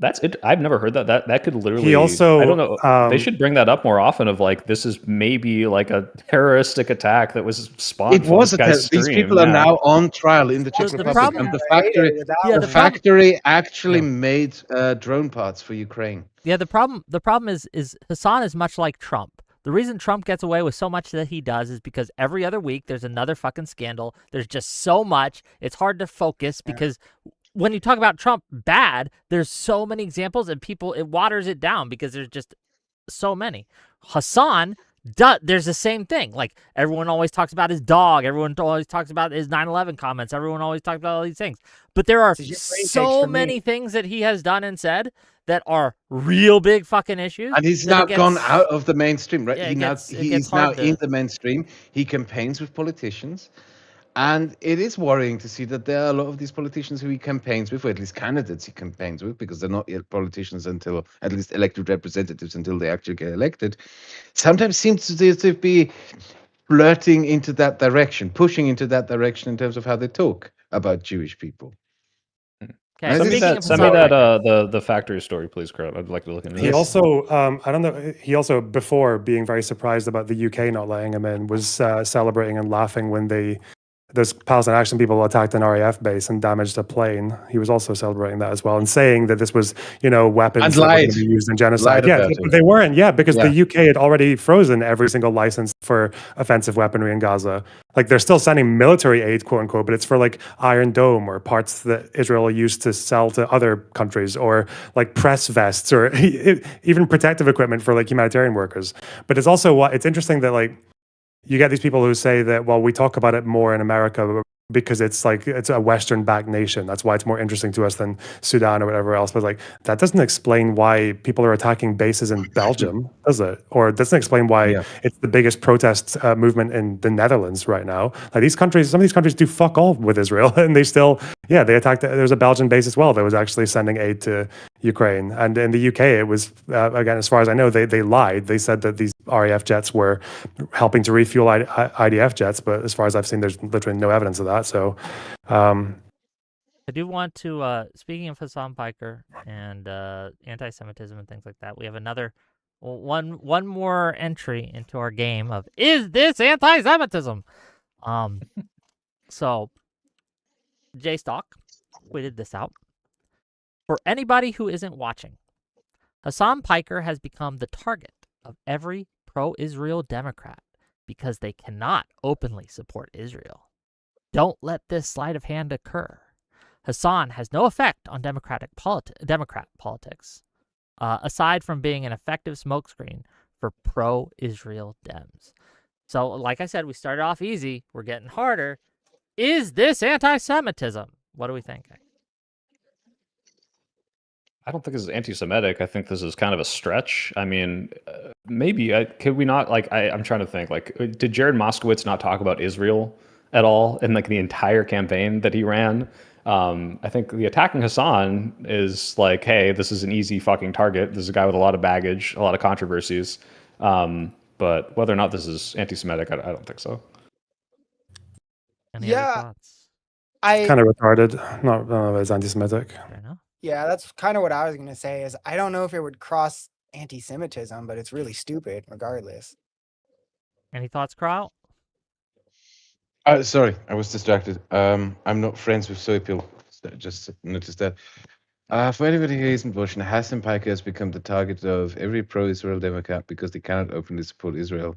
That's it. I've never heard that. That could literally. He also, I don't know. They should bring that up more often. Of this is maybe a terroristic attack that was spawned. It was these people are now on trial in the Czech Republic, and the factory actually made drone parts for Ukraine. Yeah, the problem is Hassan is much like Trump. The reason Trump gets away with so much that he does is because every other week there's another fucking scandal. There's just so much. It's hard to focus because. When you talk about Trump bad, there's so many examples and it waters it down because there's just so many. Hassan, there's the same thing. Everyone always talks about his dog. Everyone always talks about his 9/11 comments. Everyone always talks about all these things. But there are so many things that he has done and said that are real big fucking issues. And he's now gone out of the mainstream, right? Yeah, he's now in the mainstream. He campaigns with politicians. And it is worrying to see that there are a lot of these politicians who he campaigns with, or at least candidates he campaigns with, because they're not yet politicians until, at least elected representatives until they actually get elected, sometimes seems to be flirting into that direction, pushing into that direction in terms of how they talk about Jewish people. Okay. Send me that the factory story, please, Kraut. I'd like to look into this. He also, I don't know, he also, before being very surprised about the UK not letting him in, was celebrating and laughing when they There's Palestine Action people attacked an RAF base and damaged a plane. He was also celebrating that as well and saying that this was, weapons And that were going lied. to be used in genocide. Lied Yeah, about but it. they weren't. Yeah, because Yeah. the UK had already frozen every single license for offensive weaponry in Gaza. Like they're still sending military aid, quote unquote, but it's for like Iron Dome or parts that Israel used to sell to other countries, or like press vests, or even protective equipment for like humanitarian workers. But it's also it's interesting that like you get these people who say that, well, we talk about it more in America because it's a Western backed nation. That's why it's more interesting to us than Sudan or whatever else. But like that doesn't explain why people are attacking bases in Belgium, does it? Or it doesn't explain why Yeah. it's the biggest protest movement in the Netherlands right now. Like some of these countries do fuck all with Israel, and they still, they attacked. There's a Belgian base as well that was actually sending aid to Ukraine. And in the UK, it was, again, as far as I know, they lied. They said that these RAF jets were helping to refuel IDF jets, but as far as I've seen, there's literally no evidence of that. So, I do want to, speaking of Hassan Piker and anti-Semitism and things like that, we have one more entry into our game of is this anti-Semitism? So J Stock tweeted this out. For anybody who isn't watching, Hassan Piker has become the target of every pro-Israel Democrat because they cannot openly support Israel. Don't let this sleight of hand occur. Hassan has no effect on Democrat politics, aside from being an effective smokescreen for pro-Israel Dems. So, like I said, we started off easy. We're getting harder. Is this anti-Semitism? What do we think? I don't think this is anti-Semitic. I think this is kind of a stretch. I mean, maybe could we not I'm trying to think. Like, did Jared Moskowitz not talk about Israel at all in like the entire campaign that he ran? I think the attacking Hassan is like, hey, this is an easy fucking target. This is a guy with a lot of baggage, a lot of controversies. But whether or not this is anti-Semitic, I don't think so. Any other thoughts? kind of retarded. Not it's anti-Semitic. Fair enough. Yeah, that's kind of what I was going to say is I don't know if it would cross anti-Semitism, but it's really stupid regardless. Any thoughts, Kraut? Sorry, I was distracted. I'm not friends with Soypill. Just noticed that. For anybody who isn't watching, Hassan Piker has become the target of every pro-Israel Democrat because they cannot openly support Israel.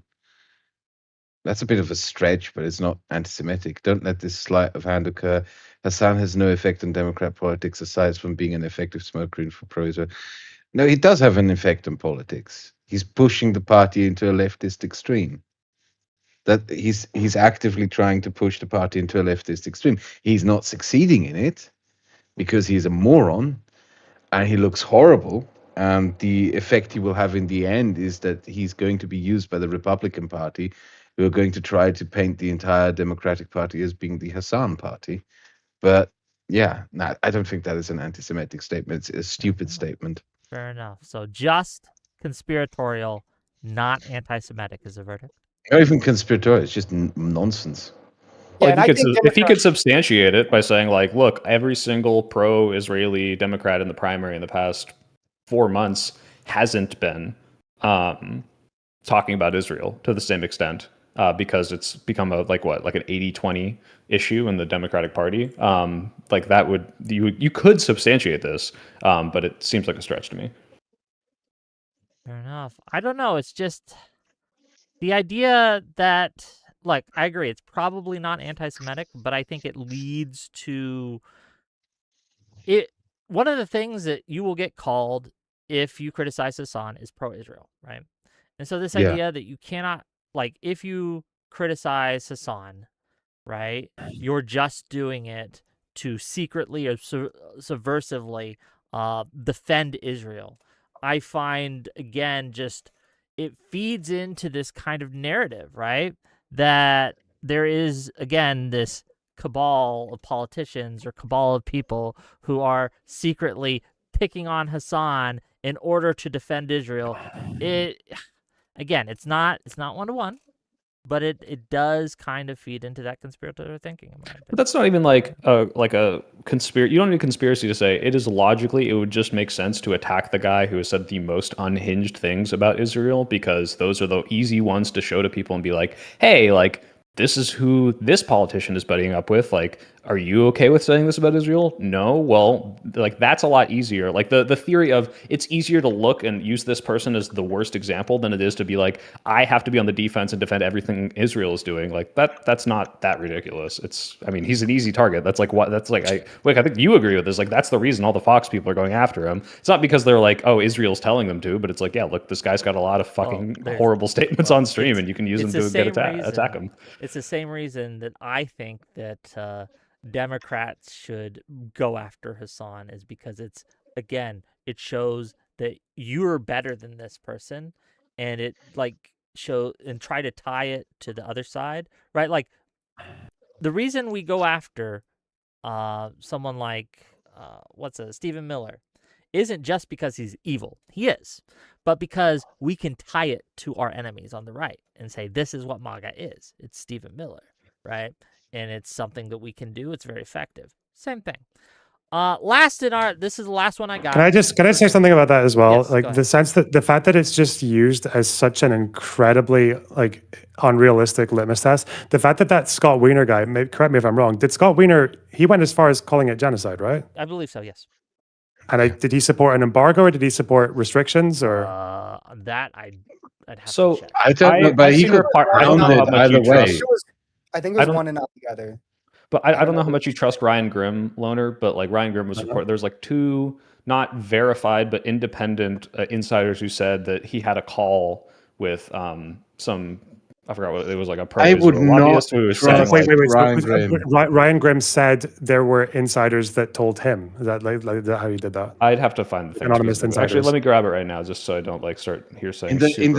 That's a bit of a stretch, but it's not anti-Semitic. Don't let this sleight of hand occur. Hassan has no effect on Democrat politics aside from being an effective smokescreen for pro-Israel. No, he does have an effect on politics. He's pushing the party into a leftist extreme. That he's actively trying to push the party into a leftist extreme. He's not succeeding in it because he's a moron and he looks horrible. And the effect he will have in the end is that he's going to be used by the Republican Party, who are going to try to paint the entire Democratic Party as being the Hassan Party. But yeah, I don't think that is an anti-Semitic statement. It's a stupid statement. Fair enough. So just conspiratorial, not anti-Semitic is the verdict. Not even conspiratorial. It's just nonsense. Yeah, Well, if he could substantiate it by saying, like, look, every single pro-Israeli Democrat in the primary in the past 4 months hasn't been talking about Israel to the same extent because it's become an 80-20 issue in the Democratic Party. Like that you could substantiate this, but it seems like a stretch to me. Fair enough. I don't know. It's just the idea that, like, I agree, it's probably not anti-Semitic, but I think it leads to it. One of the things that you will get called if you criticize Hassan is pro-Israel, right? And so this idea that you cannot, like, if you criticize Hassan, right, you're just doing it to secretly or subversively defend Israel. I find, again, just it feeds into this kind of narrative, right? That there is, again, this cabal of politicians or cabal of people who are secretly picking on Hassan in order to defend Israel. Again, it's not one-to-one, but it does kind of feed into that conspiratorial thinking. But that's not even like a conspiracy. You don't need a conspiracy to say it is logically. It would just make sense to attack the guy who has said the most unhinged things about Israel, because those are the easy ones to show to people and be like, hey, like, this is who this politician is buddying up with. Like, are you okay with saying this about Israel? No. Well, like that's a lot easier. Like the theory of it's easier to look and use this person as the worst example than it is to be like, I have to be on the defense and defend everything Israel is doing. Like that's not that ridiculous. I mean, he's an easy target. That's like I think you agree with this. Like that's the reason all the Fox people are going after him. It's not because they're like, oh, Israel's telling them to, but it's like, yeah, look, this guy's got a lot of fucking horrible statements on stream, and you can use them to attack him. It's the same reason that I think that Democrats should go after Hassan is because it shows that you're better than this person, and it try to tie it to the other side, right? Like the reason we go after someone like Stephen Miller isn't just because he's evil. He is. But because we can tie it to our enemies on the right and say, this is what MAGA is. It's Stephen Miller, right? And it's something that we can do. It's very effective. Same thing. This is the last one I got. Can I say something about that as well? Yes, like the fact that it's just used as such an incredibly unrealistic litmus test. The fact that Scott Wiener guy, correct me if I'm wrong, did Scott Wiener, he went as far as calling it genocide, right? I believe so, yes. And did he support an embargo or did he support restrictions or? That I'd have so to check. I don't know, but he could round it either way. I think it was one and not the other. But I don't know how much you trust Ryan Grimm, Loner, but like Ryan Grimm was reported. There's like two not verified but independent insiders who said that he had a call with some. I forgot what it was, like a pro-Israel lobbyist who said, Ryan Grimm said there were insiders that told him. Is that how he did that? I'd have to find the thing. Anonymous insiders. Actually, let me grab it right now, just so I don't start hearsaying. In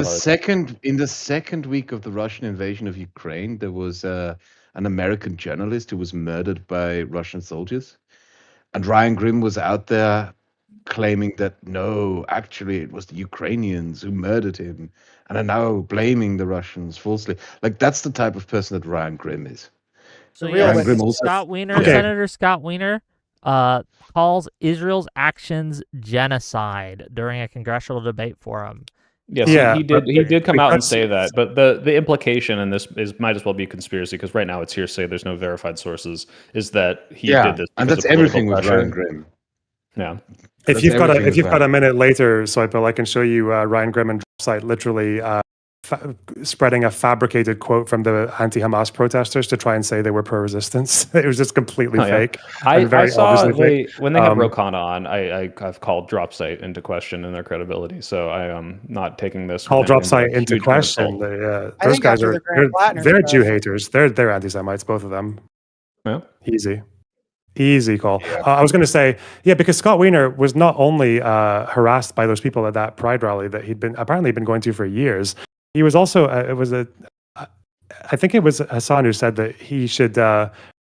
the second week of the Russian invasion of Ukraine, there was an American journalist who was murdered by Russian soldiers, and Ryan Grimm was out there claiming that no, actually it was the Ukrainians who murdered him and are now blaming the Russians falsely. Like that's the type of person that Ryan Grimm is. So Scott Wiener, Senator Scott Wiener, calls Israel's actions genocide during a congressional debate forum. Yes, he did come out and say that, but the implication, and this might as well be a conspiracy because right now it's hearsay, there's no verified sources, is that he did this. And that's everything with Ryan Grimm. Yeah. If you've got a minute later, Soypill, I can show you Ryan Grimm and Dropsite literally spreading a fabricated quote from the anti-Hamas protesters to try and say they were pro-resistance. It was just completely fake. I saw when they had Rokana on, I've called Dropsite into question in their credibility. So I am not taking this. Call Dropsite into question. Those guys are they're Jew haters. They're anti-Semites, both of them. Yeah. Easy call. I was going to say, because Scott Wiener was not only harassed by those people at that Pride rally that he'd been going to for years. He was also I think it was Hassan who said that he should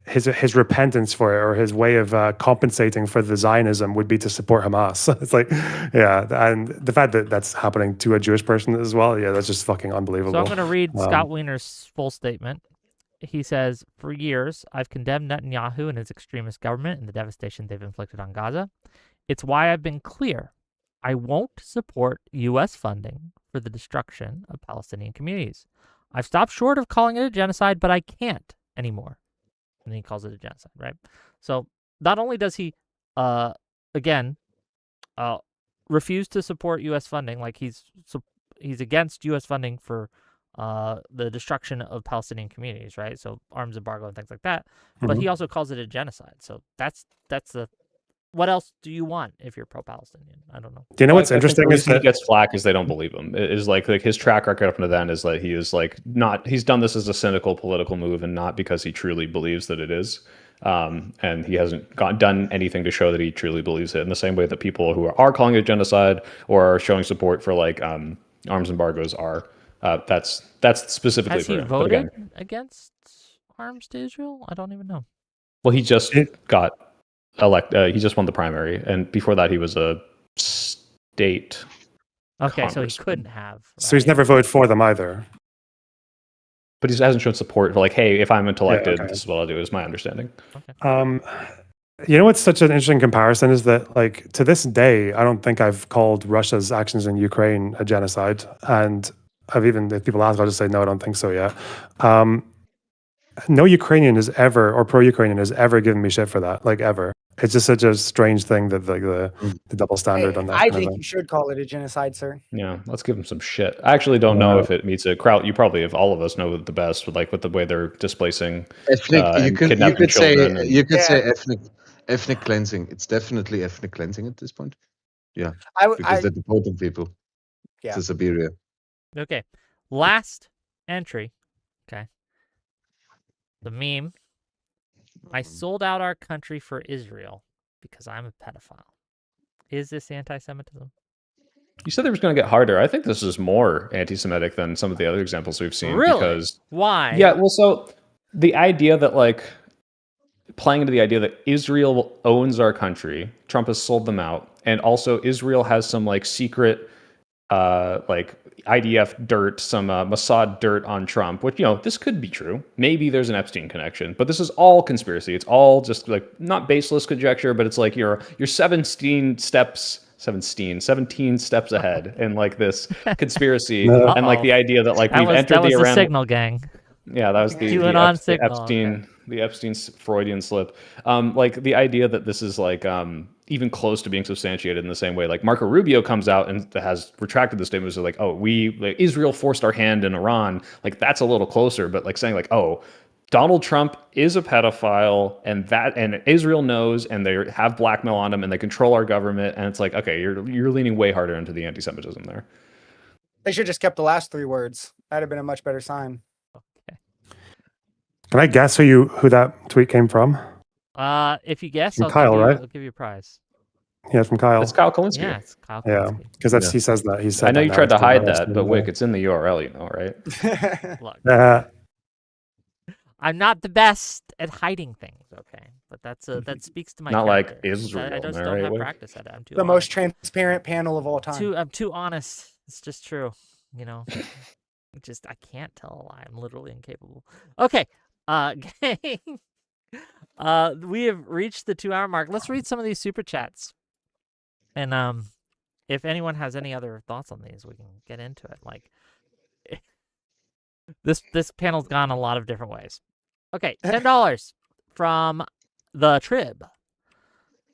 his repentance for it, or his way of compensating for the Zionism, would be to support Hamas. It's like, and the fact that that's happening to a Jewish person as well, that's just fucking unbelievable. So I'm going to read Scott Wiener's full statement. He says, for years, I've condemned Netanyahu and his extremist government and the devastation they've inflicted on Gaza. It's why I've been clear. I won't support U.S. funding for the destruction of Palestinian communities. I've stopped short of calling it a genocide, but I can't anymore. And he calls it a genocide, right? So not only does he, refuse to support U.S. funding, like he's against U.S. funding for the destruction of Palestinian communities, right? So arms embargo and things like that. But he also calls it a genocide. So that's the. What else do you want if you're pro-Palestinian? I don't know. Do you know what's interesting is that he gets flack is they don't believe him. It is like his track record up to then is that he is he's done this as a cynical political move and not because he truly believes that it is. And he hasn't done anything to show that he truly believes it, in the same way that people who are calling it genocide or are showing support for arms embargoes are. That's specifically Has for him. He voted against arms to Israel? I don't even know. Well, he just got elected. He just won the primary, and before that, he was a state. Okay, so he couldn't have. Right? So he's never voted for them either. But he hasn't shown support for hey, if I'm elected, this is what I'll do. Is my understanding. Okay. You know what's such an interesting comparison is that, to this day, I don't think I've called Russia's actions in Ukraine a genocide, and if people ask, I'll just say no, I don't think so yet. no Ukrainian is ever, or pro-Ukrainian has ever given me shit for that, like ever. It's just such a strange thing that the double standard on that I kind of think thing. you should call it a genocide, sir. Yeah, let's give them some shit. I actually don't know if it meets a Kraut. You probably, if all of us know the best, with the way they're displacing Ethnic, and kidnapping children. And, you could Yeah. say ethnic cleansing. It's definitely ethnic cleansing at this point. Yeah, because they're deporting people Yeah. to Siberia. Okay. Last entry. Okay. The meme. I sold out our country for Israel because I'm a pedophile. Is this anti-Semitism? you said it was going to get harder. I think this is more anti-Semitic than some of the other examples we've seen. Really? Because Why? yeah, well, so the idea that playing into the idea that Israel owns our country, Trump has sold them out, and also Israel has some secret IDF dirt, some Mossad dirt on Trump, which, this could be true. Maybe there's an Epstein connection, but this is all conspiracy. It's all just not baseless conjecture, but it's you're 17 steps ahead in this conspiracy. And the idea that we've entered the Iran signal gang. Yeah, that was the Epstein Freudian slip. The idea that this is even close to being substantiated in the same way. Marco Rubio comes out and has retracted the statement. So Israel forced our hand in Iran. That's a little closer, but saying Donald Trump is a pedophile, and Israel knows, and they have blackmail on him, and they control our government, and it's okay, you're leaning way harder into the anti-Semitism there. They should just kept the last three words. That'd have been a much better sign. Can I guess who that tweet came from? If you guess, From Kyle, right? I'll give you a prize. Yeah, it's from Kyle. It's Kyle Kalinske. Yeah, it's Kyle Yeah, Kalinske. because he says that. He said. I know that you now tried to it's hide the- that, but Wick, it's in the URL, right? Look, I'm not the best at hiding things, okay? But that speaks to my Not character. Israel, I just am I don't right, have Wick? practice at it. I'm too The honest. most transparent panel of all time. I'm too honest. It's just true, I can't tell a lie. I'm literally incapable. Okay, gang. We have reached the 2-hour mark. Let's read some of these super chats, and if anyone has any other thoughts on these, we can get into it. This panel's gone a lot of different ways. Okay, $10 from the Trib.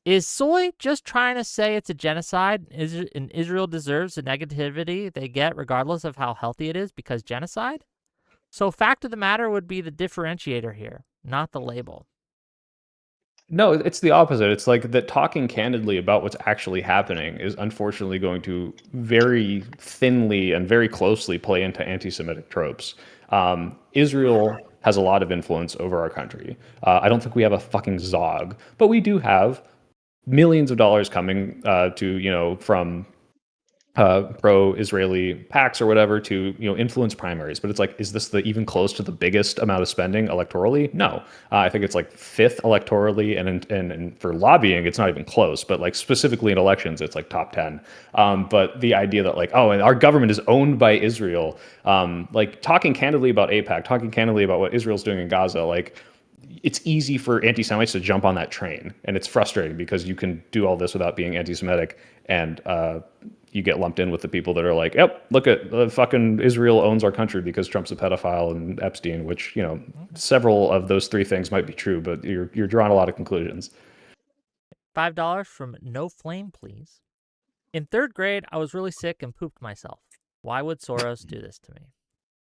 Is Soy just trying to say it's a genocide and Israel deserves the negativity they get regardless of how healthy it is because genocide? So fact of the matter would be the differentiator here, not the label. No, it's the opposite. It's that talking candidly about what's actually happening is unfortunately going to very thinly and very closely play into anti-Semitic tropes. Israel has a lot of influence over our country. I don't think we have a fucking Zog, but we do have millions of dollars coming from pro-Israeli PACs or whatever to influence primaries. But it's is this even close to the biggest amount of spending electorally? No, I think it's fifth electorally, and for lobbying it's not even close. But specifically in elections, it's top 10. But the idea that and our government is owned by Israel, talking candidly about AIPAC, talking candidly about what Israel's doing in Gaza, it's easy for anti-Semites to jump on that train, and it's frustrating because you can do all this without being anti-Semitic, and you get lumped in with the people that are yep, look at fucking Israel owns our country because Trump's a pedophile and Epstein, which several of those three things might be true, but you're drawing a lot of conclusions. $5 from No Flame, please. In 3rd grade, I was really sick and pooped myself. Why would Soros do this to me?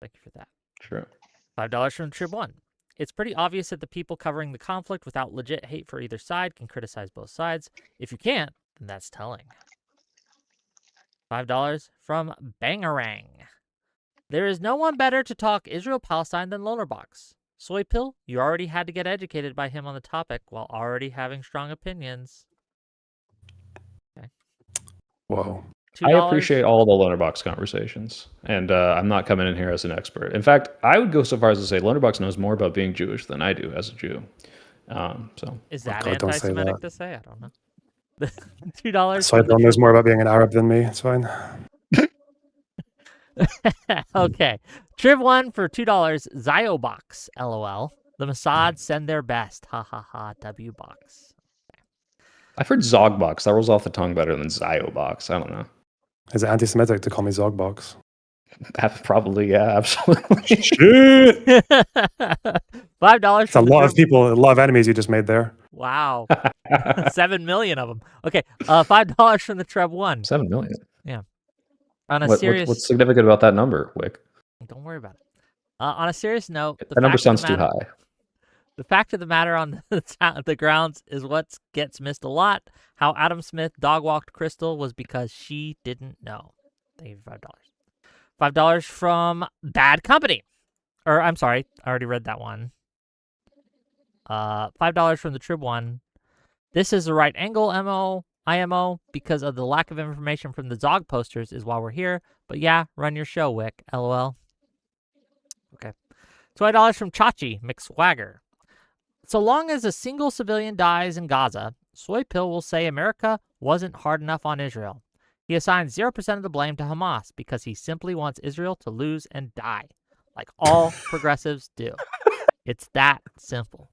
Thank you for that. Sure. $5 from Trib 1. It's pretty obvious that the people covering the conflict without legit hate for either side can criticize both sides. If you can't, then that's telling. $5 from Bangarang. There is no one better to talk Israel-Palestine than Lonerbox. Soypill, you already had to get educated by him on the topic while already having strong opinions. Okay. Whoa. I appreciate all the Lonerbox conversations, and I'm not coming in here as an expert. In fact, I would go so far as to say Lonerbox knows more about being Jewish than I do as a Jew. Is that God, don't say anti-Semitic that. to say? I don't know. $2. Soypill knows more about being an Arab than me. It's fine. Okay. Trib 1 for $2. Ziobox, LOL. The Mossad send their best. Ha ha ha. W box. I've heard Zogbox. That rolls off the tongue better than Ziobox. I don't know. Is it anti-Semitic to call me Zogbox? Probably, yeah, absolutely. Shit. $5 It's a from the lot of Trib- people, a lot of enemies you just made there. Wow. 7 million of them. Okay. $5 from the Treb 1. 7 million. On a What's serious significant about that number, Wick? Don't worry about it. On a serious note, That number sounds too high. The fact of the matter on the grounds is what gets missed a lot. How Adam Smith dog-walked Crystal was because she didn't know. Thank you for $5. $5 from Bad Company. Or, I'm sorry, I already read that one. $5 from the Trib 1. This is the right angle IMO because of the lack of information from the Zog posters is why we're here. But yeah, run your show, Wick. LOL. Okay. $20 from Chachi McSwagger. So long as a single civilian dies in Gaza, Soypill will say America wasn't hard enough on Israel. He assigns 0% of the blame to Hamas because he simply wants Israel to lose and die, like all progressives do. It's that simple.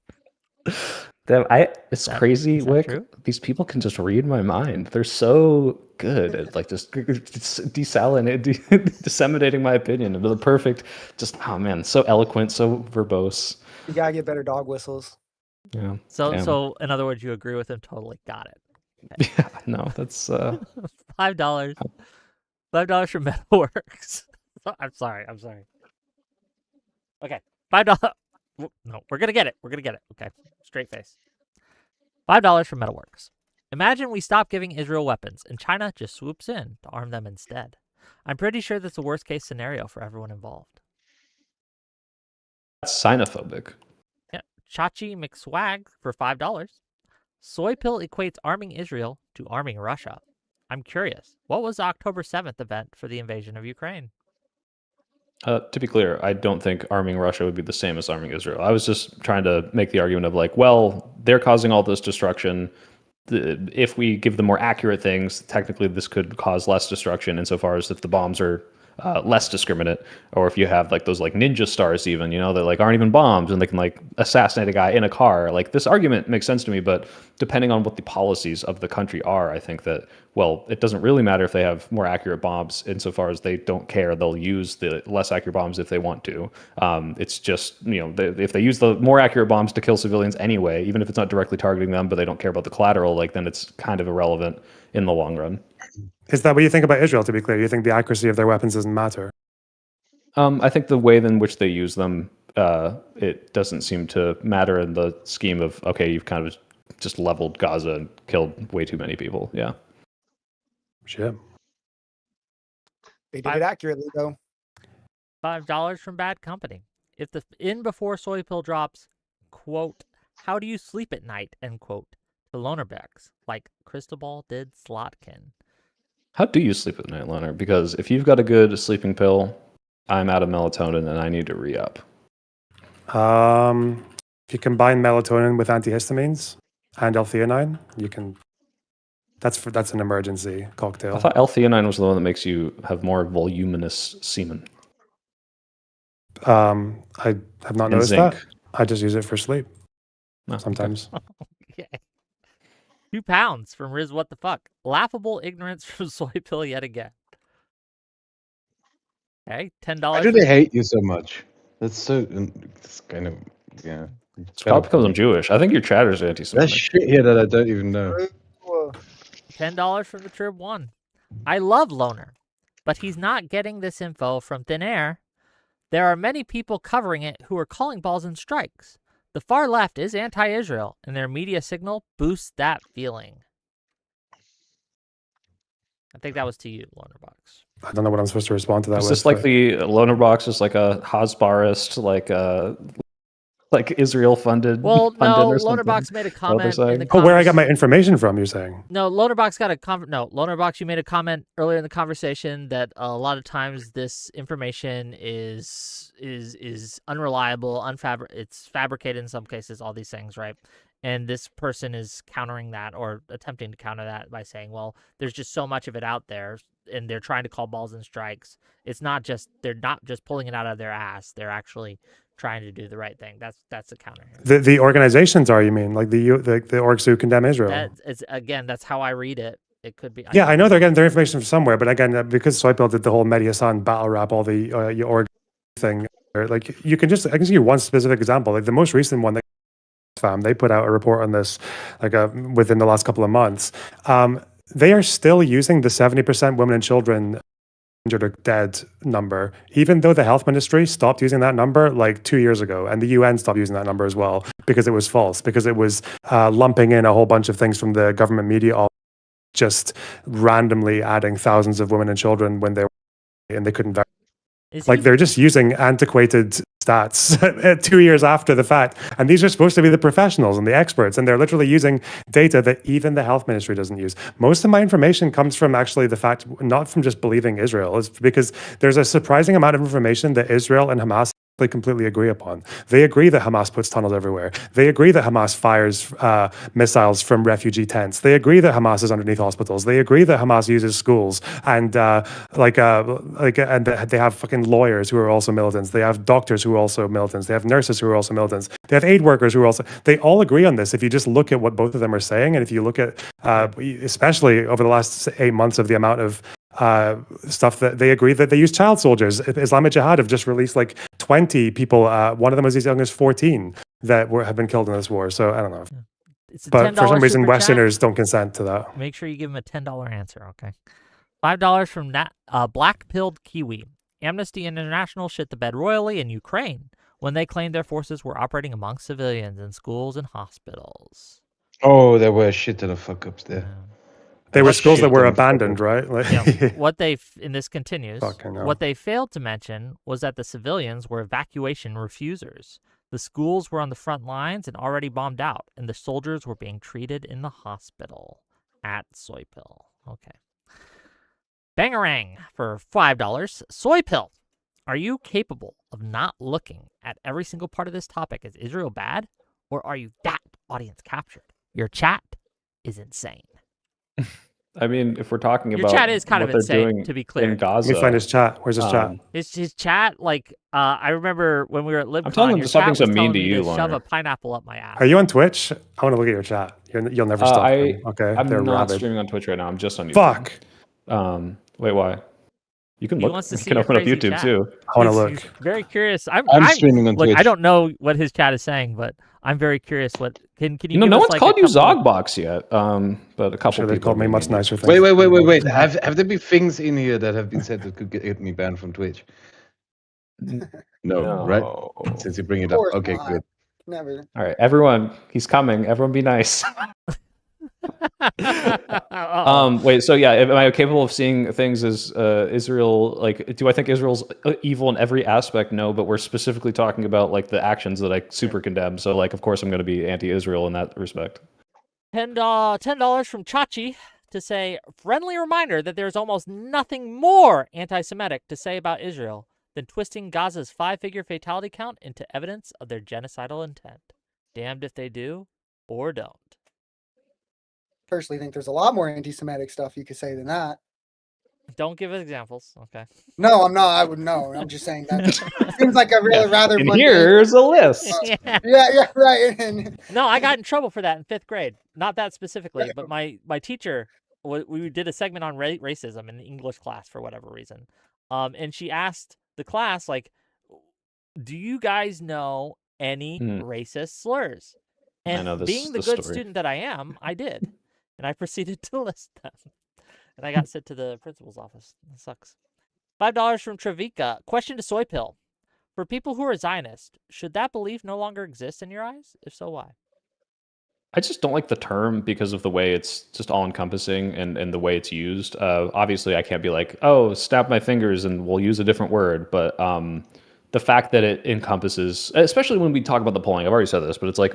It's crazy, is that Wick. true? These people can just read my mind. They're so good at like just disseminating my opinion into the perfect. Just oh man, so eloquent, so verbose. You gotta get better dog whistles. Yeah. So in other words, you agree with him totally. Got it. Yeah. No, that's $5. $5 from Metalworks. I'm sorry. Okay. $5. No, we're gonna get it. Okay. Straight face. $5 from Metalworks. Imagine we stop giving Israel weapons and China just swoops in to arm them instead. I'm pretty sure that's the worst case scenario for everyone involved. That's xenophobic. Yeah. Chachi McSwag for $5. Soypill equates arming Israel to arming Russia. I'm curious, what was the October 7th event for the invasion of Ukraine? To be clear, I don't think arming Russia would be the same as arming Israel. I was just trying to make the argument of like, well, they're causing all this destruction. If we give them more accurate things, technically this could cause less destruction insofar as if the bombs are less discriminate, or if you have like those like ninja stars even, you know, that like aren't even bombs and they can like assassinate a guy in a car. Like this argument makes sense to me, but depending on what the policies of the country are, I think that, well, it doesn't really matter if they have more accurate bombs insofar as they don't care. They'll use the less accurate bombs if they want to. It's just, you know, if they use the more accurate bombs to kill civilians anyway, even if it's not directly targeting them, but they don't care about the collateral, like then it's kind of irrelevant in the long run. Is that what you think about Israel, to be clear? You think the accuracy of their weapons doesn't matter? I think the way in which they use them, it doesn't seem to matter in the scheme of, okay, you've kind of just leveled Gaza and killed way too many people. Yeah. Shit. They did it accurately, though. $5 from Bad Company. If the in before Soypill drops, quote, how do you sleep at night, end quote, to Lonerbox, like Cristobal did Slotkin. How do you sleep at night, Loner? Because if you've got a good sleeping pill, I'm out of melatonin and I need to re-up. If you combine melatonin with antihistamines and L-theanine, you can. That's an emergency cocktail. I thought L-theanine was the one that makes you have more voluminous semen. I have not And noticed zinc. that. I just use it for sleep No, okay. sometimes. Okay. 2 pounds from Riz What the Fuck. Laughable ignorance from Soypill yet again. Okay, $10. Why do they hate you so much? That's so. It's kind of yeah. It's probably because I'm Jewish. I think your chatter's There's anti-Semitic. shit here that I don't even know. $10 from the Trib 1. I love Loner, but he's not getting this info from thin air. There are many people covering it who are calling balls and strikes. The far left is anti-Israel, and their media signal boosts that feeling. I think that was to you, Lonerbox. I don't know what I'm supposed to respond to that Is with. this like but- the Lonerbox is like a Hasbarist, like Israel funded? Well, pundit no, or something? Lonerbox made a what they're comment in saying? the Oh, where I got my convers- information from, you're saying? No, Lonerbox got a Lonerbox, you made a comment earlier in the conversation that a lot of times this information is unreliable, it's fabricated in some cases, all these things, right? And this person is countering that or attempting to counter that by saying, well, there's just so much of it out there and they're trying to call balls and strikes. They're not just pulling it out of their ass. They're actually trying to do the right thing. That's the counter here. The organizations are, you mean, like the orgs who condemn Israel? That's how I read it. It could be. Yeah, I know they're getting their information from somewhere, but again, because Soypill did the whole Mediasan battle rap, all the org thing, Like I can give you one specific example. Like the most recent one that they put out a report on this, within the last couple of months. They are still using the 70% women and children injured or dead number, even though the health ministry stopped using that number like 2 years ago, and the UN stopped using that number as well because it was false, because it was lumping in a whole bunch of things from the government media, all just randomly adding thousands of women and children when they were, and they couldn't verify. They're just using antiquated stats 2 years after the fact, and these are supposed to be the professionals and the experts, and they're literally using data that even the health ministry doesn't use. Most of my information comes from actually the fact, not from just believing Israel, it's because there's a surprising amount of information that Israel and Hamas they completely agree upon. They agree that Hamas puts tunnels everywhere. They agree that Hamas fires missiles from refugee tents. They agree that Hamas is underneath hospitals. They agree that Hamas uses schools, and and they have fucking lawyers who are also militants. They have doctors who are also militants. They have nurses who are also militants. They have aid workers who are also. They all agree on this. If you just look at what both of them are saying, and if you look at, especially over the last 8 months, of the amount of stuff that they agree that they use child soldiers. Islamic Jihad have just released like 20 people. One of them was as young as 14 that have been killed in this war. So I don't know. But for some reason, Westerners don't consent to that. Make sure you give them a $10 answer, okay? $5 from Black-Pilled Kiwi. Amnesty International shit the bed royally in Ukraine when they claimed their forces were operating among civilians in schools and hospitals. Oh, there were a shit ton of fuck-ups there. Yeah. They were schools that were abandoned, right? What and this continues, what they failed to mention was that the civilians were evacuation refusers. The schools were on the front lines and already bombed out, and the soldiers were being treated in the hospital at Soypill. Okay. Bangarang for $5. Soypill. Are you capable of not looking at every single part of this topic as Israel bad, or are you that audience captured? Your chat is insane. I mean, if we're talking your about chat is kind what of insane, doing to be clear. in Gaza, let me find his chat. Where's his chat? His chat, I remember when we were at LibCon, I'm telling him your something chat so was mean telling to me you, to shove Loner. a pineapple up my ass. Are you on Twitch? I want to look at your chat. You'll never stop. Okay, I'm they're not rabid. streaming on Twitch right now. I'm just on YouTube. Fuck. Wait, why? You can He look. wants to You see can your open up crazy YouTube chat. too. I want to He's look. very curious. I'm streaming on Twitch. I don't know what his chat is saying, but I'm very curious. What can you? You know, give no us, one's like, called a you couple- Zogbox yet. But a couple Sure, people they called me maybe much did. nicer things. Wait. Have there been things in here that have been said that could get me banned from Twitch? No, right? Since you bring it Of up. course Okay, not. good. Never. All right, everyone, he's coming. Everyone, be nice. Wait. So yeah, am I capable of seeing things as Israel? Like, do I think Israel's evil in every aspect? No, but we're specifically talking about like the actions that I super condemn. So like, of course, I'm going to be anti-Israel in that respect. $10 from Chachi to say, friendly reminder that there's almost nothing more anti-Semitic to say about Israel than twisting Gaza's 5-figure fatality count into evidence of their genocidal intent. Damned if they do or don't. Personally think there's a lot more anti-Semitic stuff you could say than that. Don't give us examples. Okay. No, I'm not. I would know. I'm just saying that seems like a really rather. And mundane- here's a list. Yeah, right. And No, I got in trouble for that in 5th grade. Not that specifically, but my teacher, we did a segment on racism in the English class for whatever reason. And she asked the class, like, do you guys know any racist slurs? And I know being the good student that I am, I did. And I proceeded to list them. And I got sent to the principal's office. That sucks. $5 from Trevika. Question to Soypill. For people who are Zionist, should that belief no longer exist in your eyes? If so, why? I just don't like the term because of the way it's just all-encompassing and the way it's used. Obviously, I can't be like, oh, snap my fingers and we'll use a different word. But the fact that it encompasses, especially when we talk about the polling, I've already said this, but it's like,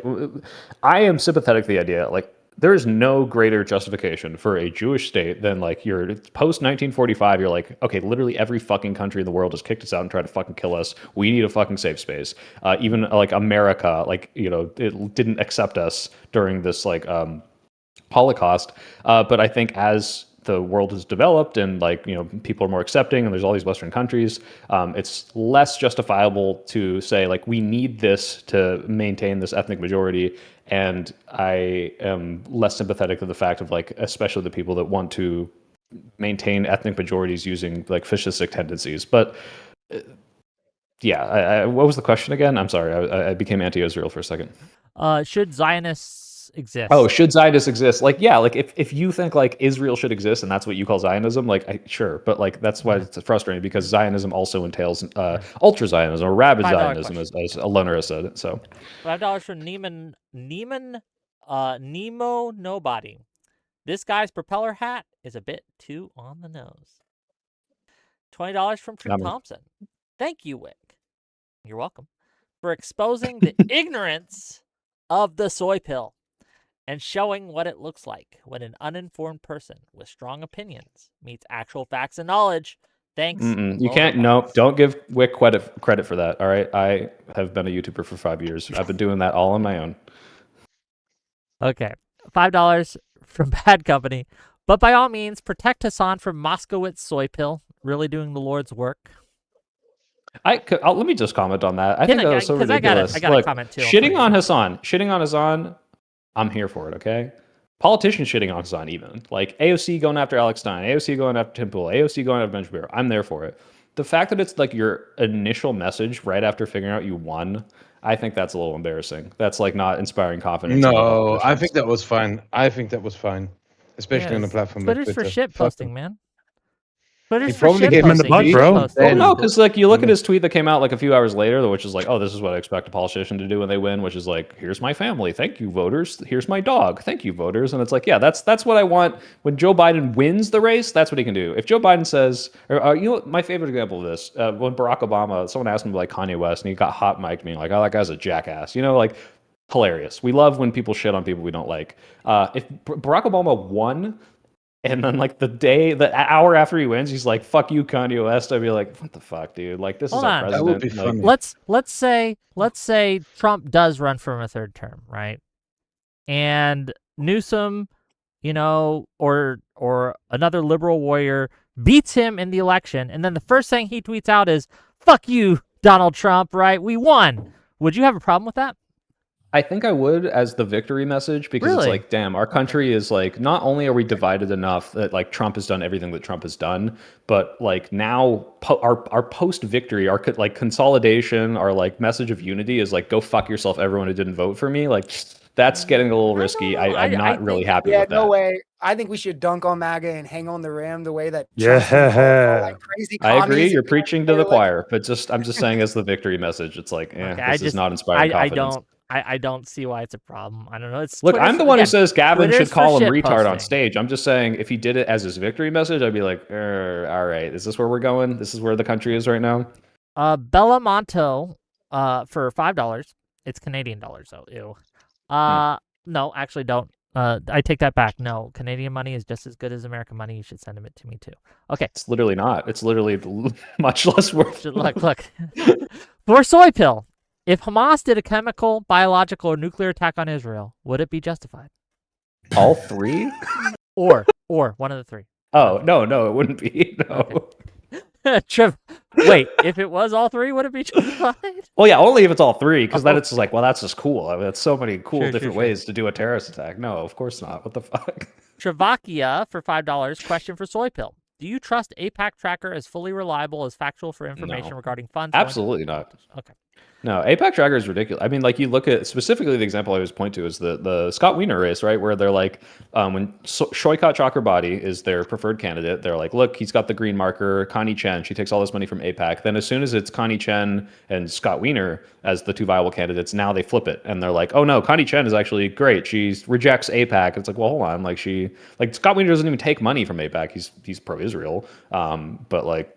I am sympathetic to the idea, like, there is no greater justification for a Jewish state than like your post 1945. You're like, okay, literally every fucking country in the world has kicked us out and tried to fucking kill us. We need a fucking safe space. Even like America, like, you know, it didn't accept us during this like Holocaust. But I think as the world has developed and like, you know, people are more accepting and there's all these Western countries, it's less justifiable to say like, we need this to maintain this ethnic majority. And I am less sympathetic to the fact of like, especially the people that want to maintain ethnic majorities using like fascistic tendencies. But Yeah, what was the question again? I'm sorry, I became anti-Israel for a second. Should Zionists exist? Oh, should Zionists exist? Like, yeah, like if you think like Israel should exist and that's what you call Zionism, like, sure, but like that's why it's frustrating because Zionism also entails ultra Zionism or rabid $5 Zionism, as Loner has said. So $5 from Nemo Nobody. This guy's propeller hat is a bit too on the nose. $20 from True Thompson. Thank you, Wick. You're welcome. For exposing the ignorance of the soy pill and showing what it looks like when an uninformed person with strong opinions meets actual facts and knowledge. Thanks. You can't. No, don't give Wick credit for that. All right, I have been a YouTuber for 5 years. I've been doing that all on my own. Okay, $5 from Bad Company. But by all means, protect Hassan from Moskowitz soy pill. Really doing the Lord's work. Let me just comment on that. I think that was so ridiculous. I got a comment too. Shitting on Hassan, I'm here for it, okay? Politicians shitting on Hassan even. Like AOC going after Alex Stein, AOC going after Tim Pool, AOC going after Ben Shapiro. I'm there for it. The fact that it's like your initial message right after figuring out you won, I think that's a little embarrassing. That's like not inspiring confidence. No, I think that was fine. Especially on a platform like Twitter's Twitter. for shit posting, man. He probably gave him the butt, bro. Well, no, because like you look at his tweet that came out like a few hours later, which is like, oh, this is what I expect a politician to do when they win, which is like, here's my family, thank you voters. Here's my dog, thank you voters. And it's like, yeah, that's what I want when Joe Biden wins the race. That's what he can do. If Joe Biden says, or you know, my favorite example of this, when Barack Obama, someone asked him like Kanye West, and he got hot mic'd me like, oh, that guy's a jackass. You know, like hilarious. We love when people shit on people we don't like. If Barack Obama won. And then, like the hour after he wins, he's like, "Fuck you, Kanye West." I'd be like, "What the fuck, dude? Like, this is our president." That would be funny. Let's say Trump does run for a third term, right? And Newsom, you know, or another liberal warrior beats him in the election, and then the first thing he tweets out is, "Fuck you, Donald Trump!" Right? We won. Would you have a problem with that? I think I would as the victory message because it's like, damn, our country is like, not only are we divided enough that like Trump has done everything that Trump has done, but like now our post victory, our like consolidation, our like message of unity is like, go fuck yourself, everyone who didn't vote for me. Like that's getting a little risky. I'm not really happy with that. Yeah, no way. I think we should dunk on MAGA and hang on the rim the way that. Crazy I agree. You're preaching to the choir, but I'm just saying as the victory message, it's like, this is not inspiring confidence. I don't see why it's a problem. I don't know. Look, I'm the one who says Gavin should call him retard on stage. I'm just saying if he did it as his victory message, I'd be like, all right, is this where we're going? This is where the country is right now? Bella Monto for $5. It's Canadian dollars, though. Ew. No, actually don't. I take that back. No, Canadian money is just as good as American money. You should send it to me, too. Okay. It's literally not. It's literally much less worth. Look. For Soypill. If Hamas did a chemical, biological, or nuclear attack on Israel, would it be justified? All three? or one of the three. Oh, no, it wouldn't be. No. Okay. Wait, if it was all three, would it be justified? Well, yeah, only if it's all three, because then it's like, well, that's just cool. I mean, that's so many cool different ways to do a terrorist attack. No, of course not. What the fuck? Travakia for $5. Question for Soypill. Do you trust AIPAC Tracker as fully reliable as factual for information regarding funds? Absolutely not. Okay. No, AIPAC Tracker is ridiculous. I mean, like you look at specifically the example I always point to is the Scott Wiener race, right? Where they're like, when Shoykat Chakrabarti is their preferred candidate, they're like, look, he's got the green marker. Connie Chen, she takes all this money from AIPAC. Then as soon as it's Connie Chen and Scott Wiener as the two viable candidates, now they flip it and they're like, oh no, Connie Chen is actually great. She rejects AIPAC. It's like, well, hold on, like Scott Wiener doesn't even take money from AIPAC. He's pro-Israel, but like.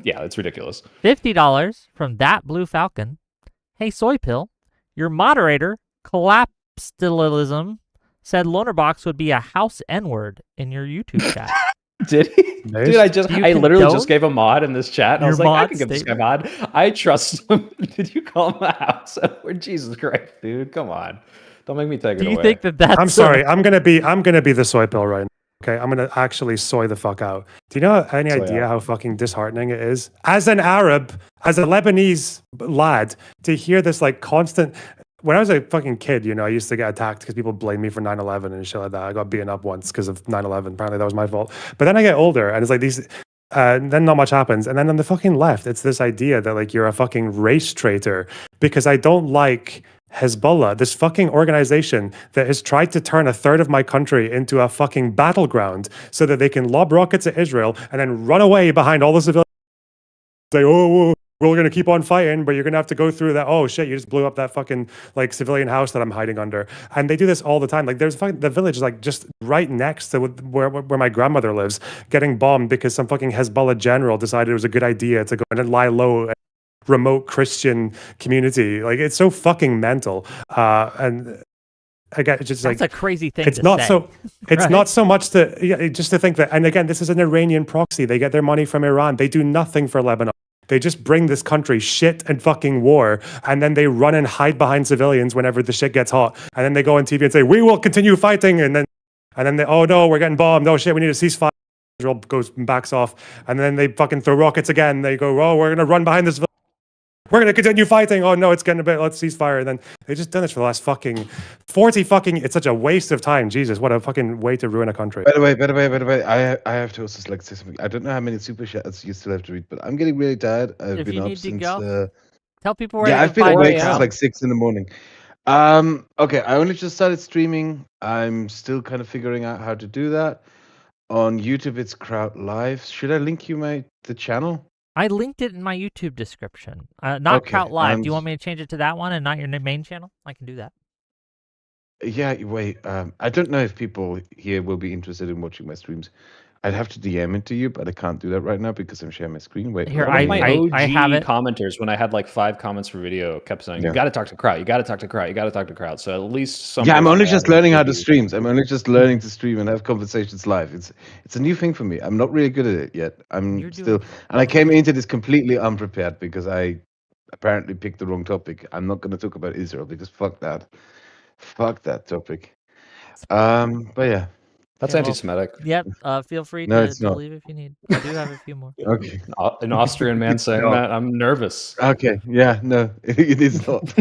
Yeah, it's ridiculous. $50 from That Blue Falcon. Hey, Soypill, your moderator, Collapstilism, said Lonerbox would be a house N-word in your YouTube chat. Did he? Nice. Dude, I literally just gave a mod in this chat. And I was like, I can give this guy mod. I trust him. Did you call him a house N-word? Jesus Christ, dude. Come on. Don't make me take it away. Do you think that's... I'm sorry. I'm gonna be the Soypill right now. Okay, I'm going to actually soy the fuck out. Do you know any idea how fucking disheartening it is? As an Arab, as a Lebanese lad, to hear this like constant... When I was a fucking kid, you know, I used to get attacked because people blamed me for 9/11 and shit like that. I got beaten up once because of 9/11. Apparently that was my fault. But then I get older and it's like these... then not much happens. And then on the fucking left, it's this idea that like you're a fucking race traitor because I don't like Hezbollah, this fucking organization that has tried to turn a third of my country into a fucking battleground so that they can lob rockets at Israel and then run away behind all the civilians. Say, oh, we're going to keep on fighting, but you're going to have to go through that. Oh shit, you just blew up that fucking like civilian house that I'm hiding under. And they do this all the time. Like there's the village like just right next to where my grandmother lives getting bombed because some fucking Hezbollah general decided it was a good idea to go and lie low at a remote Christian community. Like it's so fucking mental. And again, it's just That's like a crazy thing it's to not say. so it's right? not so much just to think that, and again, this is an Iranian proxy. They get their money from Iran. They do nothing for Lebanon. They just bring this country shit and fucking war, and then they run and hide behind civilians whenever the shit gets hot. And then they go on TV and say, "We will continue fighting." And then they, "Oh no, we're getting bombed. Oh shit, we need a ceasefire." Israel goes and backs off, and then they fucking throw rockets again. They go, "Oh, we're gonna run behind this. We're going to continue fighting. Oh no, it's getting a bit, let's ceasefire." And then they've just done this for the last fucking 40 fucking, it's such a waste of time. Jesus, what a fucking way to ruin a country. By the way, I have to also like say something. I don't know how many super chats you still have to read, but I'm getting really tired. I've If been you up need to since go, tell people where yeah, they I've can been find awake you. since like 6 in the morning. Okay, I only just started streaming. I'm still kind of figuring out how to do that. On YouTube, it's Kraut Live. Should I link you the channel? I linked it in my YouTube description. Not Okay, Kraut Live. Do you want me to change it to that one and not your main channel? I can do that. Yeah, wait. I don't know if people here will be interested in watching my streams. I'd have to DM it to you, but I can't do that right now because I'm sharing my screen. Wait, Here, let One me- of my I OG have it. commenters, when I had like 5 comments per video, kept saying, Yeah. "You got to talk to Kraut. You got to talk to Kraut. You got to talk to Kraut." So at least some. Yeah, I'm person only I just have learning how will to be- stream. I'm only just learning to stream and have conversations live. It's a new thing for me. I'm not really good at it yet. I'm You're still, doing- and I came into this completely unprepared because I apparently picked the wrong topic. I'm not going to talk about Israel because fuck that topic. But yeah, That's Okay, well, anti-Semitic. Yep. Feel free No, to it's not. leave if you need. I do have a few more. Okay, An Austrian man saying No. that, I'm nervous. okay, yeah, no, it is not.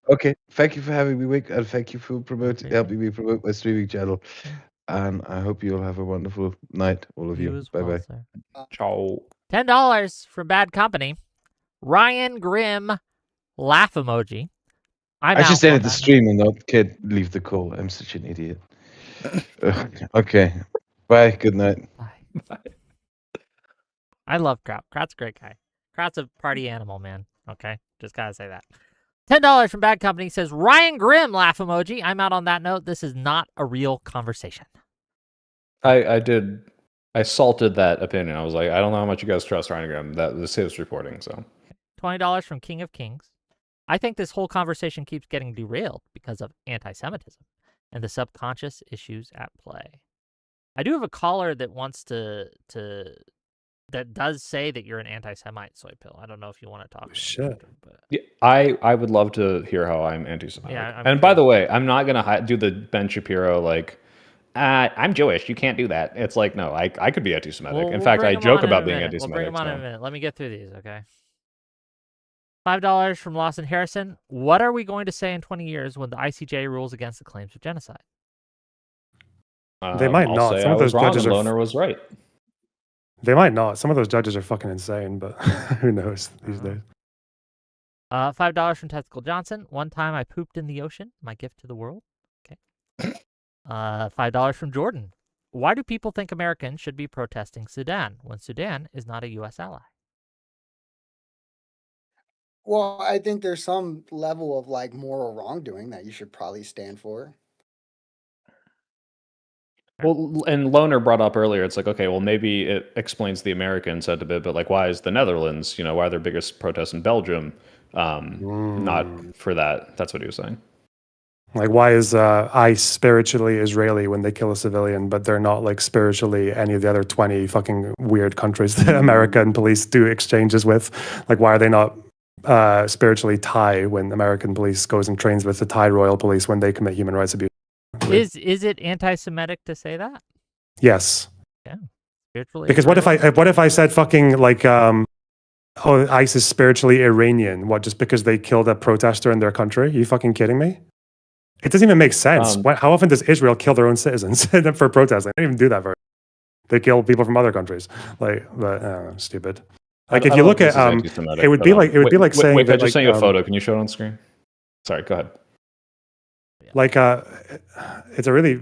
Okay, thank you for having me, Wick, and thank you for helping me promote my streaming channel. And I hope you all have a wonderful night, all of you. You as Bye well, bye. sir. Ciao. $10 from Bad Company. Ryan Grimm laugh emoji. I should say at the stream and not kid leave the call. I'm such an idiot. Okay. Bye. Good night. Bye. I love Kraut. Kraut's a great guy. Kraut's a party animal, man. Okay? Just gotta say that. $10 from Bad Company says, Ryan Grimm laugh emoji. I'm out on that note. This is not a real conversation. I salted that opinion. I was like, I don't know how much you guys trust Ryan Graham. That was his reporting. So $20 from King of Kings. I think this whole conversation keeps getting derailed because of anti-Semitism and the subconscious issues at play. I do have a caller that wants that does say that you're an anti-Semite, Soypill. I don't know if you want to talk. Shit. But yeah, I would love to hear how I'm anti-Semitic. Yeah, and by the way, I'm not gonna do the Ben Shapiro like. I'm Jewish. You can't do that. It's like, no, I could be anti-Semitic. In fact, I joke about being anti-Semitic. We'll bring him on in a minute. Let me get through these, okay? $5 from Lawson Harrison. What are we going to say in 20 years when the ICJ rules against the claims of genocide? They might I'll not. say Some I of those was wrong judges and are Loner was right. They might not. Some of those judges are fucking insane, but who knows these days. $5 from Testicle Johnson. One time I pooped in the ocean. My gift to the world. Okay. $5 from Jordan. Why do people think Americans should be protesting Sudan when Sudan is not a U.S. ally? Well, I think there's some level of like moral wrongdoing that you should probably stand for. Well, and Loner brought up earlier, it's like, okay, well, maybe it explains the American sentiment, but like, why is the Netherlands, why are their biggest protests in Belgium not for that? That's what he was saying. Like, why is ICE spiritually Israeli when they kill a civilian, but they're not like spiritually any of the other 20 fucking weird countries that American police do exchanges with? Like, why are they not spiritually Thai when American police goes and trains with the Thai Royal Police when they commit human rights abuse? Is it anti-Semitic to say that? Yes. Yeah. Spiritually. Because what if I said fucking like ICE is spiritually Iranian? What, just because they killed a protester in their country? Are you fucking kidding me? It doesn't even make sense. How often does Israel kill their own citizens for protesting? They don't even do that very. They kill people from other countries. Stupid. Like I if you don't look know if at this is anti-Semitic, it would but, be like saying wait, I that just sent you a photo. Can you show it on screen? Sorry, go ahead. It's really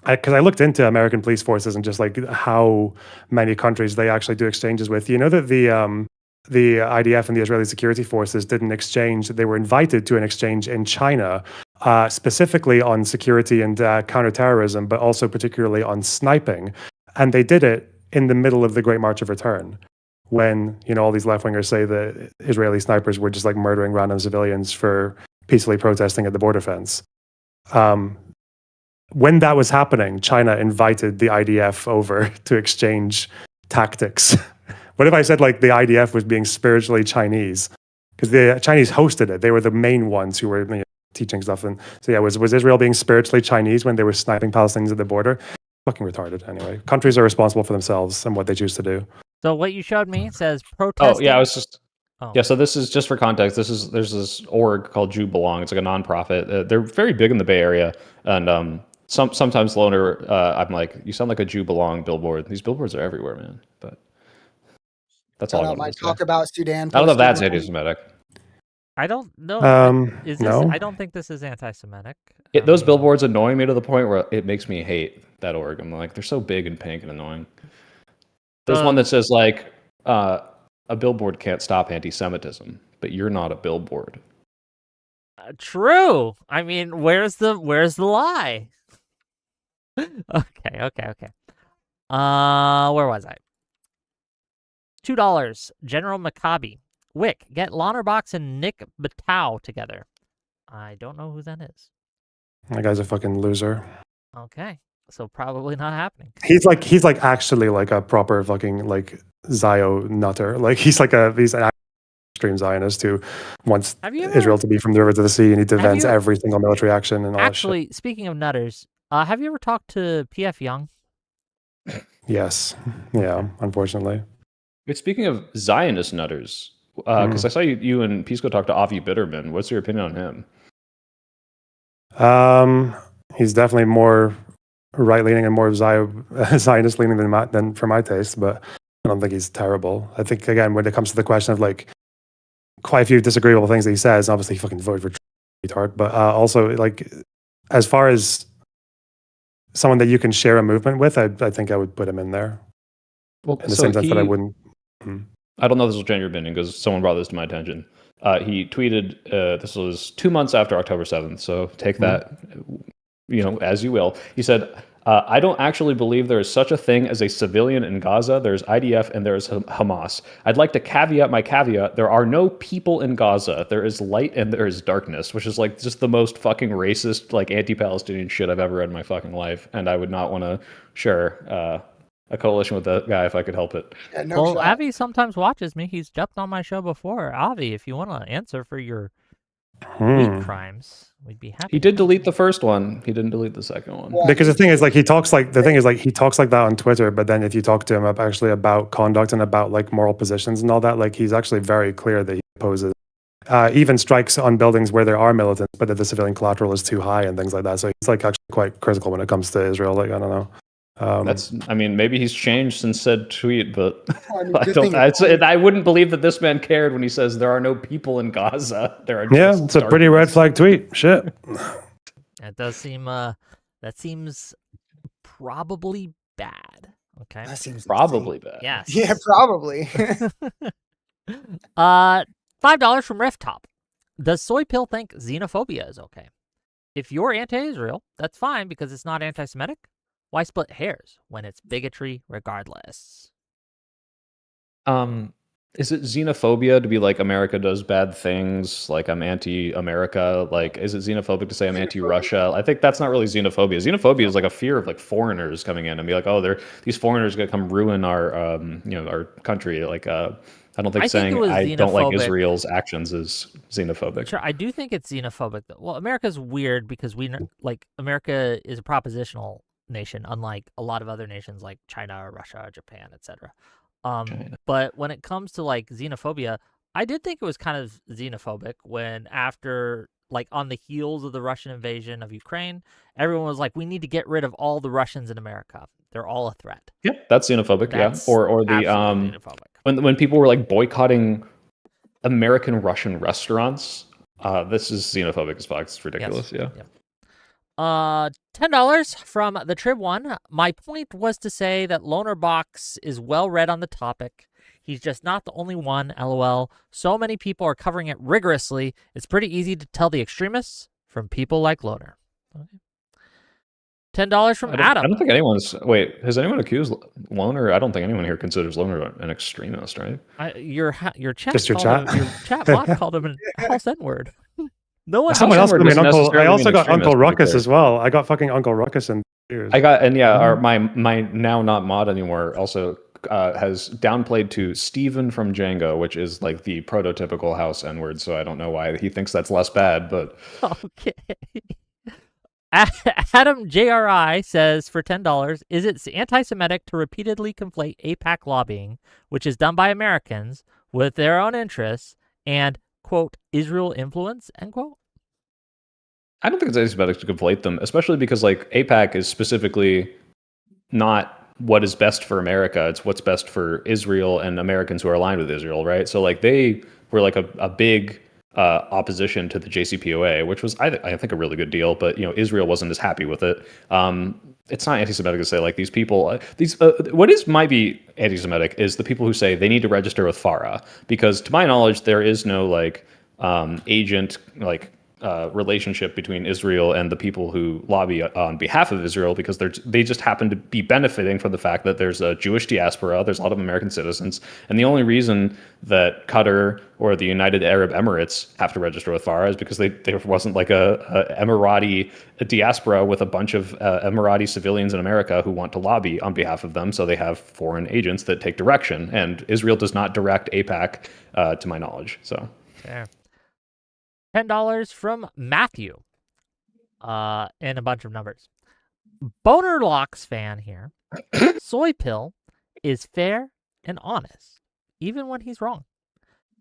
because I looked into American police forces and just like how many countries they actually do exchanges with. You know that the IDF and the Israeli security forces did an exchange. They were invited to an exchange in China, specifically on security and counterterrorism, but also particularly on sniping. And they did it in the middle of the Great March of Return, when all these left wingers say that Israeli snipers were just like murdering random civilians for peacefully protesting at the border fence. When that was happening, China invited the IDF over to exchange tactics. What if I said like the IDF was being spiritually Chinese? Because the Chinese hosted it. They were the main ones who were teaching stuff. And so yeah, was Israel being spiritually Chinese when they were sniping Palestinians at the border? Fucking retarded. Anyway, countries are responsible for themselves and what they choose to do. So what you showed me says protesting. Oh yeah, I was just. Oh. Yeah, so this is just for context. There's this org called Jew Belong. It's like a nonprofit. They're very big in the Bay Area, and sometimes Loner, I'm like, you sound like a Jew Belong billboard. These billboards are everywhere, man. But that's all I want might to say. talk about Sudan. I don't know if that's posted anti-Semitic. I don't know. Is this? No. I don't think this is anti-Semitic. Those billboards annoy me to the point where it makes me hate that org. I'm like, they're so big and pink and annoying. There's one that says like, a billboard can't stop anti-Semitism, but you're not a billboard. True. I mean, where's the lie? Okay. Where was I? $2. General Maccabi. Wick, get Lonerbox and Nick Batau together. I don't know who that is. That guy's a fucking loser. Okay, so probably not happening. He's like actually like a proper fucking like Zio nutter. Like he's an extreme Zionist who wants Israel to be from the river to the sea and he defends every single military action and all that shit. Actually, speaking of nutters, have you ever talked to P.F. Young? Yes. Yeah, unfortunately. Wait, speaking of Zionist nutters, because I saw you and Pisco talk to Avi Bitterman. What's your opinion on him? He's definitely more right-leaning and more Zionist-leaning than for my taste, but I don't think he's terrible. I think, again, when it comes to the question of like quite a few disagreeable things that he says, obviously he fucking voted for retard, but also like as far as someone that you can share a movement with, I think I would put him in there. Well, in the same sense that I wouldn't. I don't know if this will change your opinion because someone brought this to my attention. He tweeted, this was 2 months after October 7th, so take that, as you will. He said, I don't actually believe there is such a thing as a civilian in Gaza. There's IDF and there's Hamas. I'd like to caveat my caveat. There are no people in Gaza. There is light and there is darkness, which is like just the most fucking racist, like anti-Palestinian shit I've ever read in my fucking life. And I would not want to share a coalition with that guy if I could help it. Yeah, no shot. Avi sometimes watches me. He's jumped on my show before. Avi, if you want to answer for your hate crimes, we'd be happy. He did delete the first one. He didn't delete the second one. Yeah. Because the thing is, like, he talks like that on Twitter, but then if you talk to him about conduct and about like moral positions and all that, like he's actually very clear that he opposes even strikes on buildings where there are militants, but that the civilian collateral is too high and things like that. So he's like actually quite critical when it comes to Israel. Like, I don't know. Maybe he's changed since said tweet, but I wouldn't believe that this man cared when he says there are no people in Gaza. There are it's a pretty red flag tweet. Shit. It does seem that seems probably bad. Okay. That seems probably insane. bad. Yes. Yeah, probably. $5 from Rifftop. Does Soypill think xenophobia is okay? If you're anti-Israel, that's fine because it's not anti-Semitic. Why split hairs when it's bigotry regardless? Is it xenophobia to be like America does bad things? Like I'm anti-America? Like, is it xenophobic to say I'm anti-Russia? I think that's not really xenophobia. Xenophobia is like a fear of like foreigners coming in and be like, oh, these foreigners gonna come ruin our our country. Like I don't think saying I don't like Israel's actions is xenophobic. Sure, I do think it's xenophobic. Well, America's weird because America is a propositional nation, unlike a lot of other nations like China or Russia or Japan, etc. But when it comes to like xenophobia, I did think it was kind of xenophobic when after like on the heels of the Russian invasion of Ukraine, everyone was like, we need to get rid of all the Russians in America. They're all a threat. Yeah, that's xenophobic. That's or the absolutely xenophobic. when people were like boycotting American Russian restaurants, this is xenophobic as fuck. It's ridiculous. Yes. Yeah. $10 from the Trib One. My point was to say that Lonerbox is well read on the topic. He's just not the only one, LOL. So many people are covering it rigorously. It's pretty easy to tell the extremists from people like Loner. Okay. $10 from Adam. I don't think anyone's. Wait, has anyone accused Loner? I don't think anyone here considers Loner an extremist, right? Your chat. Just your chat? Your chat bot called him an house N-word. No one. Someone else called me an uncle. I also got Uncle extremist, Ruckus as well. I got fucking Uncle Ruckus and I got, and yeah, my now not mod anymore also has downplayed to Steven from Django, which is like the prototypical house N-word. So I don't know why he thinks that's less bad, but Okay. Adam JRI says for $10, is it anti-Semitic to repeatedly conflate AIPAC lobbying, which is done by Americans, with their own interests and, quote, Israel influence, end quote? I don't think it's anti-Semitic to conflate them, especially because like AIPAC is specifically not what is best for America. It's what's best for Israel and Americans who are aligned with Israel, right? So like they were like a big opposition to the JCPOA, which was I think a really good deal, but Israel wasn't as happy with it. It's not anti-Semitic to say like these people. Might be anti-Semitic is the people who say they need to register with FARA, because to my knowledge there is no like agent like relationship between Israel and the people who lobby on behalf of Israel, because they just happen to be benefiting from the fact that there's a Jewish diaspora, there's a lot of American citizens, and the only reason that Qatar or the United Arab Emirates have to register with FARA is because there wasn't like a Emirati diaspora with a bunch of Emirati civilians in America who want to lobby on behalf of them, so they have foreign agents that take direction, and Israel does not direct AIPAC to my knowledge. So fair. $10 from Matthew, and a bunch of numbers. Boner Locks fan here. Soypill is fair and honest, even when he's wrong.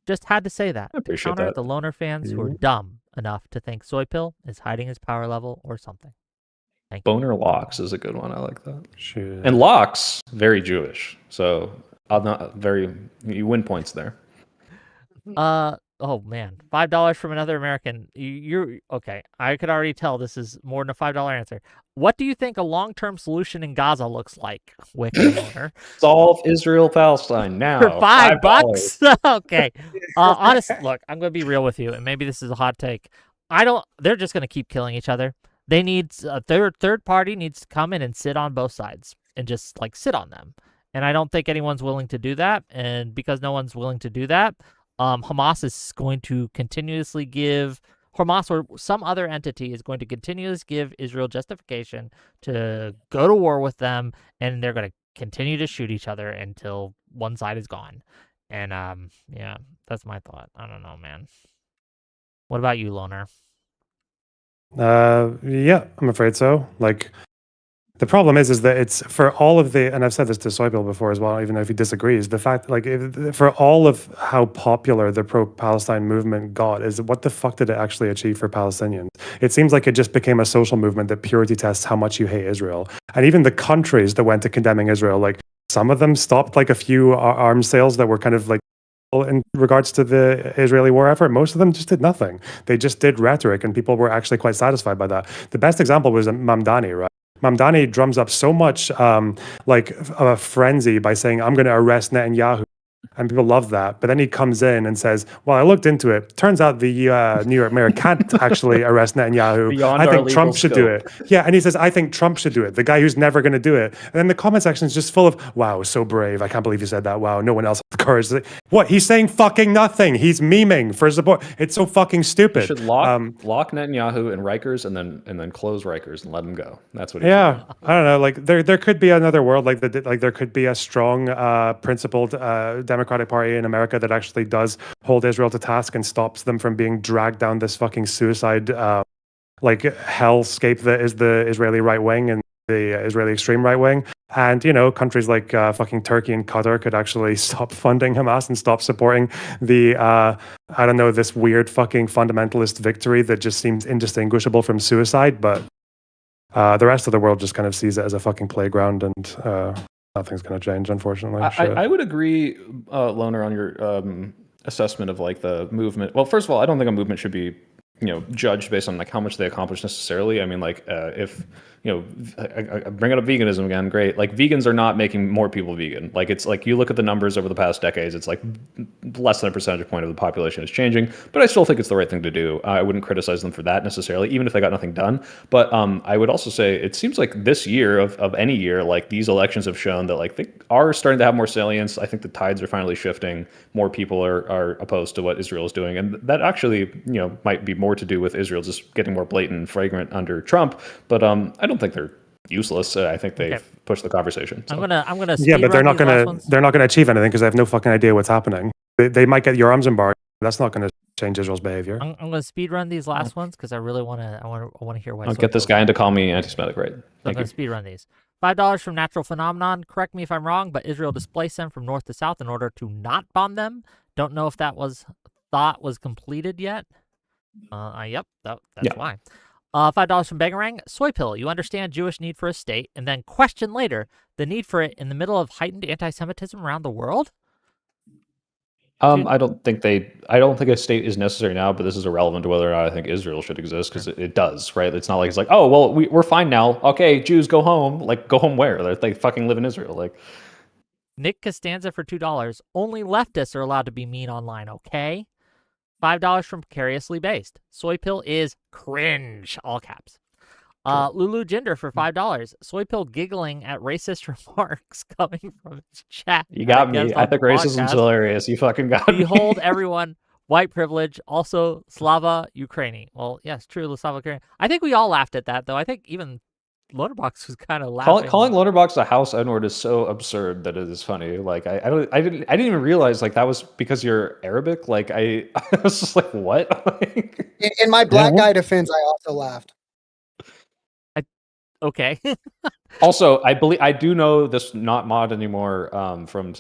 Just had to say that. I appreciate to counter that. the Loner fans who are dumb enough to think Soypill is hiding his power level or something. Thank you. Boner Locks is a good one. I like that. Sure. And Locks, very Jewish. So you win points there. Oh man, $5 from another American. You're okay. I could already tell this is more than a $5 answer. What do you think a long-term solution in Gaza looks like, Wicked Owner? Solve Israel-Palestine now For $5. Okay. Honestly, look, I'm gonna be real with you, and maybe this is a hot take. They're just gonna keep killing each other. They need a third party needs to come in and sit on both sides and just like sit on them. And I don't think anyone's willing to do that. And because no one's willing to do that, Hamas is going to continuously give Hamas or some other entity is going to continuously give Israel justification to go to war with them, and they're going to continue to shoot each other until one side is gone. And yeah, that's my thought. I don't know, man. What about you, Loner? Yeah, I'm afraid so. Like, the problem is that it's for all of the, and I've said this to Soypill before as well, even though if he disagrees, the fact, like, for all of how popular the pro-Palestine movement got, is what the fuck did it actually achieve for Palestinians? It seems like it just became a social movement that purity tests how much you hate Israel. And even the countries that went to condemning Israel, like, some of them stopped like a few arms sales that were kind of like in regards to the Israeli war effort. Most of them just did nothing. They just did rhetoric, and people were actually quite satisfied by that. The best example was Mamdani, right? Mamdani drums up so much like a frenzy by saying, I'm going to arrest Netanyahu. And people love that. But then he comes in and says, well, I looked into it. Turns out the New York mayor can't actually arrest Netanyahu. Beyond I our think Trump legal should do it. Yeah, and he says, I think Trump should do it. The guy who's never going to do it. And then the comment section is just full of, wow, so brave. I can't believe you said that. Wow, no one else has the courage. What? He's saying fucking nothing. He's memeing for support. It's so fucking stupid. You should lock Netanyahu in Rikers and then close Rikers and let him go. That's what he Yeah, should do. I don't know. Like there could be another world, like there could be a strong, principled Democratic Party in America that actually does hold Israel to task and stops them from being dragged down this fucking suicide, like hellscape that is the Israeli right wing and the Israeli extreme right wing. And, you know, countries like fucking Turkey and Qatar could actually stop funding Hamas and stop supporting the, I don't know, this weird fucking fundamentalist victory that just seems indistinguishable from suicide. But the rest of the world just kind of sees it as a fucking playground, and nothing's going to change, unfortunately. I would agree, Loner, on your assessment of like the movement. Well, first of all, I don't think a movement should be, you know, judged based on like how much they accomplish necessarily. I mean, like if, you know, I bring it up veganism again, great. Like vegans are not making more people vegan. Like it's like you look at the numbers over the past decades, it's like less than a percentage point of the population is changing. But I still think it's the right thing to do. I wouldn't criticize them for that necessarily, even if they got nothing done. But I would also say it seems like this year of any year, like these elections have shown that like they are starting to have more salience. I think the tides are finally shifting. More people are opposed to what Israel is doing, and that actually, you know, might be more to do with Israel just getting more blatant and flagrant under Trump. But I don't think they're useless. I think they've pushed the conversation. So. I'm gonna yeah, but they're not gonna achieve anything because they have no fucking idea what's happening. They might get your arms embargoed. That's not going to change Israel's behavior. I'm gonna speed run these last ones because I really want to hear why. I'll get this guy into call me anti-Semitic, right? So I'm gonna speed run these. $5 from Natural Phenomenon. Correct me if I'm wrong, but Israel displaced them from north to south in order to not bomb them. Don't know if that was completed yet. Yep, that's why. $5 from Bangarang. Soypill. You understand Jewish need for a state, and then question later the need for it in the middle of heightened anti-Semitism around the world. I don't think a state is necessary now, but this is irrelevant to whether or not I think Israel should exist because it does, right? It's not like it's like, oh well, we're fine now. Okay, Jews go home. Like go home where? They fucking live in Israel. Like Nick Costanza for $2. Only leftists are allowed to be mean online. Okay. $5 from Precariously Based. Soypill is cringe, all caps. Lulu Jinder for $5. Soypill giggling at racist remarks coming from his chat. You got me. I think racism's hilarious. You fucking got me. Behold, everyone, white privilege, also Slava Ukraini. Well, yes, true, Slava Ukraini. I think we all laughed at that, though. I think even Lonerbox was kind of laughing. Calling Lonerbox a house N-word is so absurd that it is funny. Like I didn't even realize like that was because you're Arabic. Like I was just like, what? In my black guy defense, I also laughed. Okay. Also, I do know this not mod anymore.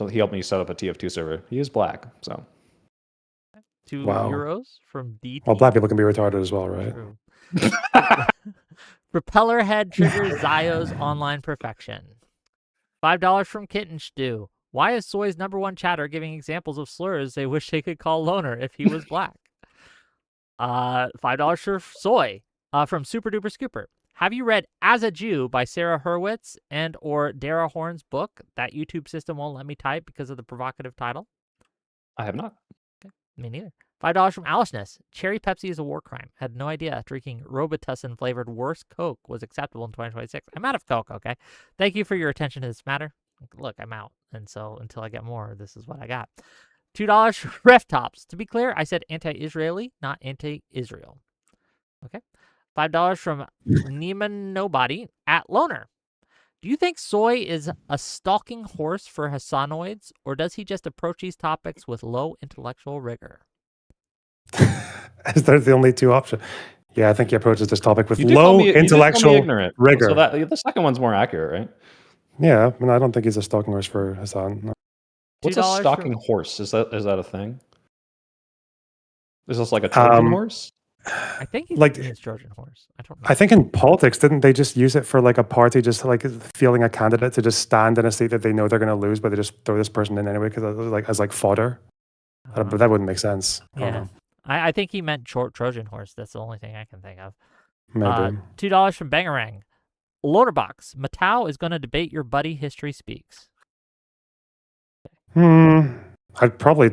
He helped me set up a TF2 server. He is black, so. €2 from DT. Well, black people can be retarded as well, right? True. Propeller head triggers Zio's online perfection. $5 from Kitten Stew. Why is Soy's #1 chatter giving examples of slurs they wish they could call Loner if he was black? $5 for Soy from Super Duper Scooper. Have you read As a Jew by Sarah Hurwitz and or Dara Horn's book? That YouTube system won't let me type because of the provocative title. I have not. Okay, me neither. $5 from Alishness. Cherry Pepsi is a war crime. Had no idea drinking Robitussin flavored worse Coke was acceptable in 2026. I'm out of Coke, okay? Thank you for your attention to this matter. Look, I'm out. And so until I get more, this is what I got. $2 for Ref Tops. To be clear, I said anti-Israeli, not anti-Israel. Okay. $5 from Neiman Nobody at Loner. Do you think Soy is a stalking horse for Hassanoids, or does he just approach these topics with low intellectual rigor? Is that the only two options? Yeah, I think he approaches this topic with low intellectual rigor. So the second one's more accurate, right? Yeah, I mean, I don't think he's a stalking horse for Hassan. No. What's a stalking horse? Is that a thing? Is this like a Trojan horse? I think he's like a Trojan horse. I don't know. I think in politics, didn't they just use it for like a party, just like feeling a candidate to just stand in a seat that they know they're going to lose, but they just throw this person in anyway because like as like fodder. But that wouldn't make sense. Yeah, I think he meant Trojan horse. That's the only thing I can think of. Maybe. $2 from Bangarang. Lonerbox. Matau is going to debate your buddy History Speaks. I'd probably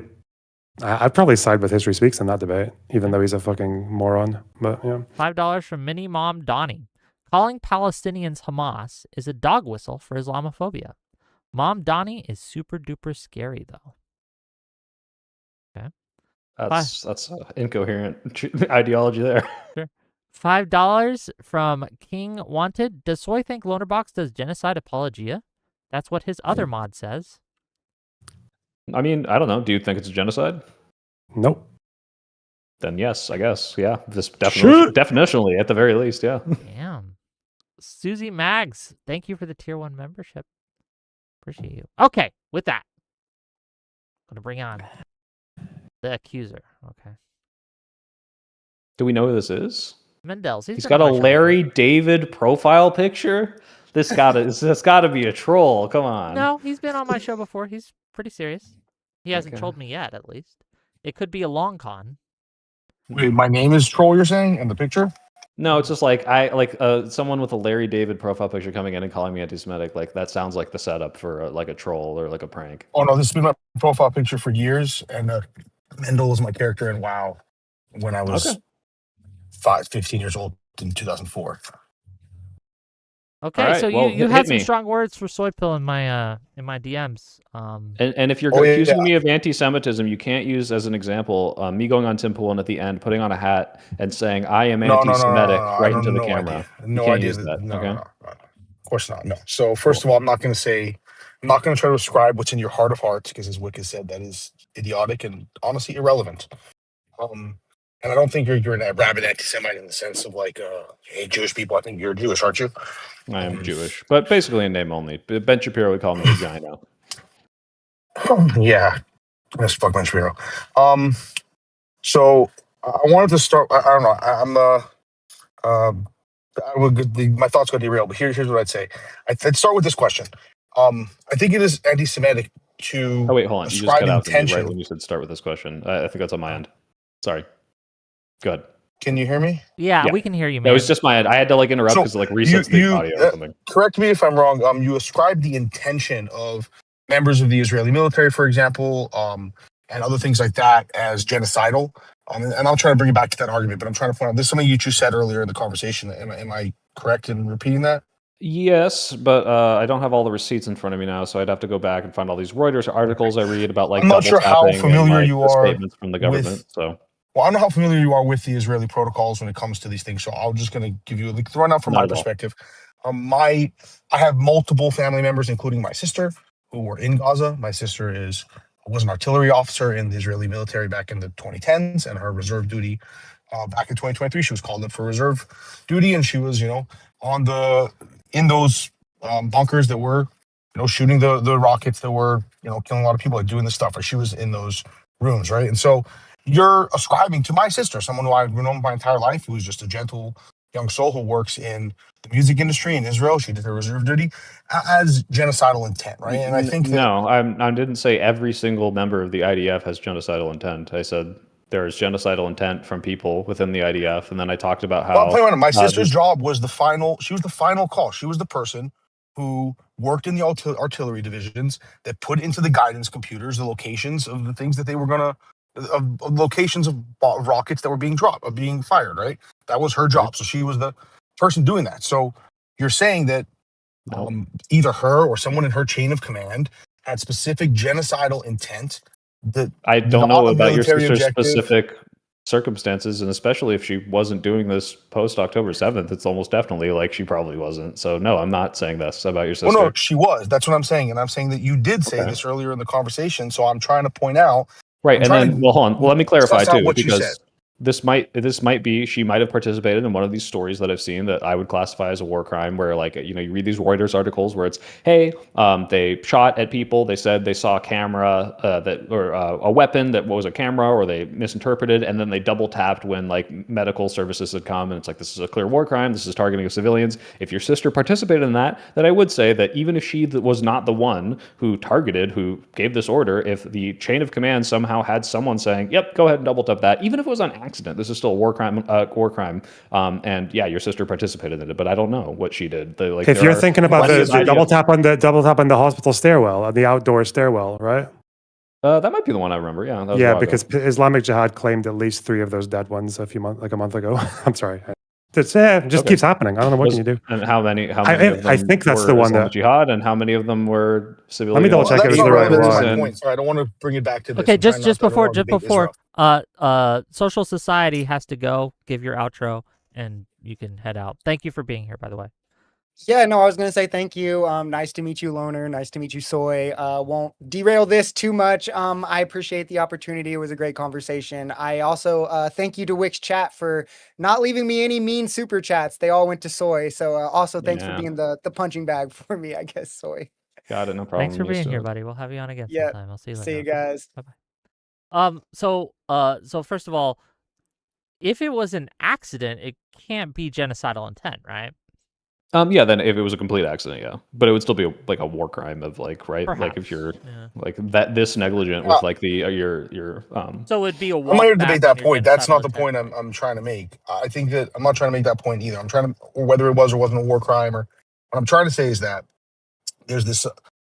side with History Speaks in that debate, even though he's a fucking moron. But yeah. $5 from Mini Mom Donnie. Calling Palestinians Hamas is a dog whistle for Islamophobia. Mom Donnie is super duper scary though. Okay. That's incoherent ideology there. Sure. $5 from King Wanted. Does Soy think Lonerbox does genocide apologia? That's what his other mod says. I mean, I don't know. Do you think it's a genocide? Nope. Then yes, I guess. Yeah. This definitionally, at the very least, yeah. Damn. Susie Mags, thank you for the tier 1 membership. Appreciate you. Okay, with that, I'm gonna bring on the accuser. Okay, Do we know who this is? Mendel's. He's been got on a my show Larry before. David profile picture. This gotta be a troll. Come on. No, he's been on my show before. He's pretty serious. He hasn't Okay. trolled me yet, at least. It could be a long con. Wait, my name is Troll, you're saying, in the picture? No, it's just like someone with a Larry David profile picture coming in and calling me anti-Semitic. Like that sounds like the setup for like a troll or like a prank. Oh, no, this has been my profile picture for years. And Mendel was my character in WoW when I was 15 years old in 2004. Okay, right, so well, you hit had some me. strong words for Soypill in my DMs. And if you're Oh, yeah, accusing yeah. me of anti-Semitism, you can't use as an example me going on Tim Pool and at the end putting on a hat and saying I am No, anti-Semitic I right don't into the no camera. idea. You No can't idea. use that. No, Okay. no. Of course not. No. So first of all, I'm not going to try to ascribe what's in your heart of hearts because, as Wick has said, that is idiotic and honestly irrelevant. And I don't think you're an rabid anti-Semite in the sense of like, hey, Jewish people. I think you're Jewish, aren't you? I am Jewish, but basically in name only. Ben Shapiro would call me a gyno. Yeah, that's fuck Ben Shapiro. So I wanted to start. I don't know. My thoughts got derailed, but here's what I'd say. I'd start with this question. I think it is anti-Semitic to Oh wait, hold on. You just ascribe cut out for me intention. right when you said start with this question. I think that's on my end. Sorry. Go ahead. Can you hear me? yeah, Yeah. we can hear you, man. It was just my end. I had to like interrupt So, because it like resets the audio or something. Correct me if I'm wrong. You ascribe the intention of members of the Israeli military, for example, and other things like that as genocidal. And I'll try to bring it back to that argument, but I'm trying to point out this is something you two said earlier in the conversation. Am I correct in repeating that? Yes, but I don't have all the receipts in front of me now, so I'd have to go back and find all these Reuters articles I read about like I'm not sure how double tapping familiar and, like, you the are statements from the government. Well, I don't know how familiar you are with the Israeli protocols when it comes to these things, so I'm just going to give you the rundown from Not my at all. perspective. I have multiple family members, including my sister, who were in Gaza. My sister was an artillery officer in the Israeli military back in the 2010s, and her reserve duty back in 2023, she was called up for reserve duty, and she was, in those bunkers that were, shooting the rockets that were, killing a lot of people, like doing this stuff. Or she was in those rooms, right? And so you're ascribing to my sister, someone who I've known my entire life, who is just a gentle young soul who works in the music industry in Israel. She did her reserve duty as genocidal intent, right? And I think I didn't say every single member of the IDF has genocidal intent. I said there's genocidal intent from people within the IDF, and then I talked about how my sister's job was she was the final call. She was the person who worked in the artillery divisions that put into the guidance computers the locations of the things that they were gonna of locations of rockets that were being fired, right? That was her job. So she was the person doing that. So you're saying that either her or someone in her chain of command had specific genocidal intent. That I don't know about your sister's specific circumstances, and especially if she wasn't doing this post October 7th, it's almost definitely like she probably wasn't. So no, I'm not saying this about your sister. Well, no, she was. That's what I'm saying, and I'm saying that you did say this earlier in the conversation. So I'm trying to point out. Right, and then hold on. Well, let me clarify too, what you said. because this might be she might have participated in one of these stories that I've seen that I would classify as a war crime, where like you read these Reuters articles where it's hey they shot at people, they said they saw a camera or a weapon that was a camera, or they misinterpreted, and then they double tapped when like medical services had come, and it's like this is a clear war crime, this is targeting of civilians. If your sister participated in that, then I would say that even if she was not the one who who gave this order, if the chain of command somehow had someone saying yep, go ahead and double tap that, even if it was on accident, this is still a war crime. And yeah, your sister participated in it, but I don't know what she did. If you're thinking about the double tap on the hospital stairwell, on the outdoor stairwell, right? That might be the one I remember. Yeah. Because Islamic Jihad claimed at least 3 of those dead ones a month ago. I'm sorry. It just keeps happening. I don't know what can you do. And how many of them I think that's the one Islamic Jihad, and how many of them were civilian? Let me double check. That's not relevant to my point. Sorry, I don't want to bring it back to this. Okay, just before, Social Society has to go. Give your outro, and you can head out. Thank you for being here, by the way. Yeah, no, I was going to say thank you. Nice to meet you, Loner. Nice to meet you, Soy. Won't derail this too much. I appreciate the opportunity. It was a great conversation. I also thank you to Wix Chat for not leaving me any mean super chats. They all went to Soy. So also thanks for being the punching bag for me, I guess, Soy. Got it. No problem. Thanks for I'm used being to here, it. buddy. We'll have you on again Yeah. sometime. I'll see you later. See you guys. Bye-bye. So first of all, if it was an accident, it can't be genocidal intent, right? Yeah, then if it was a complete accident, yeah, but it would still be like a war crime of like, right? Like if Perhaps, you're yeah. like that, this negligent with like the your So it'd be a I'm not here walk to debate back that on your point. That's genocidal not the intent. point I'm trying to make. I think that I'm not trying to make that point either. I'm trying to, or whether it was or wasn't a war crime, or what I'm trying to say is that there's this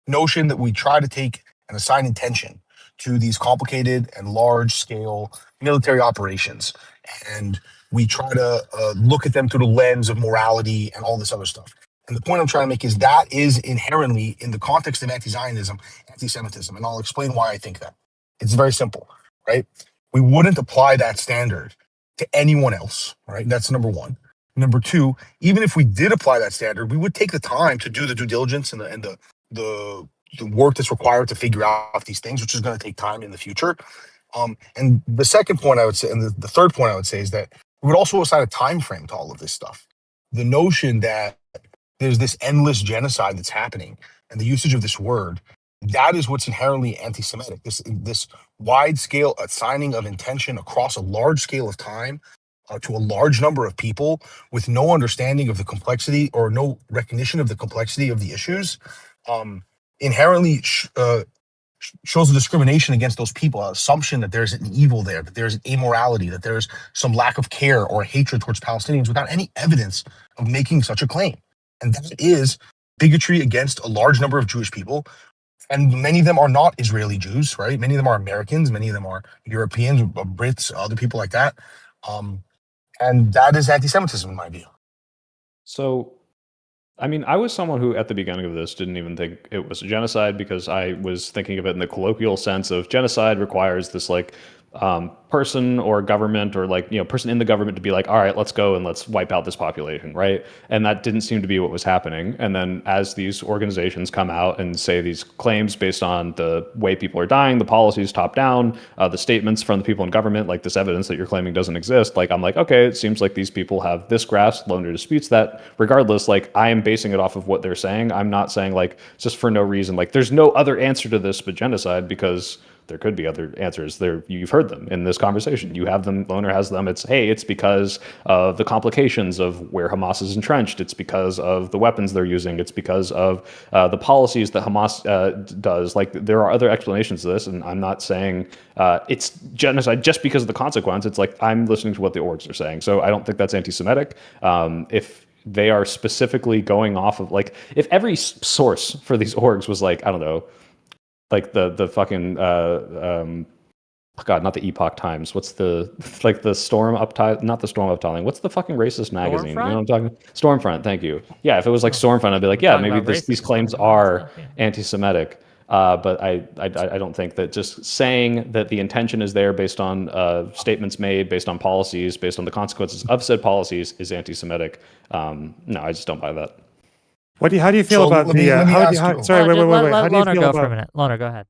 notion that we try to take and assign intention to these complicated and large scale military operations. And we try to look at them through the lens of morality and all this other stuff. And the point I'm trying to make is that is inherently in the context of anti-Zionism, anti-Semitism. And I'll explain why I think that. It's very simple, right? We wouldn't apply that standard to anyone else, right? That's number one. Number two, even if we did apply that standard, we would take the time to do the due diligence and the work that's required to figure out these things, which is going to take time in the future. And the second point I would say, and the third point I would say, is that we would also assign a time frame to all of this stuff. The notion that there's this endless genocide that's happening, and the usage of this word, that is what's inherently anti-Semitic. This wide scale assigning of intention across a large scale of time to a large number of people with no understanding of the complexity or no recognition of the complexity of the issues, inherently shows a discrimination against those people, an assumption that there's an evil there, that there's an immorality, that there's some lack of care or hatred towards Palestinians without any evidence of making such a claim. And that is bigotry against a large number of Jewish people. And many of them are not Israeli Jews, right? Many of them are Americans, many of them are Europeans, Brits, other people like that. And that is anti-Semitism in my view. So, I mean, I was someone who at the beginning of this didn't even think it was a genocide because I was thinking of it in the colloquial sense of genocide requires this like person or government or like, person in the government to be like, all right, let's go and let's wipe out this population, right? And that didn't seem to be what was happening. And then as these organizations come out and say these claims based on the way people are dying, the policies top down, the statements from the people in government, like this evidence that you're claiming doesn't exist, like I'm like, okay, it seems like these people have this grasp. Loner disputes that. Regardless, like I am basing it off of what they're saying. I'm not saying like just for no reason, like there's no other answer to this but genocide, because there could be other answers. There, you've heard them in this conversation. You have them. Loner has them. It's, hey, it's because of the complications of where Hamas is entrenched. It's because of the weapons they're using. It's because of the policies that Hamas does. Like there are other explanations to this, and I'm not saying it's genocide just because of the consequence. It's like I'm listening to what the orgs are saying. So I don't think that's anti-Semitic. If they are specifically going off of like, if every source for these orgs was like, I don't know, like the fucking God, not the Epoch Times. What's the like the Storm Uptide? Not the Storm Uptiling. What's the fucking racist magazine? Stormfront? You know what I'm talking? Stormfront. Thank you. Yeah, if it was like Stormfront, I'd be like, yeah, talking maybe about these racism claims and all that are stuff, yeah. anti-Semitic. But I don't think that just saying that the intention is there based on statements made, based on policies, based on the consequences of said policies is anti-Semitic. No, I just don't buy that. How do you feel So about let me ask you. sorry, wait. Let How do you Loner feel go for a about minute. Loner, go ahead.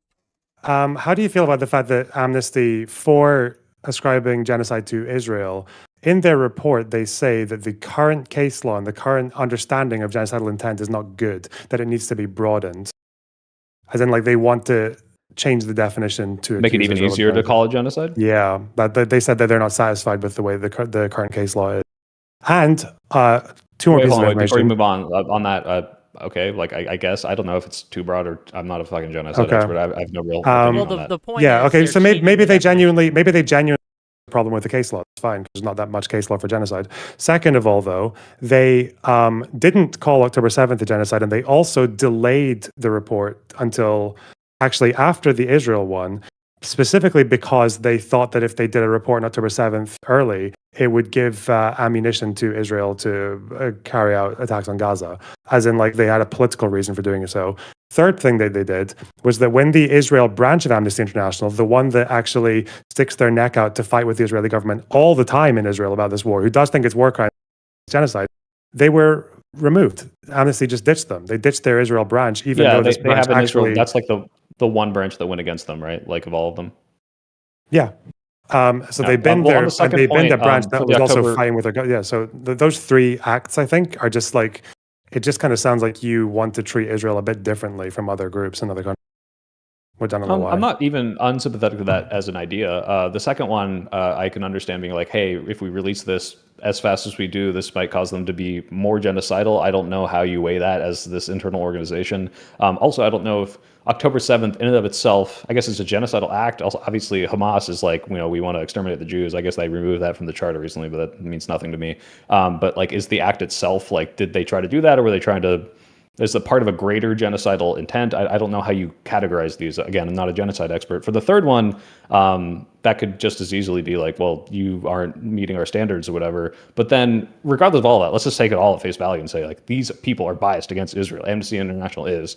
how do you feel about the fact that Amnesty, for ascribing genocide to Israel, in their report they say that the current case law and the current understanding of genocidal intent is not good, that it needs to be broadened, as in like they want to change the definition to Make it accuse even Israel of easier to genocide. call it genocide? Yeah, that they said that they're not satisfied with the way the current case law is. And two more Wait, pieces hold of on, wait, before you information. move on that, okay, like I guess I don't know if it's too broad or I'm not a fucking genocide Okay. expert. I have no real Well, opinion on that. the point Yeah, is okay, they're so changing maybe the they definition. genuinely have a problem with the case law. It's fine, because there's not that much case law for genocide. Second of all, though, they didn't call October 7th a genocide, and they also delayed the report until actually after the Israel one, specifically because they thought that if they did a report on October 7th early, it would give ammunition to Israel to carry out attacks on Gaza, as in like they had a political reason for doing so. Third thing that they did was that when the Israel branch of Amnesty International, the one that actually sticks their neck out to fight with the Israeli government all the time in Israel about this war, who does think it's war crime, genocide, they were removed. Amnesty just ditched them. They ditched their Israel branch, even though this they branch have an Israel. actually... That's like the one branch that went against them, right? Like of all of them. Yeah. So No, they've been well, on there, the second they've been point, the branch that for was the also October- fighting with their... Yeah, so those three acts, I think, are just like it just kind of sounds like you want to treat Israel a bit differently from other groups and other countries. Which I don't know why. I'm not even unsympathetic to that as an idea. The second one, I can understand being like, hey, if we release this as fast as we do, this might cause them to be more genocidal. I don't know how you weigh that as this internal organization. Also, I don't know if October 7th in and of itself, I guess it's a genocidal act. Also, obviously, Hamas is like, we want to exterminate the Jews. I guess they removed that from the charter recently, but that means nothing to me. But like, is the act itself, like, did they try to do that, or were they trying to... Is a part of a greater genocidal intent? I don't know how you categorize these. Again, I'm not a genocide expert. For the third one, that could just as easily be like, well, you aren't meeting our standards or whatever. But then, regardless of all that, let's just take it all at face value and say, like, these people are biased against Israel. Amnesty International is.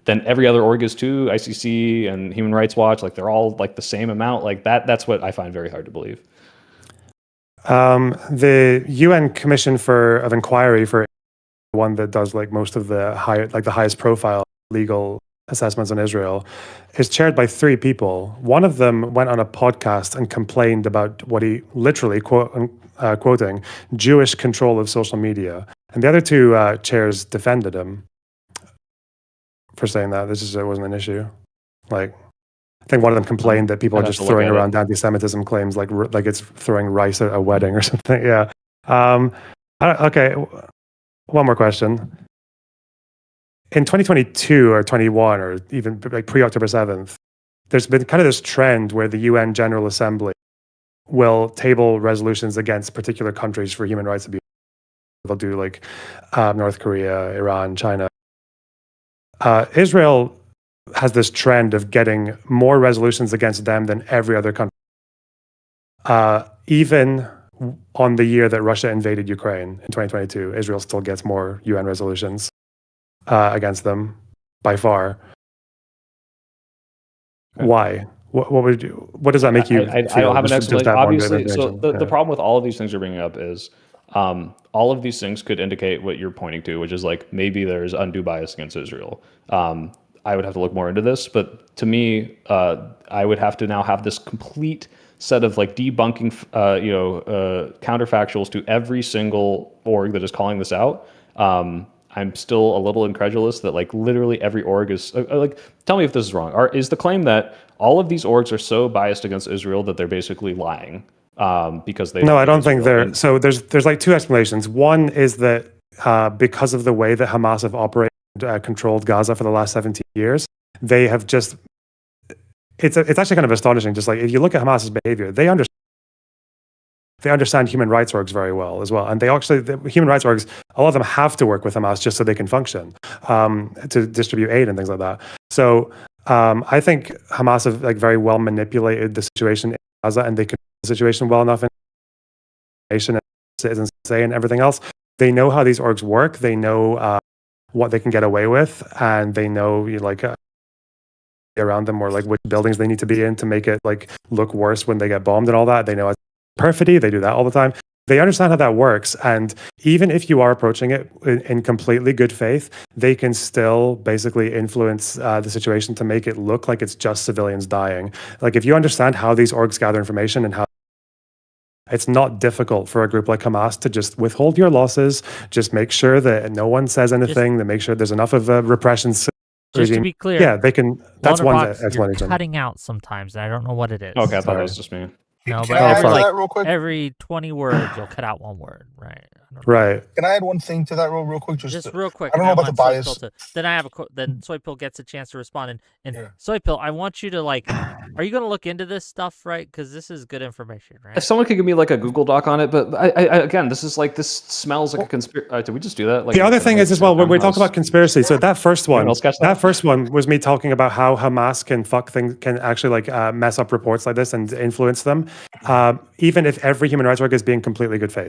Then every other org is too. ICC and Human Rights Watch, like, they're all like the same amount. Like that's what I find very hard to believe. The UN Commission of Inquiry for one that does like most of the highest profile legal assessments on Israel is chaired by 3 people. One of them went on a podcast and complained about what he literally quoting Jewish control of social media, and the other 2 chairs defended him for saying that it wasn't an issue. Like, I think one of them complained that people are just throwing around anti-Semitism claims like it's throwing rice at a wedding or something. Yeah. Okay. One more question. In 2022 or 21 or even like pre-October 7th, there's been kind of this trend where the UN General Assembly will table resolutions against particular countries for human rights abuse. They'll do like North Korea, Iran, China. Israel has this trend of getting more resolutions against them than every other country. Even on the year that Russia invaded Ukraine in 2022, Israel still gets more UN resolutions against them by far. Why? What does that make you feel? I don't have an explanation. Obviously, so the problem with all of these things you're bringing up is all of these things could indicate what you're pointing to, which is like maybe there's undue bias against Israel. I would have to look more into this, but to me, I would have to now have this complete set of like debunking, counterfactuals to every single org that is calling this out. I'm still a little incredulous that like literally every org is like, tell me if this is wrong. Is the claim that all of these orgs are so biased against Israel that they're basically lying because they? No, I don't think they're. So there's like 2 explanations. One is that because of the way that Hamas have operated, controlled Gaza for the last 17 years, they have just. It's actually kind of astonishing. Just like if you look at Hamas's behavior, they understand human rights orgs very well as well, and the human rights orgs, a lot of them have to work with Hamas just so they can function, to distribute aid and things like that. So I think Hamas have like very well manipulated the situation in Gaza, and they control the situation well enough in nation and citizens say and everything else. They know how these orgs work. They know what they can get away with, and they know around them or like which buildings they need to be in to make it like look worse when they get bombed and all that. They know perfidy. They do that all the time. They understand how that works. And even if you are approaching it in completely good faith, they can still basically influence the situation to make it look like it's just civilians dying. Like if you understand how these orgs gather information and how it's not difficult for a group like Hamas to just withhold your losses, just make sure that no one says anything, to make sure there's enough of a repression Just to be clear, yeah, they can. That's one explanation. You're cutting out sometimes, and I don't know what it is. Okay, I thought that was just me. No, Can but I add to every, that real quick? every 20 words, you'll cut out 1 word, right? Right. Can I add one thing to that real quick? Just real quick. I don't know about the bias. Then I have then Soypill gets a chance to respond. And Yeah. Soypill, I want you to like, are you going to look into this stuff, right? Because this is good information, right? If someone could give me like a Google Doc on it, but I again, this smells like a conspiracy. Did we just do that? Like, the other thing is as well, when we talk about conspiracy, so that first one, that first one was me talking about how Hamas can actually like mess up reports like this and influence them, even if every human rights worker is being completely good faith.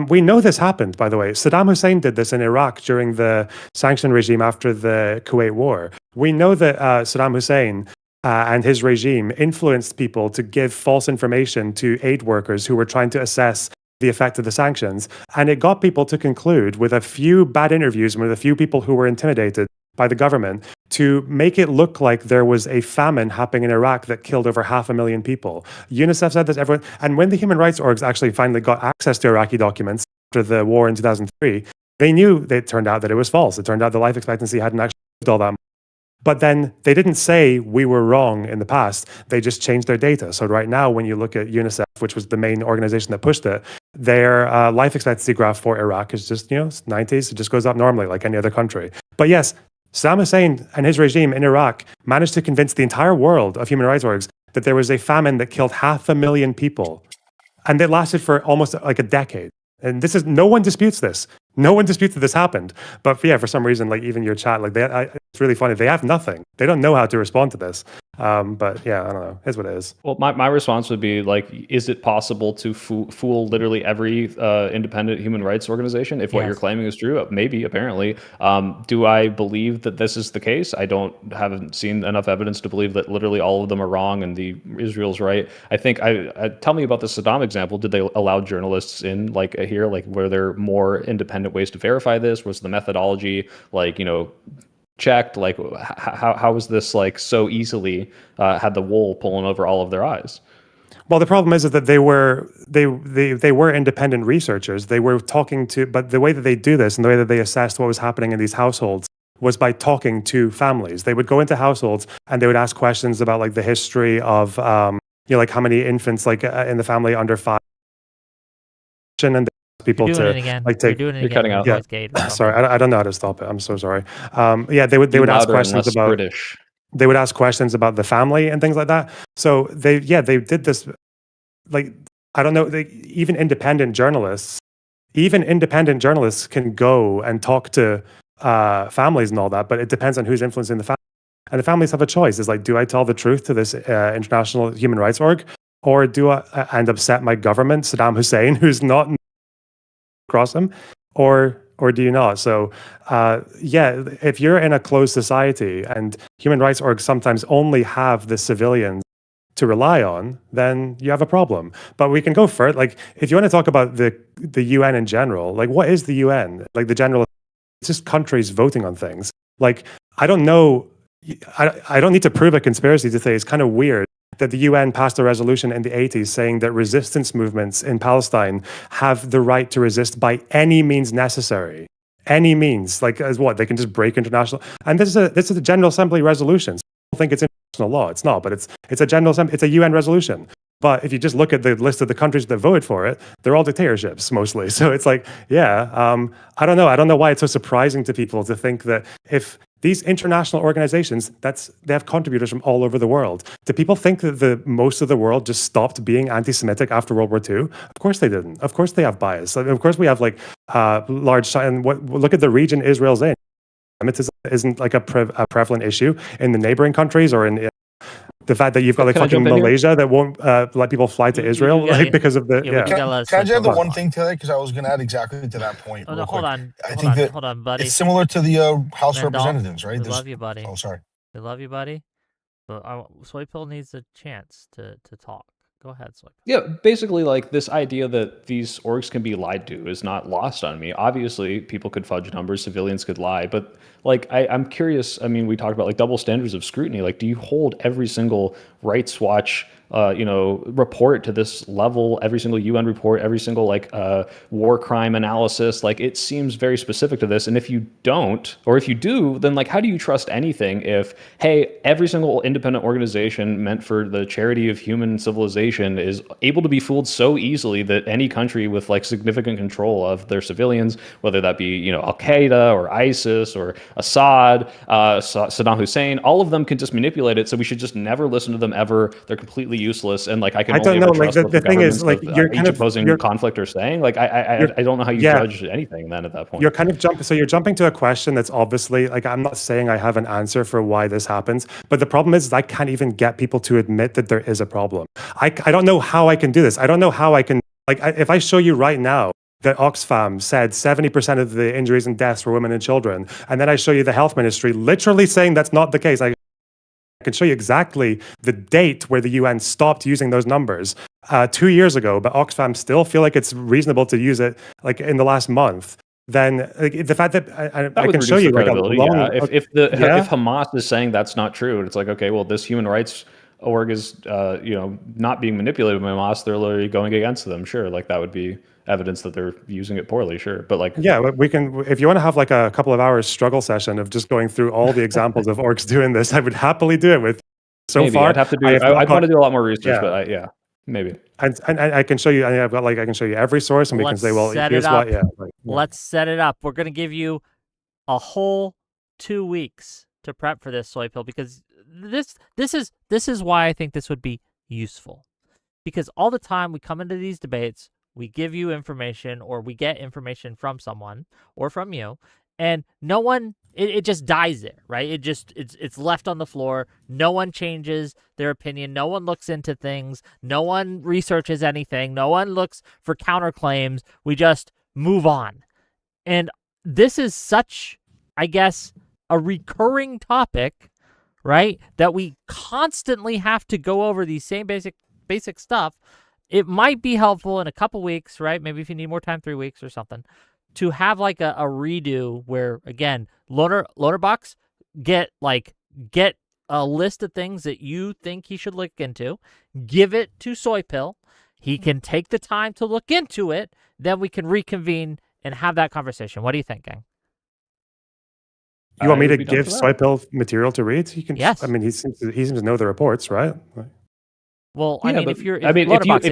We know this happened, by the way. Saddam Hussein did this in Iraq during the sanction regime after the Kuwait War. We know that Saddam Hussein and his regime influenced people to give false information to aid workers who were trying to assess the effect of the sanctions. And it got people to conclude, with a few bad interviews and with a few people who were intimidated by the government, to make it look like there was a famine happening in Iraq that killed over 500,000 people. UNICEF said this, everyone. And when the human rights orgs actually finally got access to Iraqi documents after the war in 2003, They knew that it turned out that it was false. It turned out the life expectancy hadn't actually lived all that much. But then they didn't say we were wrong in the past. They just changed their data. So right now, when you look at UNICEF, which was the main organization that pushed it, their life expectancy graph for Iraq is just, 90s. It just goes up normally like any other country. But yes, Saddam Hussein and his regime in Iraq managed to convince the entire world of human rights orgs that there was a famine that killed 500,000 people. And it lasted for almost like a decade. And no one disputes this. No one disputes that this happened. But yeah, for some reason, like even your chat, like it's really funny. They have nothing. They don't know how to respond to this. But yeah, I don't know. It's what it is. Well, my response would be like, is it possible to fool literally every independent human rights organization if what you're claiming is true? Maybe, apparently. Do I believe that this is the case? I haven't seen enough evidence to believe that literally all of them are wrong and Israel's right. I think tell me about the Saddam example. Did they allow journalists in here? Like, were there more independent ways to verify this? Was the methodology checked? Like, how was this like so easily had the wool pulling over all of their eyes? Well, the problem is that they were independent researchers. They were talking to, but the way that they do this and the way that they assessed what was happening in these households was by talking to families. They would go into households and they would ask questions about like the history of like how many infants like in the family under 5, and people You're doing to it again. like take. You're doing it You're again. cutting out. Yeah. Sorry, I don't know how to stop it. I'm so sorry. Yeah, they would ask questions about British. They would ask questions about the family and things like that. So they did this. Like, I don't know. Even independent journalists can go and talk to families and all that, but it depends on who's influencing the family. And the families have a choice. It's like, do I tell the truth to this international human rights org, or do I and upset my government, Saddam Hussein, who's not across him, or do you not? So if you're in a closed society and human rights orgs sometimes only have the civilians to rely on, then you have a problem. But we can go further. Like, if you want to talk about the UN in general, like, what is the UN? Like, the general, it's just countries voting on things. Like, I don't know. I don't need to prove a conspiracy to say it's kind of weird that the UN passed a resolution in the 80s saying that resistance movements in Palestine have the right to resist by any means necessary. Any means, like, as what? They can just break international. And this is a General Assembly resolution. People think it's international law. It's not, but it's a General Assembly. It's a UN resolution. But if you just look at the list of the countries that voted for it, they're all dictatorships mostly. So it's like, I don't know. I don't know why it's so surprising to people to think that if these international organizations, they have contributors from all over the world. Do people think that most of the world just stopped being anti-Semitic after World War II? Of course they didn't. Of course they have bias. Of course we have like large, and look at the region Israel's in. Antisemitism isn't like a prevalent issue in the neighboring countries or in the fact that you've got like fucking Malaysia that won't let people fly to Israel because of the Can I just add the one thing to that, because I was going to add exactly to that point. Oh, no, hold on, hold on, buddy. It's similar to the House Randolph, Representatives, right? We love you, buddy. Oh, sorry. We love you, buddy. But Soypill needs a chance to talk. Go ahead, Soypill. Yeah, basically, like, this idea that these orgs can be lied to is not lost on me. Obviously, people could fudge numbers, civilians could lie, but like, I'm curious. I mean, we talked about like double standards of scrutiny. Like, do you hold every single Rights Watch report to this level, every single UN report, every single like war crime analysis? Like, it seems very specific to this. And if you don't, or if you do, then like, how do you trust anything if, hey, every single independent organization meant for the charity of human civilization is able to be fooled so easily that any country with like significant control of their civilians, whether that be, Al-Qaeda or ISIS or Assad, Saddam Hussein, all of them can just manipulate it. So we should just never listen to them ever. They're completely useless, and like, I don't know. Like, the thing is, like, you're kind of opposing conflict or saying, like, I don't know how you judge anything then at that point. You're kind of jumping to a question that's obviously, like, I'm not saying I have an answer for why this happens, but the problem is I can't even get people to admit that there is a problem. I don't know how I can do this. I don't know how I can, like, if I show you right now that Oxfam said 70% of the injuries and deaths were women and children, and then I show you the health ministry literally saying that's not the case. I can show you exactly the date where the UN stopped using those numbers 2 years ago, but Oxfam still feel like it's reasonable to use it like in the last month. Then the fact that I can show you like a long, if Hamas is saying that's not true, and it's like, okay, well, this human rights org is not being manipulated by Hamas, they're literally going against them. Sure, like, that would be evidence that they're using it poorly, sure. But like, Yeah, we can. If you want to have like a couple of hours struggle session of just going through all the examples of orcs doing this, I would happily do it with. So maybe far, I'd have to do. I have not I'd got- want to do a lot more research, Yeah. but yeah, maybe. And I can show you. I've got like I can show you every source, and we can Let's say, well, set here's it what. up. Yeah, like, yeah. Let's set it up. We're going to give you a whole 2 weeks to prep for this, Soypill, because this is why I think this would be useful. Because all the time we come into these debates, we give you information or we get information from someone or from you, and no one it just dies there, right? It's left on the floor. No one changes their opinion. No one looks into things. No one researches anything. No one looks for counterclaims. We just move on. And this is such, I guess, a recurring topic, right? That we constantly have to go over these same basic stuff. It might be helpful in a couple weeks, right? Maybe if you need more time, 3 weeks or something, to have like a redo where, again, Lonerbox, get a list of things that you think he should look into, give it to Soypill. He can take the time to look into it. Then we can reconvene and have that conversation. What do you think, gang? You want me I to would be down give for that. Soypill material to read? He can. Yes. I mean, he seems to know the reports, right? Well, Yeah, I mean, but, if you're, if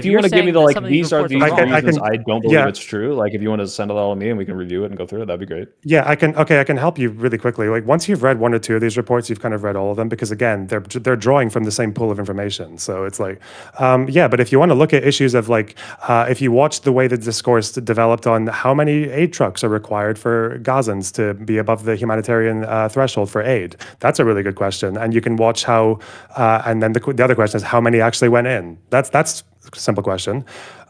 you want to give me the like, these are the reports I reasons can- I don't believe yeah. it's true. Like, if you want to send it all to me and we can review it and go through it, that'd be great. Yeah, I can. Okay, I can help you really quickly. Like once you've read one or two of these reports, you've kind of read all of them because again, they're drawing from the same pool of information. So it's like, yeah. But if you want to look at issues of like, if you watch the way the discourse developed on how many aid trucks are required for Gazans to be above the humanitarian threshold for aid, that's a really good question. And you can watch how, and then the other question is how many actually went in. That's a simple question.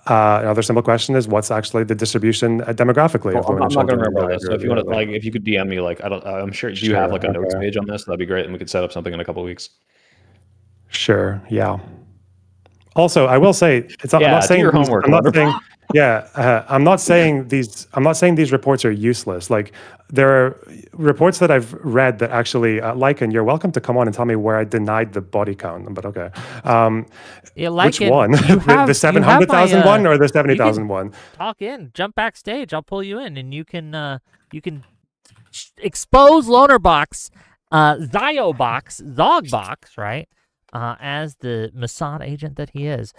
Another simple question is what's actually the distribution demographically of I'm women and not going to children? remember this. So if you want to, like, like, if you could DM me, like, I'm sure you Sure, have like a notes okay. page on this. That'd be great, and we could set up something in a couple of weeks. Sure. Yeah. Also, I will say I'm Yeah, not do saying your these- homework, I'm not Loner. saying. Yeah, I'm not saying these reports are useless. Like there are reports that I've read that actually, Lycan, you're welcome to come on and tell me where I denied the body count. But okay, Yeah, which Lycan, one? you have- the you have my, 700,000 one or the 70,000 one? Talk in, jump backstage. I'll pull you in, and you can expose Lonerbox, Zogbox, right? As the Mossad agent that he is.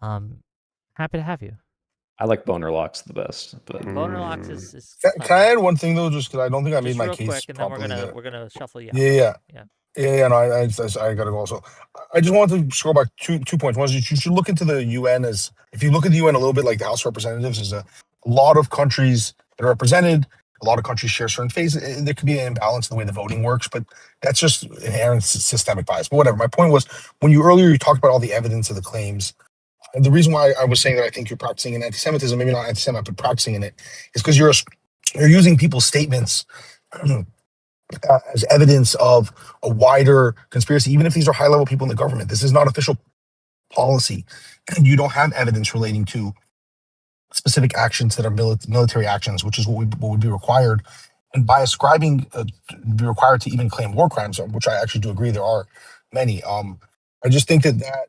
Happy to have you. I like boner locks the best, but Lonerbox is Can I add one thing though? Just because I don't think I made just my real case quick, and then properly. we're gonna shuffle you out. Yeah. Yeah. No, I gotta go. Also, I just wanted to scroll back two points. One is you should look into the UN as if you look at the UN a little bit like the House of Representatives. There's a lot of countries that are represented. A lot of countries share certain phases. There could be an imbalance in the way the voting works, but that's just inherent systemic bias. But whatever. My point was when you talked about all the evidence of the claims. And the reason why I was saying that I think you're practicing in anti-Semitism, maybe not anti-Semitic, but practicing in it, is because you're using people's statements as evidence of a wider conspiracy, even if these are high-level people in the government. This is not official policy, and you don't have evidence relating to specific actions that are military actions, which is what would be required. And by ascribing, be required to even claim war crimes, which I actually do agree there are many. I just think that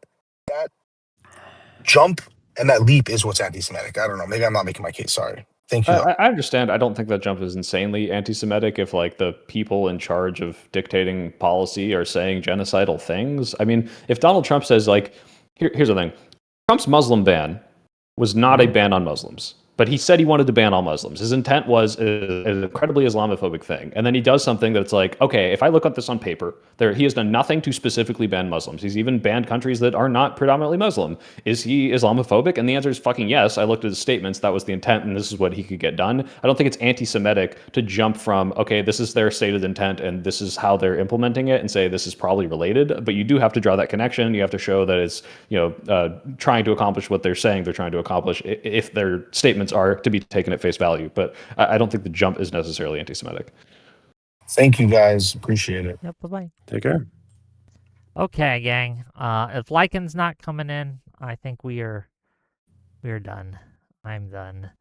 jump and that leap is what's anti-Semitic. I don't know. Maybe I'm not making my case. Sorry. Thank you. I understand. I don't think that jump is insanely anti-Semitic if like the people in charge of dictating policy are saying genocidal things. I mean, if Donald Trump says like, here's the thing, Trump's Muslim ban was not a ban on Muslims, but he said he wanted to ban all Muslims. His intent was an incredibly Islamophobic thing. And then he does something that's like, okay, if I look at this on paper, he has done nothing to specifically ban Muslims. He's even banned countries that are not predominantly Muslim. Is he Islamophobic? And the answer is fucking yes. I looked at his statements. That was the intent, and this is what he could get done. I don't think it's anti-Semitic to jump from, okay, this is their stated intent, and this is how they're implementing it, and say this is probably related. But you do have to draw that connection. You have to show that it's, trying to accomplish what they're saying they're trying to accomplish if their statements are to be taken at face value. But I don't think the jump is necessarily anti-Semitic. Thank you, guys. Appreciate it. Yep. Bye bye. Take care. Okay, gang. If Lycan's not coming in, I think we're done. I'm done.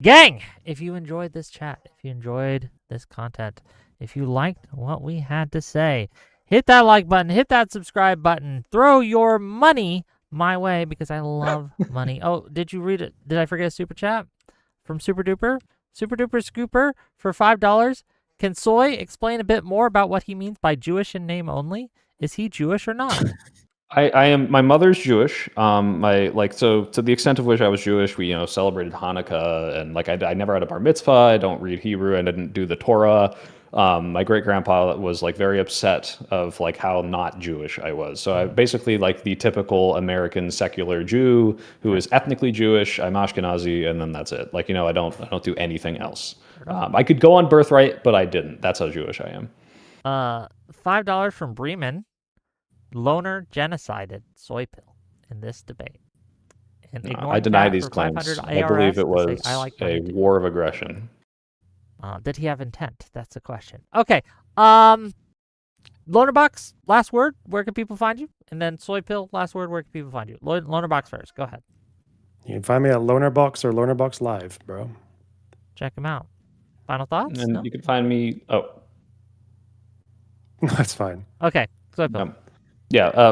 Gang, if you enjoyed this chat, if you enjoyed this content, if you liked what we had to say, hit that like button, hit that subscribe button, throw your money my way because I love money. Oh, did you read it? Did I forget a super chat? from Super Duper. Super Duper Scooper for $5. Can Soy explain a bit more about what he means by Jewish in name only? Is he Jewish or not? I am. My mother's Jewish. So to the extent of which I was Jewish, we celebrated Hanukkah, and I never had a bar mitzvah. I don't read Hebrew, and I didn't do the Torah. My great grandpa was very upset of how not Jewish I was. So I basically the typical American secular Jew who is ethnically Jewish. I'm Ashkenazi, and then that's it. I don't do anything else. I could go on birthright, but I didn't. That's how Jewish I am. $5 from Bremen. Loner genocided Soypill in this debate. And I deny these for claims. 500 I believe it ARS, was I like a money war of aggression. did he have intent? That's the question. Okay. Lonerbox, last word. Where can people find you? And then Soypill, last word. Where can people find you? Lonerbox first. Go ahead. You can find me at Lonerbox or Lonerbox Live, bro. Check him out. Final thoughts? And No? you can find me. Oh, That's fine. Okay. Soypill.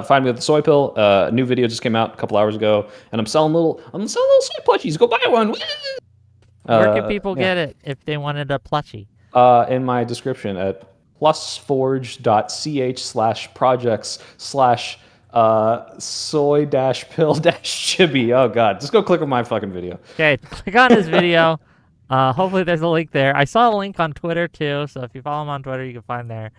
Find me at the Soypill. A new video just came out a couple hours ago, and I'm selling little soy plushies. Go buy one. Where can people get it if they wanted a plushie? In my description at plusforge.ch/projects/soy-pill-chibi. Oh god, just go click on my fucking video. Okay, click on his video. Hopefully there's a link there. I saw a link on Twitter too, so if you follow him on Twitter, you can find there.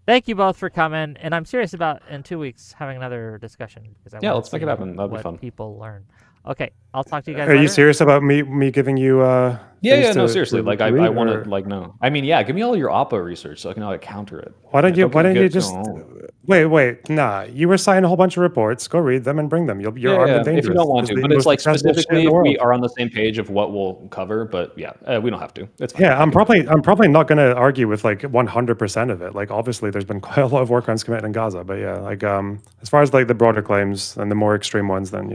Thank you both for coming, and I'm serious about in 2 weeks having another discussion because let's make it happen. That'd be what fun. people learn. Okay, I'll talk to you guys Are later. you serious about me giving you No, seriously. to I read, want or- to no. I mean, give me all your APA research so I can counter it. Why don't you Good. just No. wait? Nah, you were signing a whole bunch of reports. Go read them and bring them. You're armed and dangerous. If you don't want It's to, the but it's most successful shit specifically in the if we world. are on the same page of what we'll cover. But we don't have to. It's fine. Yeah, I'm probably not going to argue with 100% of it. Obviously, there's been quite a lot of war crimes committed in Gaza, but as far as the broader claims and the more extreme ones, then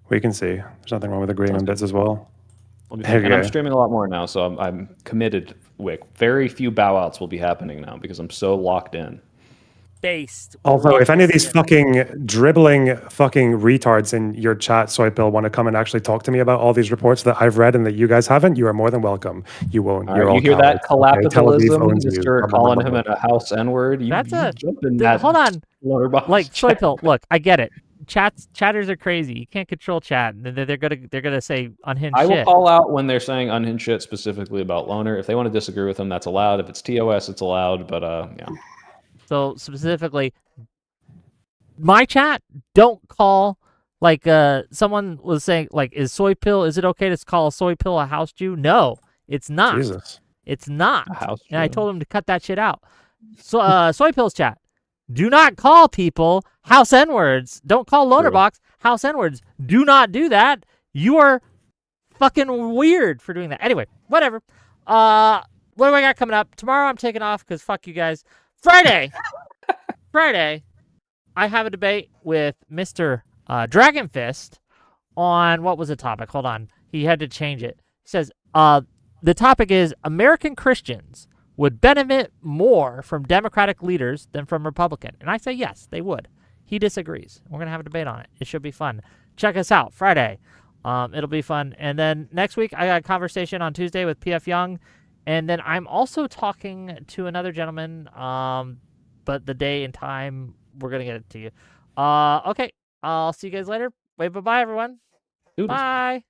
we can see. There's nothing wrong with agreeing on bits as well. And I'm streaming a lot more now, so I'm committed. Wick. Very few bow outs will be happening now because I'm so locked in. Based. Also, if any of these fucking dribbling fucking retards in your chat, Soypill, want to come and actually talk to me about all these reports that I've read and that you guys haven't, you are more than welcome. You won't. You're all you hear that? cowards. Okay, Tel Aviv Collapitalism, owns you. Mr. calling him a house N-word. That's you a- jump in that. Hold on. Lonerbox Soypill, look, I get it. Chatters are crazy. You can't control chat. They're gonna say unhinged I will shit. call out when they're saying unhinged shit specifically about Loner. If they want to disagree with them, that's allowed. If it's TOS, it's allowed. But yeah. So specifically, my chat, don't call someone was saying is Soypill, is it okay to call Soypill a house Jew? No, it's not. Jesus. It's not. A house And I Jew. told him to cut that shit out. So Soypill's chat, do not call people house N-words. Don't call Lonerbox house N-words. Do not do that. You are fucking weird for doing that. Anyway, whatever. What do I got coming up? Tomorrow I'm taking off because fuck you guys. Friday, I have a debate with Mr. Dragon Fist on what was the topic? Hold on. He had to change it. He says, the topic is American Christians would benefit more from Democratic leaders than from Republican. And I say yes, they would. He disagrees. We're going to have a debate on it. It should be fun. Check us out Friday. It'll be fun. And then next week, I got a conversation on Tuesday with PF Young. And then I'm also talking to another gentleman, but the day and time, we're going to get it to you. Okay, I'll see you guys later. Wait, bye-bye, everyone. Dude. Bye.